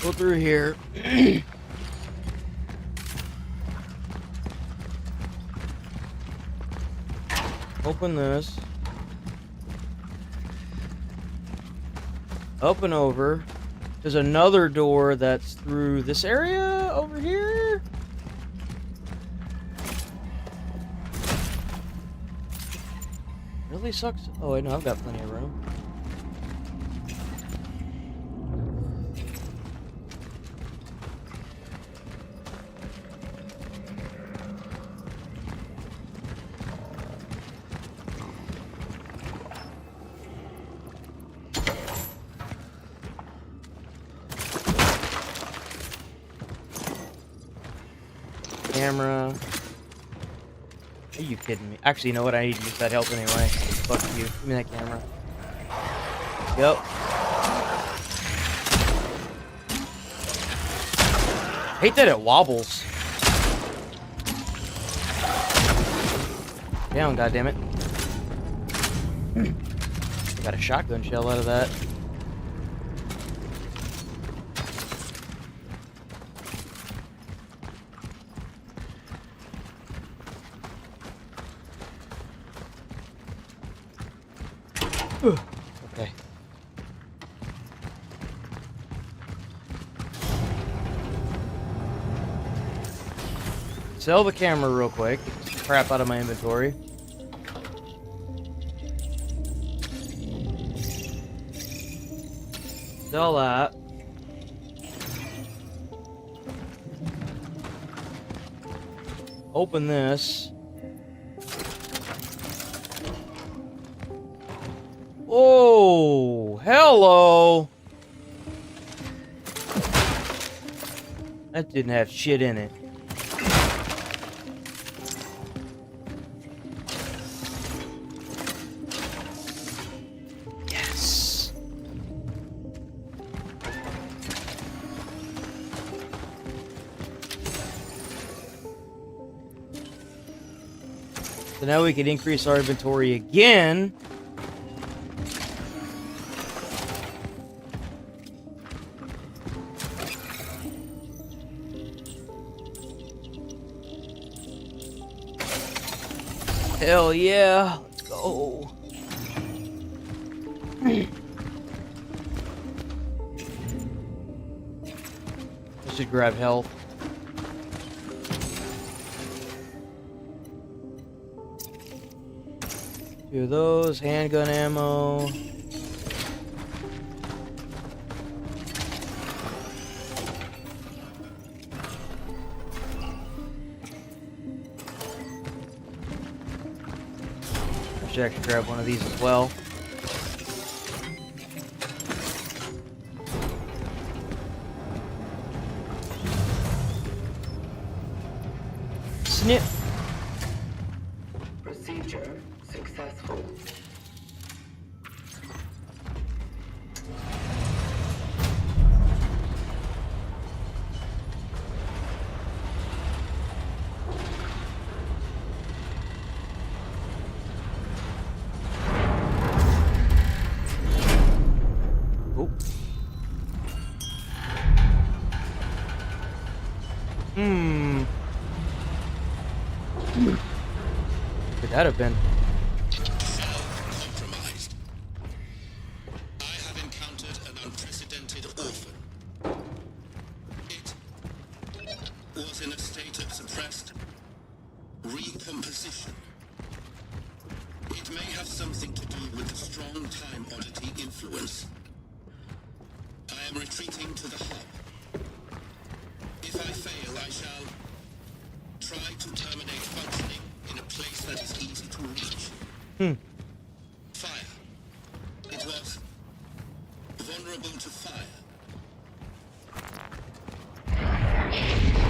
Go through here. Open this. Up and over. There's another door that's through this area over here. Really sucks. Oh wait, no, I've got plenty of room. Camera. Are you kidding me? Actually, you know what? I need to use that help anyway. Fuck you. Give me that camera. Yep. Hate that it wobbles. Down, goddammit. Got a shotgun shell out of that. Okay. Sell the camera real quick. Get this crap out of my inventory. Sell that. Open this. Oh, hello. That didn't have shit in it. Yes. So now we can increase our inventory again. Hell yeah, let's go. I should grab health. Two of those, handgun ammo. I should actually grab one of these as well. Snip. Procedure successful. Oh. Could that have been? Compromised. I have encountered an unprecedented orphan. It was in a state of suppressed recomposition. It may have something to do with the strong time oddity influence. I am retreating to the hub. If I fail, I shall try to terminate functioning in a place that is easy to reach. Fire. It was vulnerable to fire.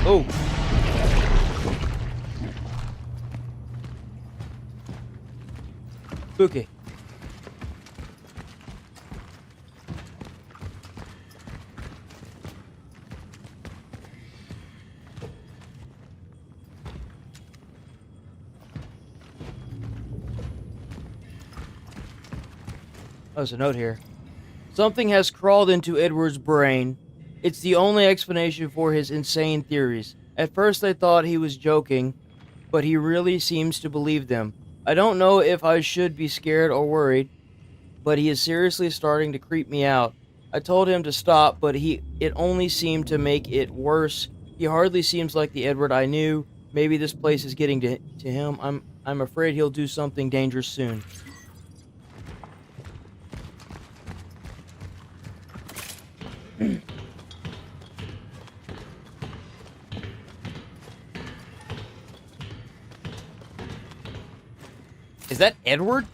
Oh. Spooky. Oh, there's a note here. Something has crawled into Edward's brain. It's the only explanation for his insane theories. At first I thought he was joking, but he really seems to believe them. I don't know if I should be scared or worried, but he is seriously starting to creep me out. I told him to stop, but it only seemed to make it worse. He hardly seems like the Edward I knew. Maybe this place is getting to him. I'm afraid he'll do something dangerous soon. Is that Edward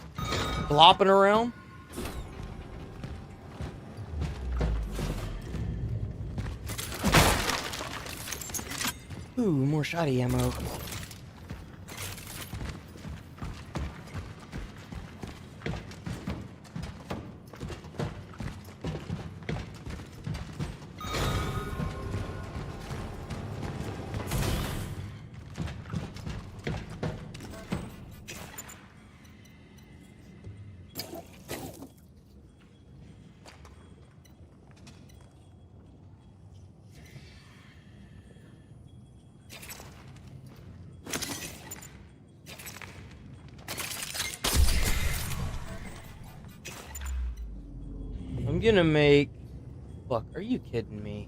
flopping around? Ooh, more shotty ammo. gonna make... Fuck, are you kidding me?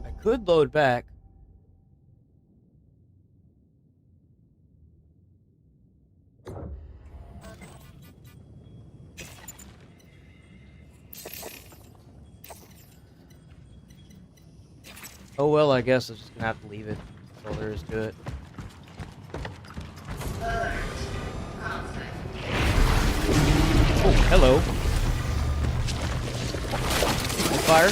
I could load back. Oh well, I guess I'm just gonna have to leave it. That's all there is to it. Oh, hello. Weak to fire?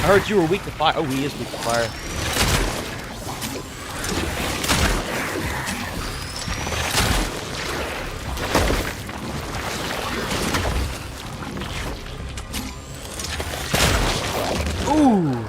I heard you were weak to fire. Oh, he is weak to fire. Ooh.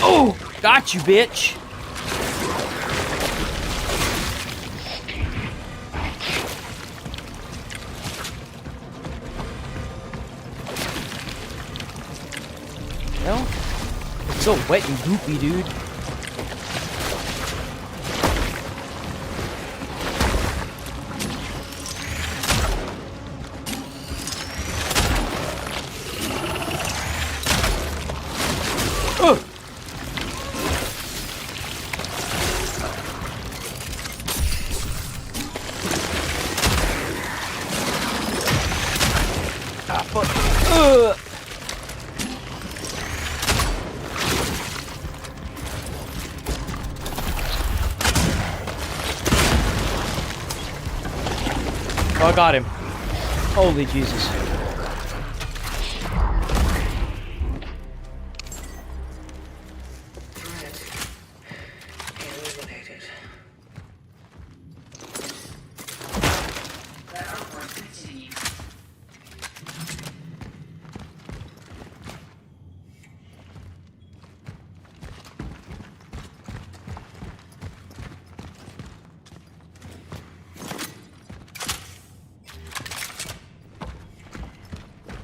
Oh, got you, bitch. Well, it's so wet and goopy, dude. Ugh. Ah, fuck. Ugh. Oh, I got him. Holy Jesus.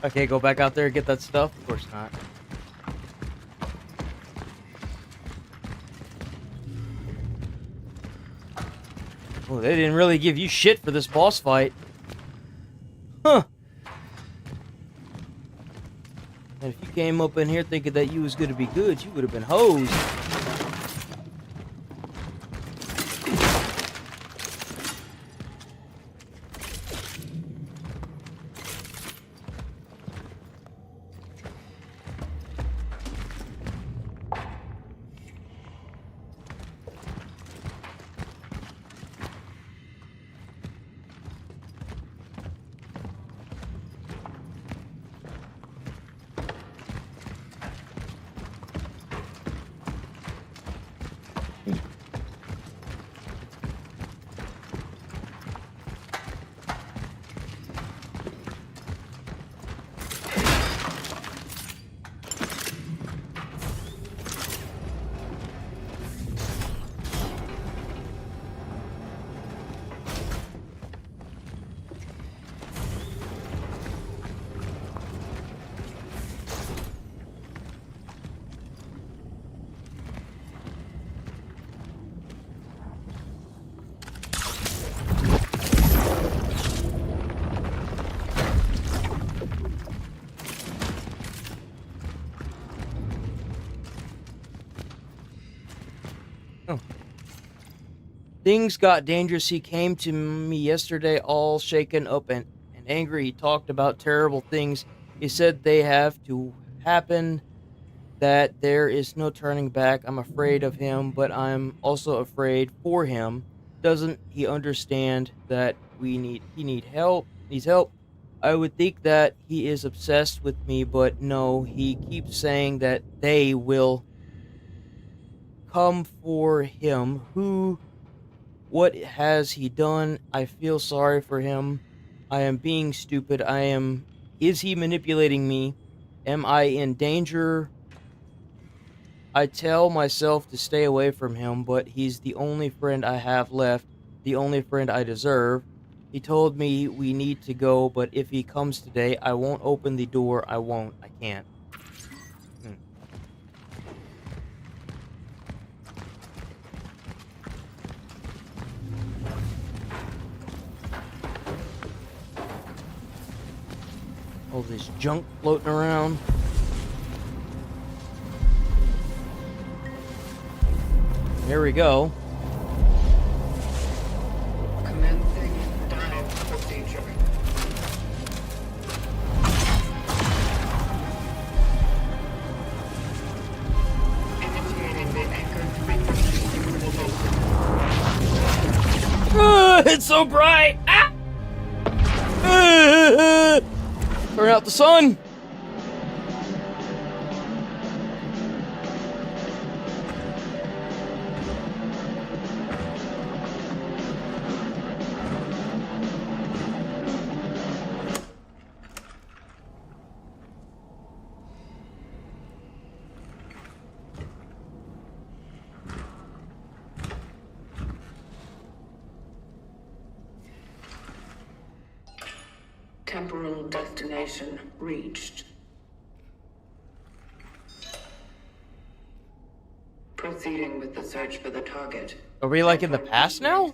Okay, go back out there and get that stuff? Of course not. Oh, they didn't really give you shit for this boss fight. Huh. And if you came up in here thinking that you was gonna be good, you would have been hosed. Things got dangerous. He came to me yesterday all shaken up and angry. He talked about terrible things. He said they have to happen, that there is no turning back. I'm afraid of him, but I'm also afraid for him. doesn't he understand that he needs help? I would think that he is obsessed with me, but no, he keeps saying that they will come for him. What has he done? I feel sorry for him. I am being stupid. Is he manipulating me? Am I in danger? I tell myself to stay away from him, but he's the only friend I have left, the only friend I deserve. He told me we need to go, but if he comes today, I won't open the door. I won't. I can't. All this junk floating around. There we go. Commencing dive procedure. Initiating the anchored frequency utilization. It's so bright! Ah! Turn out the sun! Temporal destination reached. Proceeding with the search for the target. Are we like in the past now?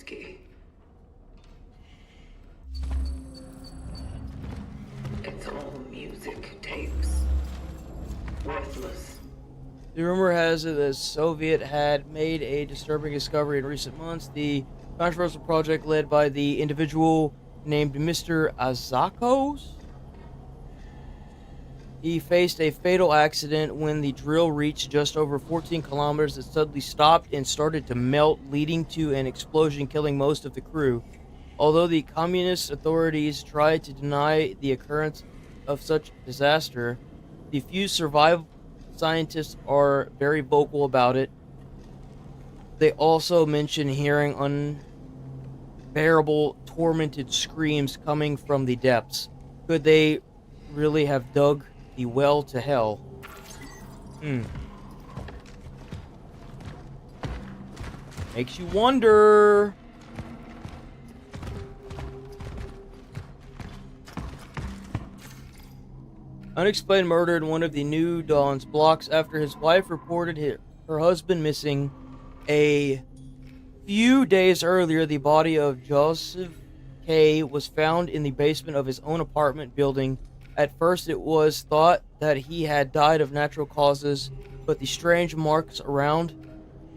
It's all music tapes. Worthless. The rumor has it that Soviet had made a disturbing discovery in recent months. The controversial project led by the individual named Mr. Azakos. He faced a fatal accident when the drill reached just over 14 kilometers. It suddenly stopped and started to melt, leading to an explosion, killing most of the crew. Although the communist authorities tried to deny the occurrence of such disaster, the few survived scientists are very vocal about it. They also mention hearing unbearable, tormented screams coming from the depths. Could they really have dug the well to hell? Makes you wonder. Unexplained murder in one of the New Dawn's blocks after his wife reported her husband missing. A few days earlier, the body of Joseph K. was found in the basement of his own apartment building. At first, it was thought that he had died of natural causes, but the strange marks around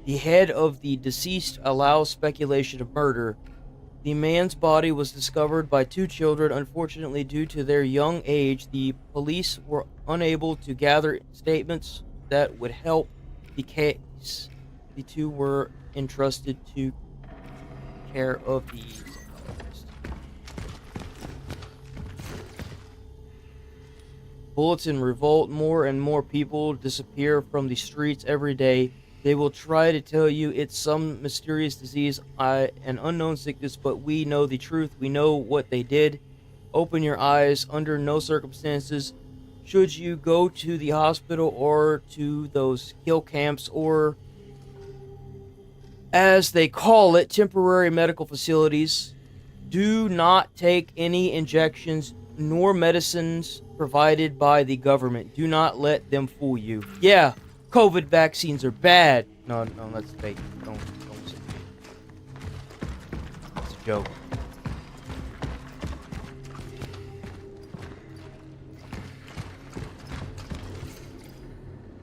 the head of the deceased allow speculation of murder. The man's body was discovered by two children. Unfortunately, due to their young age, the police were unable to gather statements that would help the case. The two were entrusted to care of the psychologist. Bulletin revolt. More and more people disappear from the streets every day. They will try to tell you it's some mysterious disease, an unknown sickness, but we know the truth. We know what they did. Open your eyes. Under no circumstances should you go to the hospital or to those kill camps, or, as they call it, temporary medical facilities. Do not take any injections nor medicines provided by the government. Do not let them fool you. Yeah, COVID vaccines are bad. No, that's fake. Don't listen to me. It's a joke.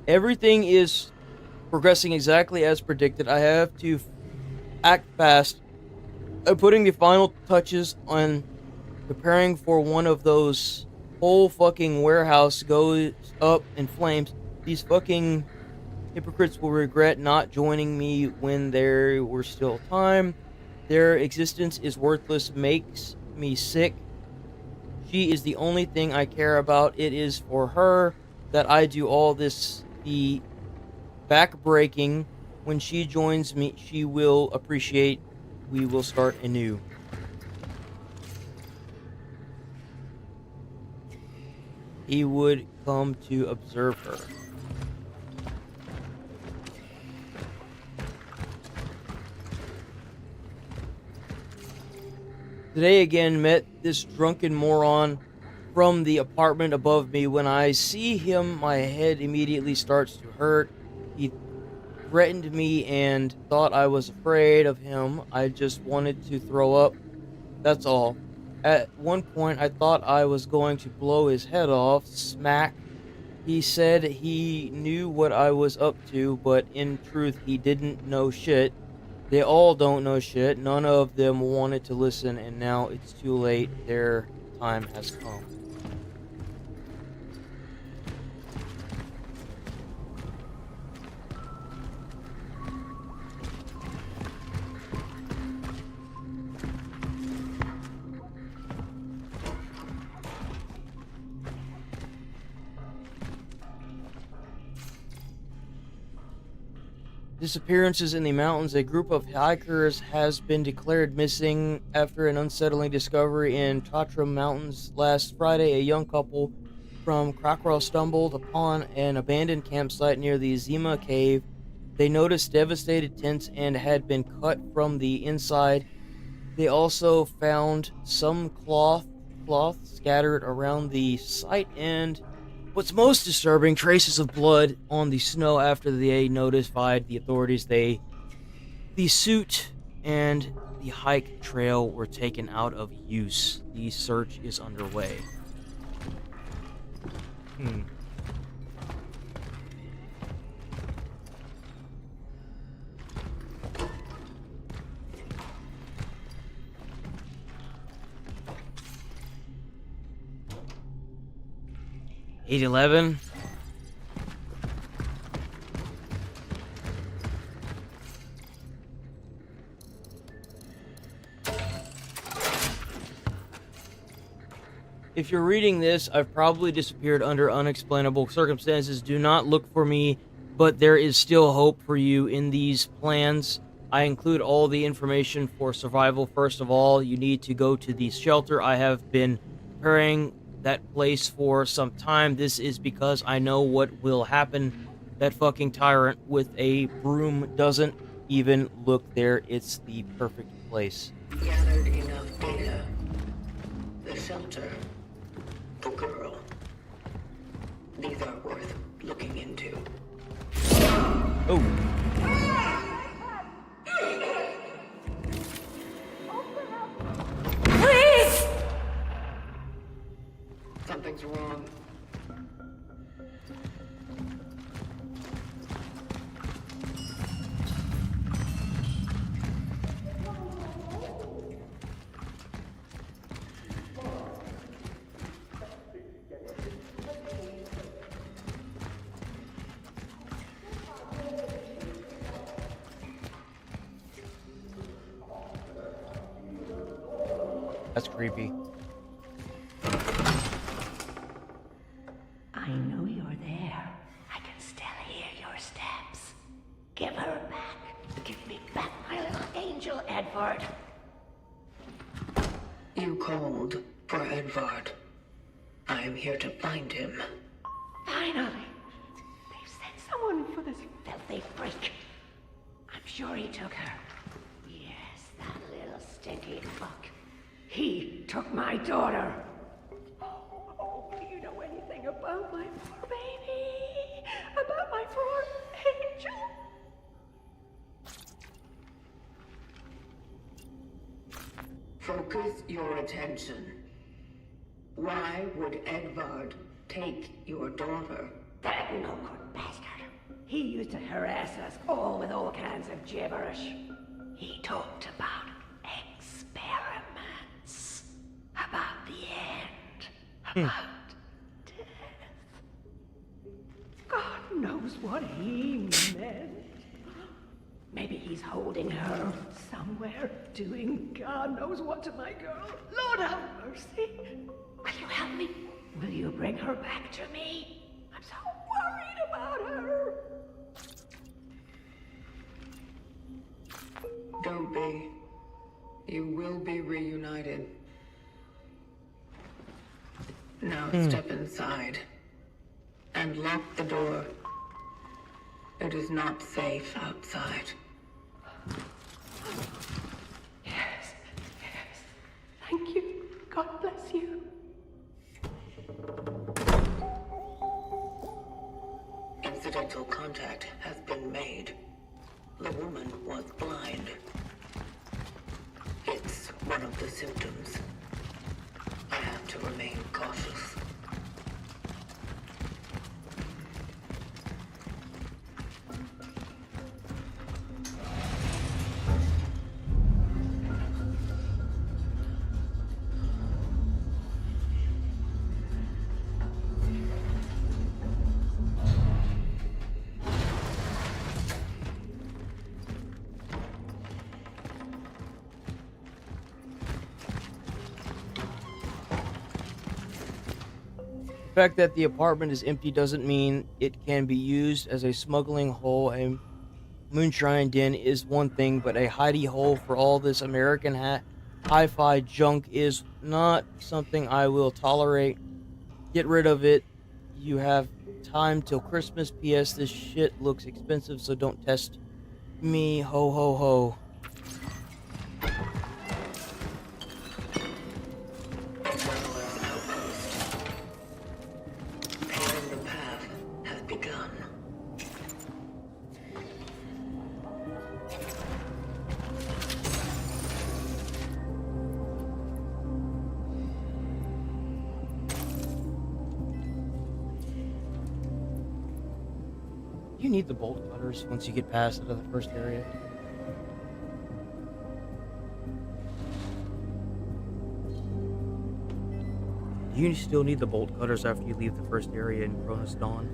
Everything is progressing exactly as predicted. I have to act fast. I'm putting the final touches on preparing for one of those whole fucking warehouse goes up in flames. These fucking hypocrites will regret not joining me when there were still time. Their existence is worthless, makes me sick. She is the only thing I care about. It is for her that I do all this, the backbreaking. When she joins me, she will appreciate. We will start anew. He would come to observe her. Today again met this drunken moron from the apartment above me. When I see him, my head immediately starts to hurt. He threatened me and thought I was afraid of him. I just wanted to throw up. That's all. At one point, I thought I was going to blow his head off. Smack. He said he knew what I was up to, but in truth, he didn't know shit. They all don't know shit. None of them wanted to listen, and now it's too late. Their time has come. Disappearances in the mountains. A group of hikers has been declared missing after an unsettling discovery in Tatra Mountains last Friday. A young couple from Krakow stumbled upon an abandoned campsite near the Zima cave. They noticed devastated tents and had been cut from the inside. They also found some cloth scattered around the site, and what's most disturbing, traces of blood on the snow after they notified the authorities. The suit and the hike trail were taken out of use. The search is underway. $811. If you're reading this, I've probably disappeared under unexplainable circumstances. Do not look for me, but there is still hope for you in these plans. I include all the information for survival. First of all, you need to go to the shelter. I have been preparing that place for some time. This is because I know what will happen. That fucking tyrant with a broom doesn't even look there. It's the perfect place. Gathered enough data. The shelter. The girl. These are worth looking into. Oh. Please! Something's wrong. That's creepy. I know you're there. I can still hear your steps. Give her back. Give me back my little angel, Edward. You called for Edvard. I am here to find him. Finally. They've sent someone for this filthy freak. I'm sure he took her. Yes, that little stinky fuck. He took my daughter. Oh, do you know anything about my poor baby? About my poor angel? Focus your attention. Why would Edvard take your daughter? That no good bastard. He used to harass us all with all kinds of gibberish. He talked about experiments. About the end. About death. God knows what he meant. Maybe he's holding her somewhere, doing God knows what to my girl. Lord have mercy. Will you help me? Will you bring her back to me? I'm so worried about her. Don't be. You will be reunited. Now step inside and lock the door. It is not safe outside. Yes, yes. Thank you. God bless you. Incidental contact has been made. The woman was blind. It's one of the symptoms. I have to remain cautious. The fact that the apartment is empty doesn't mean it can be used as a smuggling hole. A moonshine den is one thing, but a hidey hole for all this American hi-fi junk is not something I will tolerate. Get rid of it. You have time till Christmas. P.S. This shit looks expensive, so don't test me. Ho ho ho. Paving the path has begun. You need the bolt cutters once you get past out of the first area. Do you still need the bolt cutters after you leave the first area in Cronos Dawn?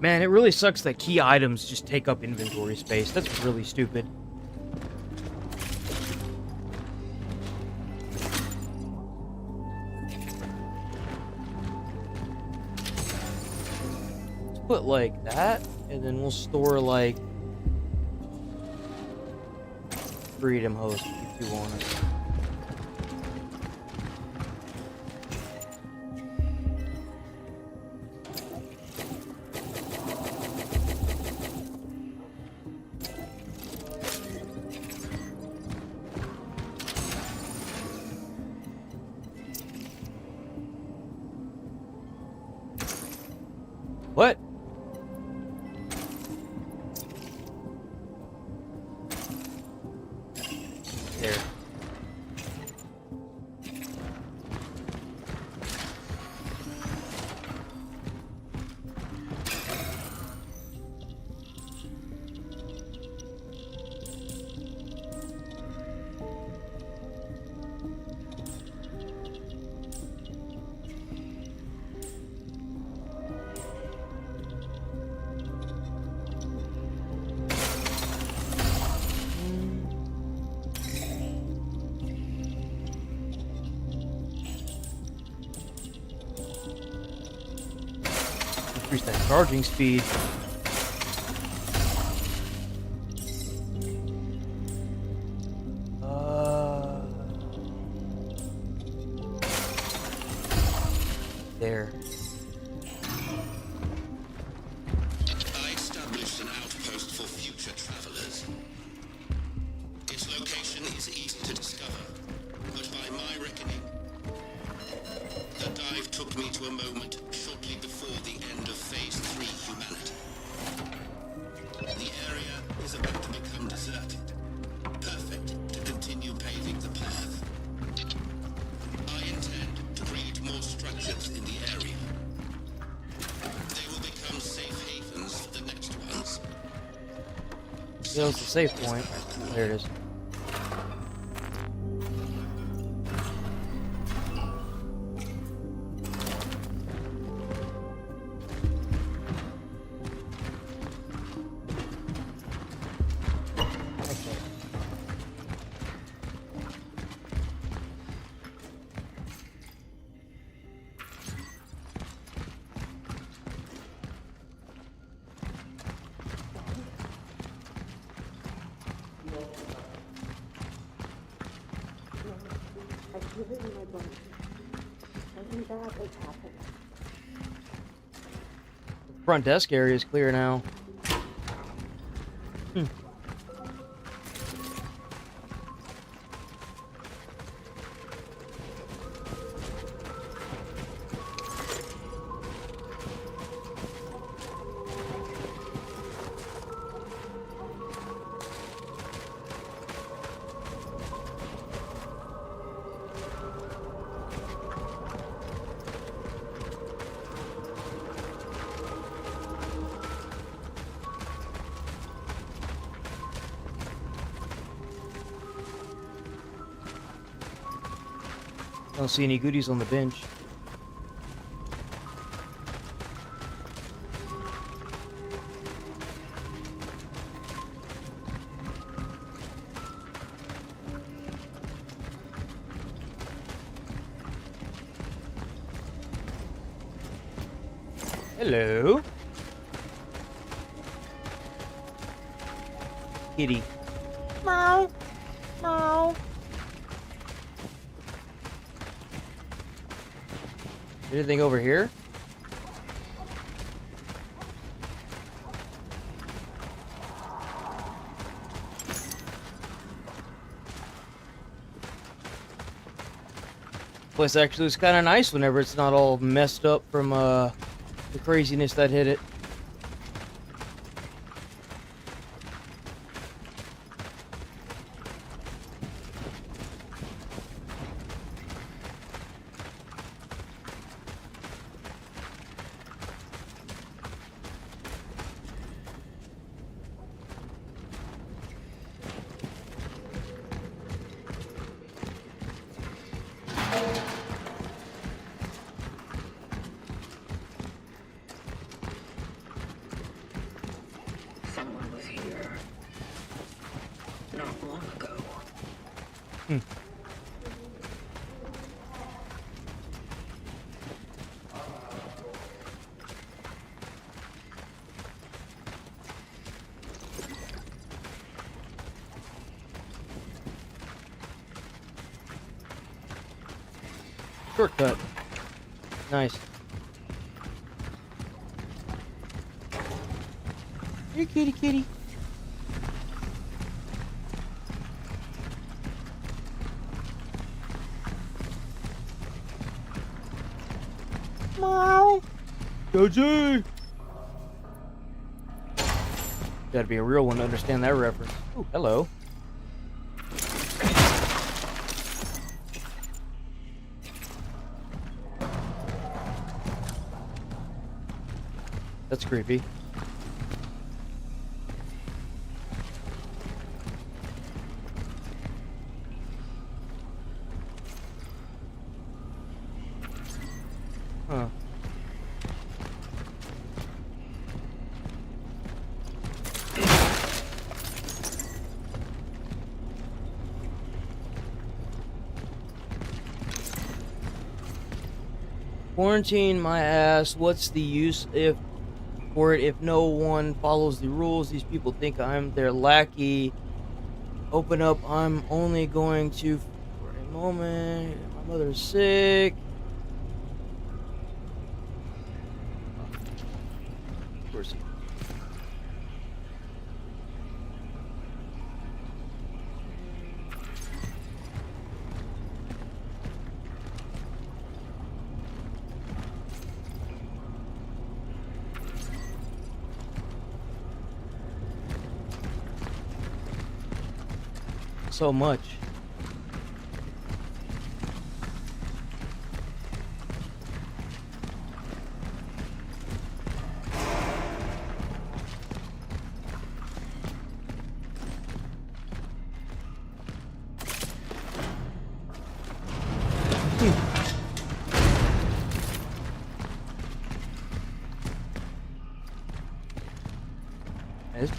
Man, it really sucks that key items just take up inventory space. That's really stupid. Let's put like that, and then we'll store like Freedom Host if you want it. What? There. Increase that charging speed. There. I established an outpost for future travelers. Its location is easy to discover, but by my reckoning, the dive took me to a moment shortly before the end of Phase 3 humanity. The area structures in the area. They will become safe havens for the next ones. There's the safe point. There it is. Front desk area is clear now. I don't see any goodies on the bench. Hello. Kitty. Meow. Meow. Anything over here? Place actually is kind of nice whenever it's not all messed up from the craziness that hit it. Someone was here not long ago. Shortcut. Nice. Here, kitty, kitty. Meow. Joji. Gotta be a real one to understand that reference. Ooh, hello. That's creepy. Huh. Quarantine my ass. What's the use if no one follows the rules? These people think I'm their lackey. Open up. I'm only going to for a moment. My mother's sick. Of course. So much.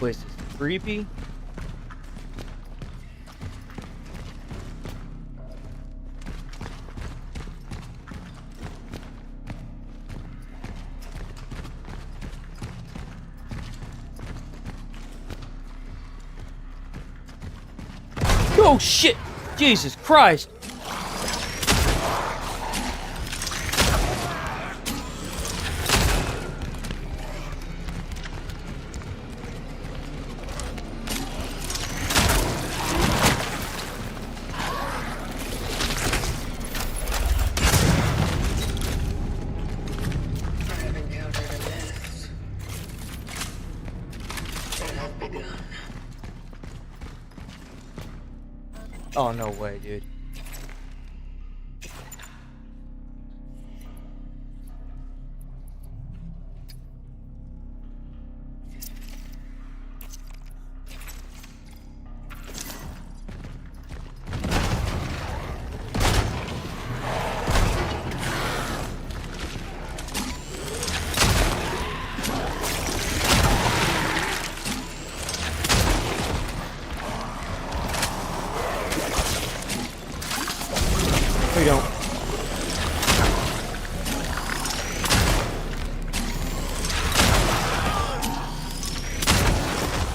place is creepy. Oh shit! Jesus Christ! Oh, no way, dude. We don't.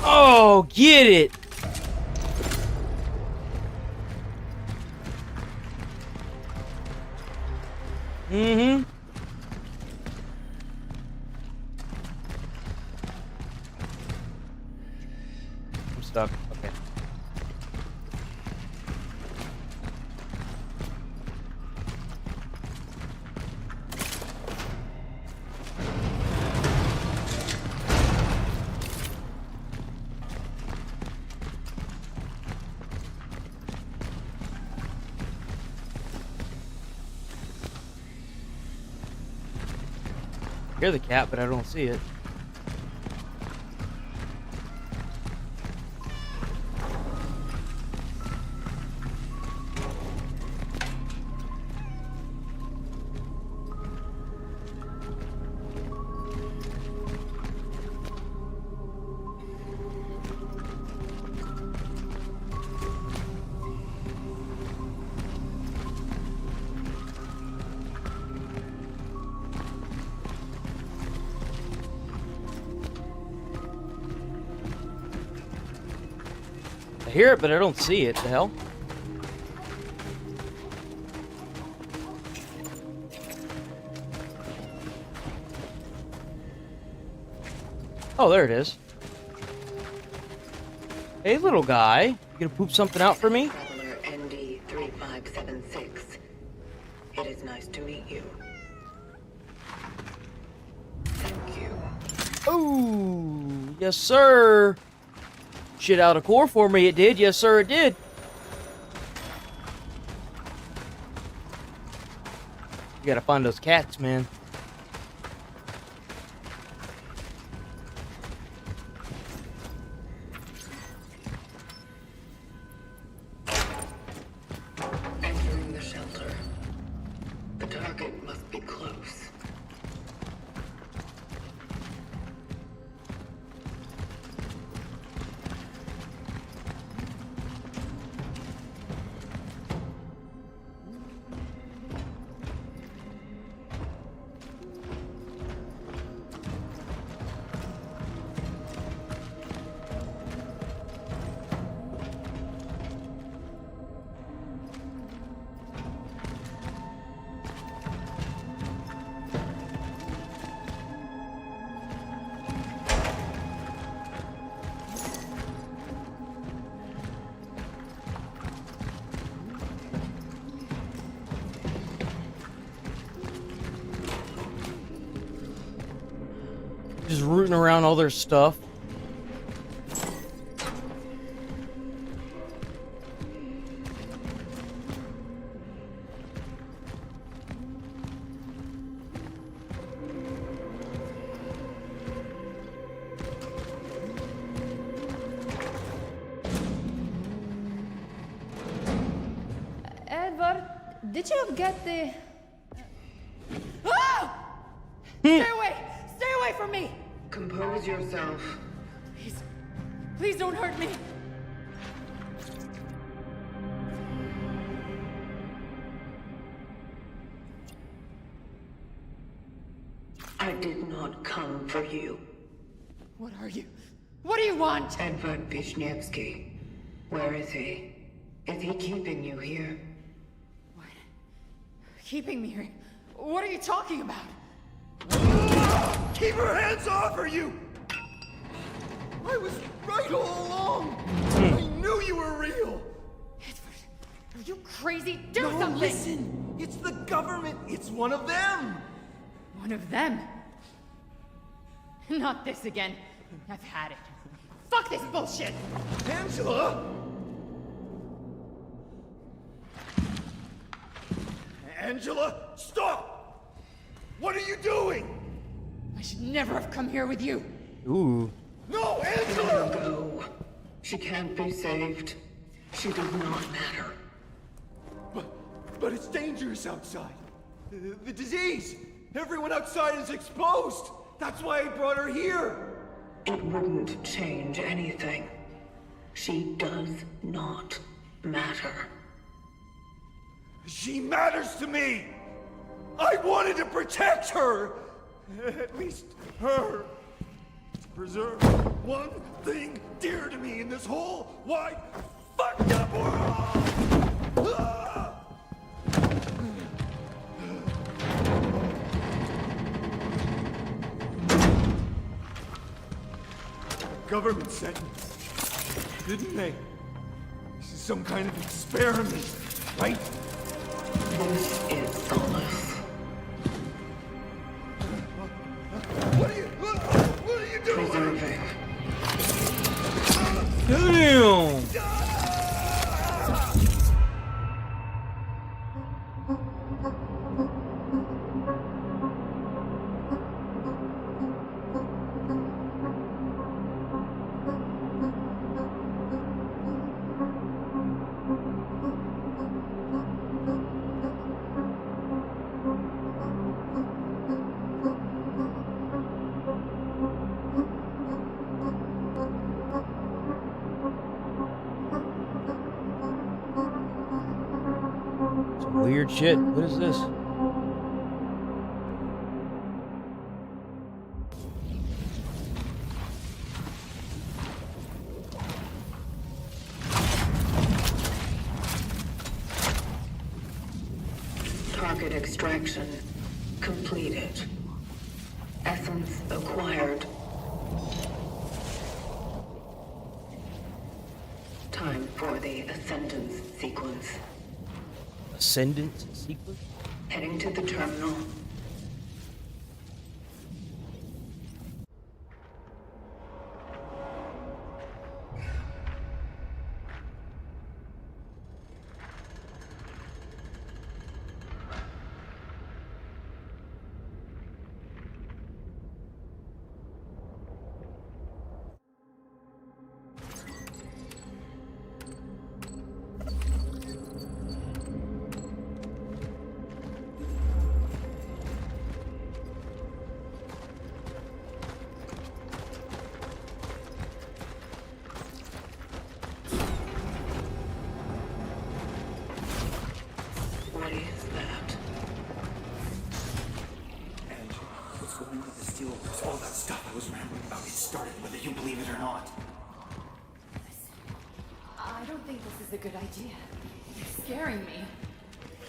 Oh, get it! Mm-hmm. I'm stuck. Okay. I hear the cat, but I don't see it. I hear it, but I don't see it. The hell? Oh, there it is. Hey, little guy. You gonna poop something out for me? Traveler ND3576. It is nice to meet you. Thank you. Oh, yes, sir. Shit out a core for me, it did. Yes, sir, it did. You gotta find those cats, man. Entering the shelter. The target must be close. Just rooting around all their stuff. Edward, did you get the... Ah! Stay away! Stay away from me! Compose yourself. Please don't hurt me. I did not come for you. What are you? What do you want? Edward Vishnevsky. Where is he? Is he keeping you here? What? Keeping me here? What are you talking about? Keep her hands off her, you! I was right all along! I knew you were real! Are you crazy? Do No, something! Listen! It's the government! It's one of them! One of them? Not this again. I've had it. Fuck this bullshit! Angela! Angela, stop! What are you doing? I should never have come here with you. Ooh. No, Let Angela! her go. She can't be saved. She does not matter. But it's dangerous outside. The disease! Everyone outside is exposed! That's why I brought her here! It wouldn't change anything. She does not matter. She matters to me! I wanted to protect her! At least her. To preserve one thing dear to me in this whole wide, fucked up world! Ah! The government sent me, didn't they? This is some kind of experiment, right? This is Solace. What are you doing? Preserving. Damn! Some weird shit. What is this? Target extraction completed. Essence acquired. Time for the ascendance sequence. Ascendance sequence? Heading to the terminal. What is that? Angela, what's going on with the Steelworks? All that stuff I was rambling about, it started whether you believe it or not. I don't think this is a good idea. You're scaring me.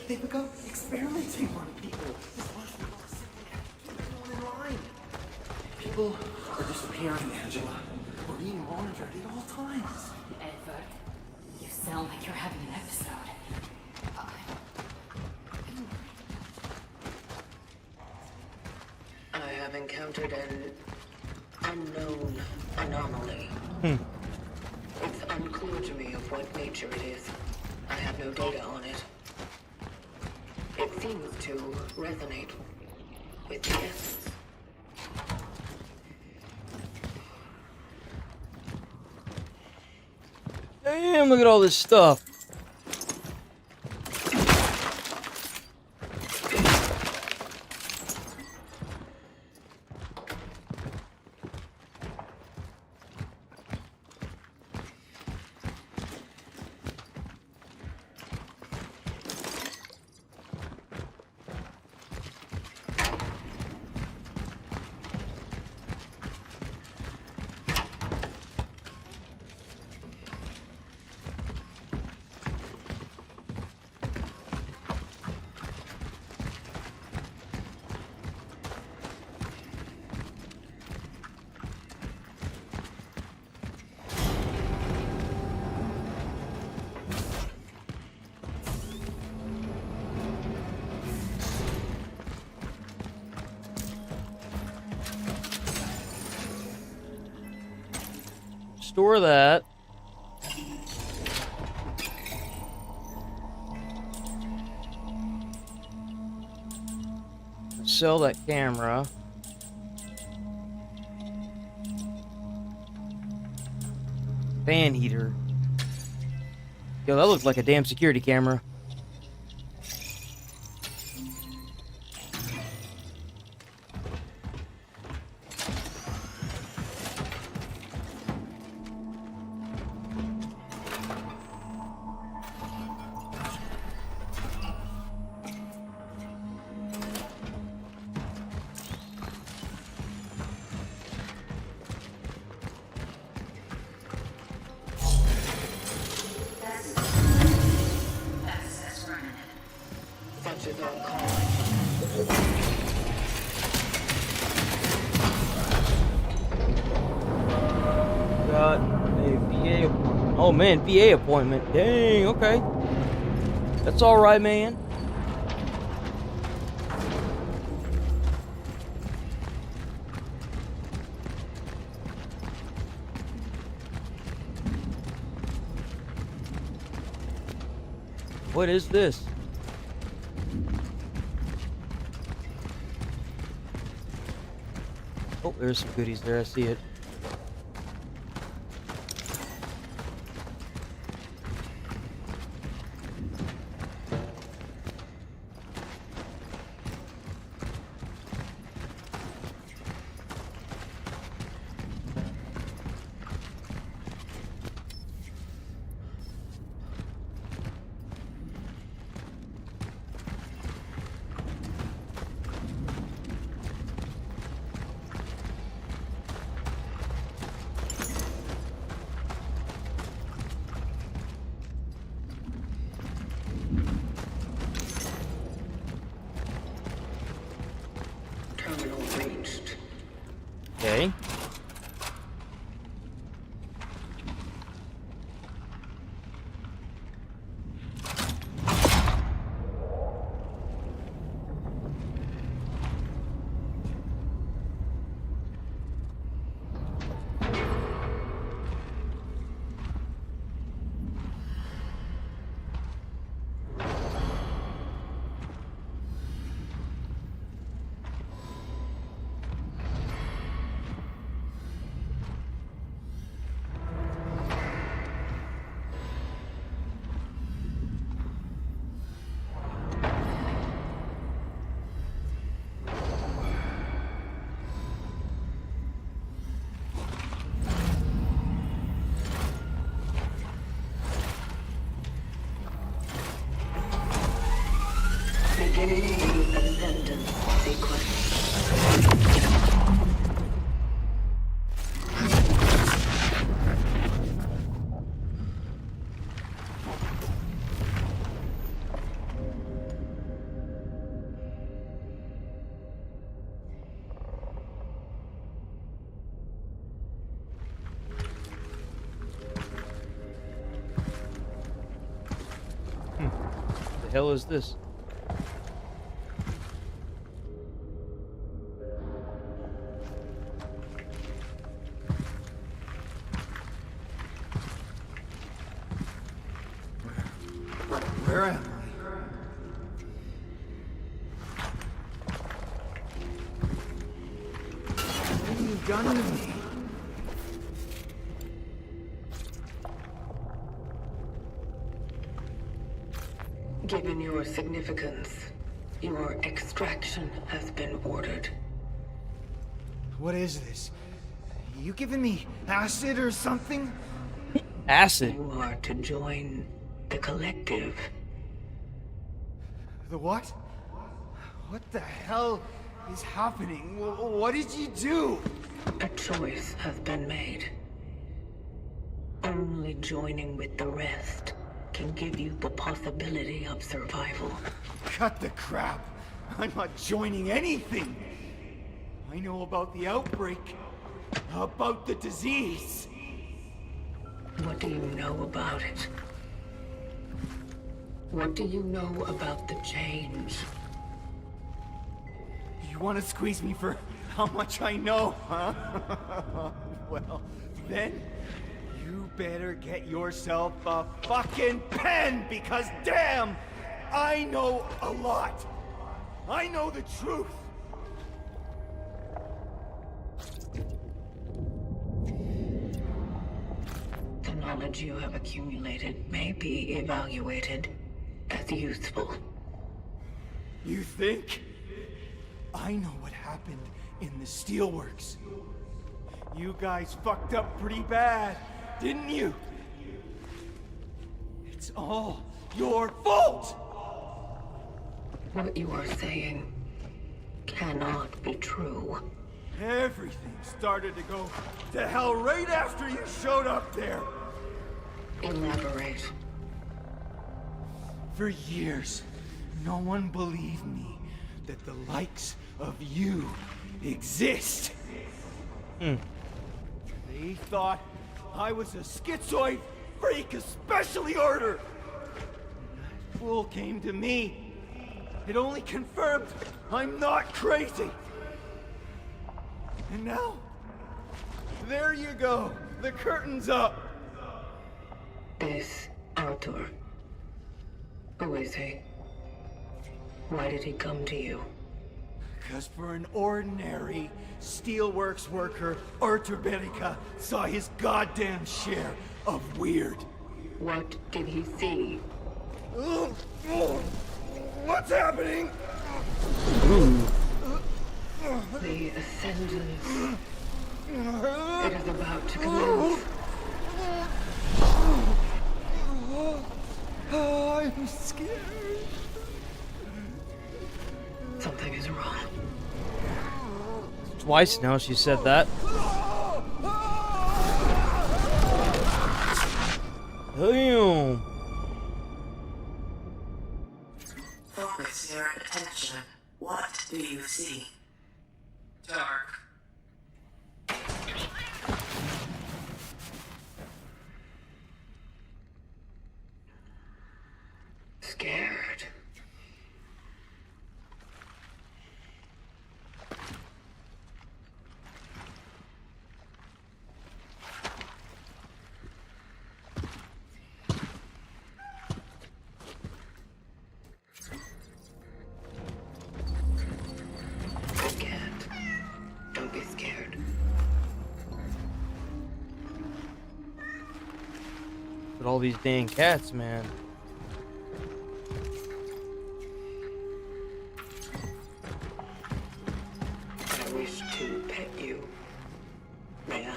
They begun experimenting on people. This bunch of people simply have to keep everyone in line. People are disappearing, Angela. We're being monitored at all times. Edward, you sound like you're having an episode. I have encountered an unknown anomaly. It's unclear to me of what nature it is. I have no data on it. It seems to resonate with the essence. Damn, look at all this stuff. store that. Sell that camera. Fan heater. Yo, that looks like a damn security camera. Such is our calling. Got a VA appointment. Oh man, VA appointment. Dang, okay. That's alright, man. What is this? Oh, there's some goodies there. I see it. Terminal reached. Okay. Beginning the ascendant sequence. The hell is this? Where am I? What have you done to me? Given your significance, your extraction has been ordered. What is this? You giving me acid or something? Acid? You are to join the collective. The what? What the hell is happening? What did you do? A choice has been made. Only joining with the rest can give you the possibility of survival. Cut the crap. I'm not joining anything. I know about the outbreak, about the disease. What do you know about it? What do you know about the change? You want to squeeze me for how much I know, huh? Well, then, You better get yourself a fucking pen, because damn, I know a lot. I know the truth. The knowledge you have accumulated may be evaluated as useful. You think? I know what happened in the steelworks. You guys fucked up pretty bad, didn't you? It's all your fault! What you are saying cannot be true. Everything started to go to hell right after you showed up there. Elaborate. For years, no one believed me that the likes of you exist. They thought I was a schizoid freak of specially order. That fool came to me. It only confirmed I'm not crazy. And now, there you go. The curtain's up. This Arthur. Who is he? Why did he come to you? Because for an ordinary steelworks worker, Arthur Berica saw his goddamn share of weird. What did he see? What's happening? The ascendance. It is about to commence. I'm scared. Something is wrong. Twice now she said that. Damn. Focus your attention. What do you see? Dark. Scared. I can't. Don't be scared. But all these dang cats, man. I wish to pet you. May I?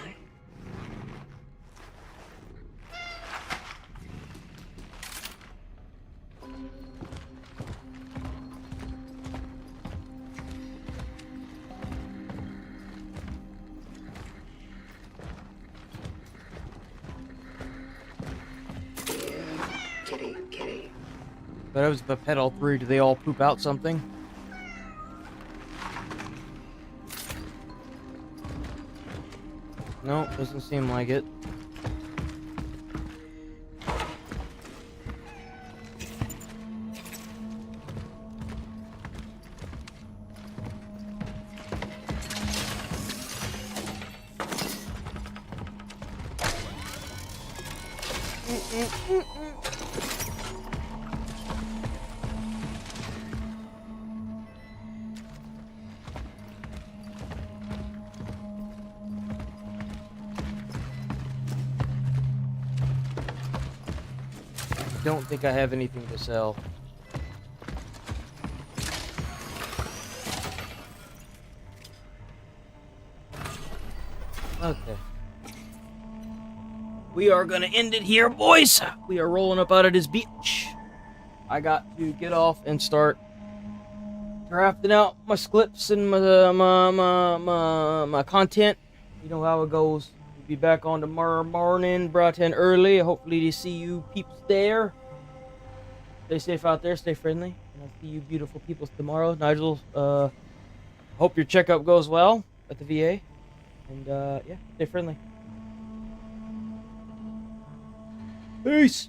Kitty, kitty. But I was the pet all three. Do they all poop out something? No, doesn't seem like it. Don't think I have anything to sell. Okay. We are gonna end it here, boys. We are rolling up out of this beach. I got to get off and start drafting out my scripts and my content. You know how it goes. We'll be back on tomorrow morning, bright and early. Hopefully to see you peeps there. Stay safe out there. Stay friendly. And I'll see you beautiful people tomorrow. Nigel, hope your checkup goes well at the VA. And yeah, stay friendly. Peace.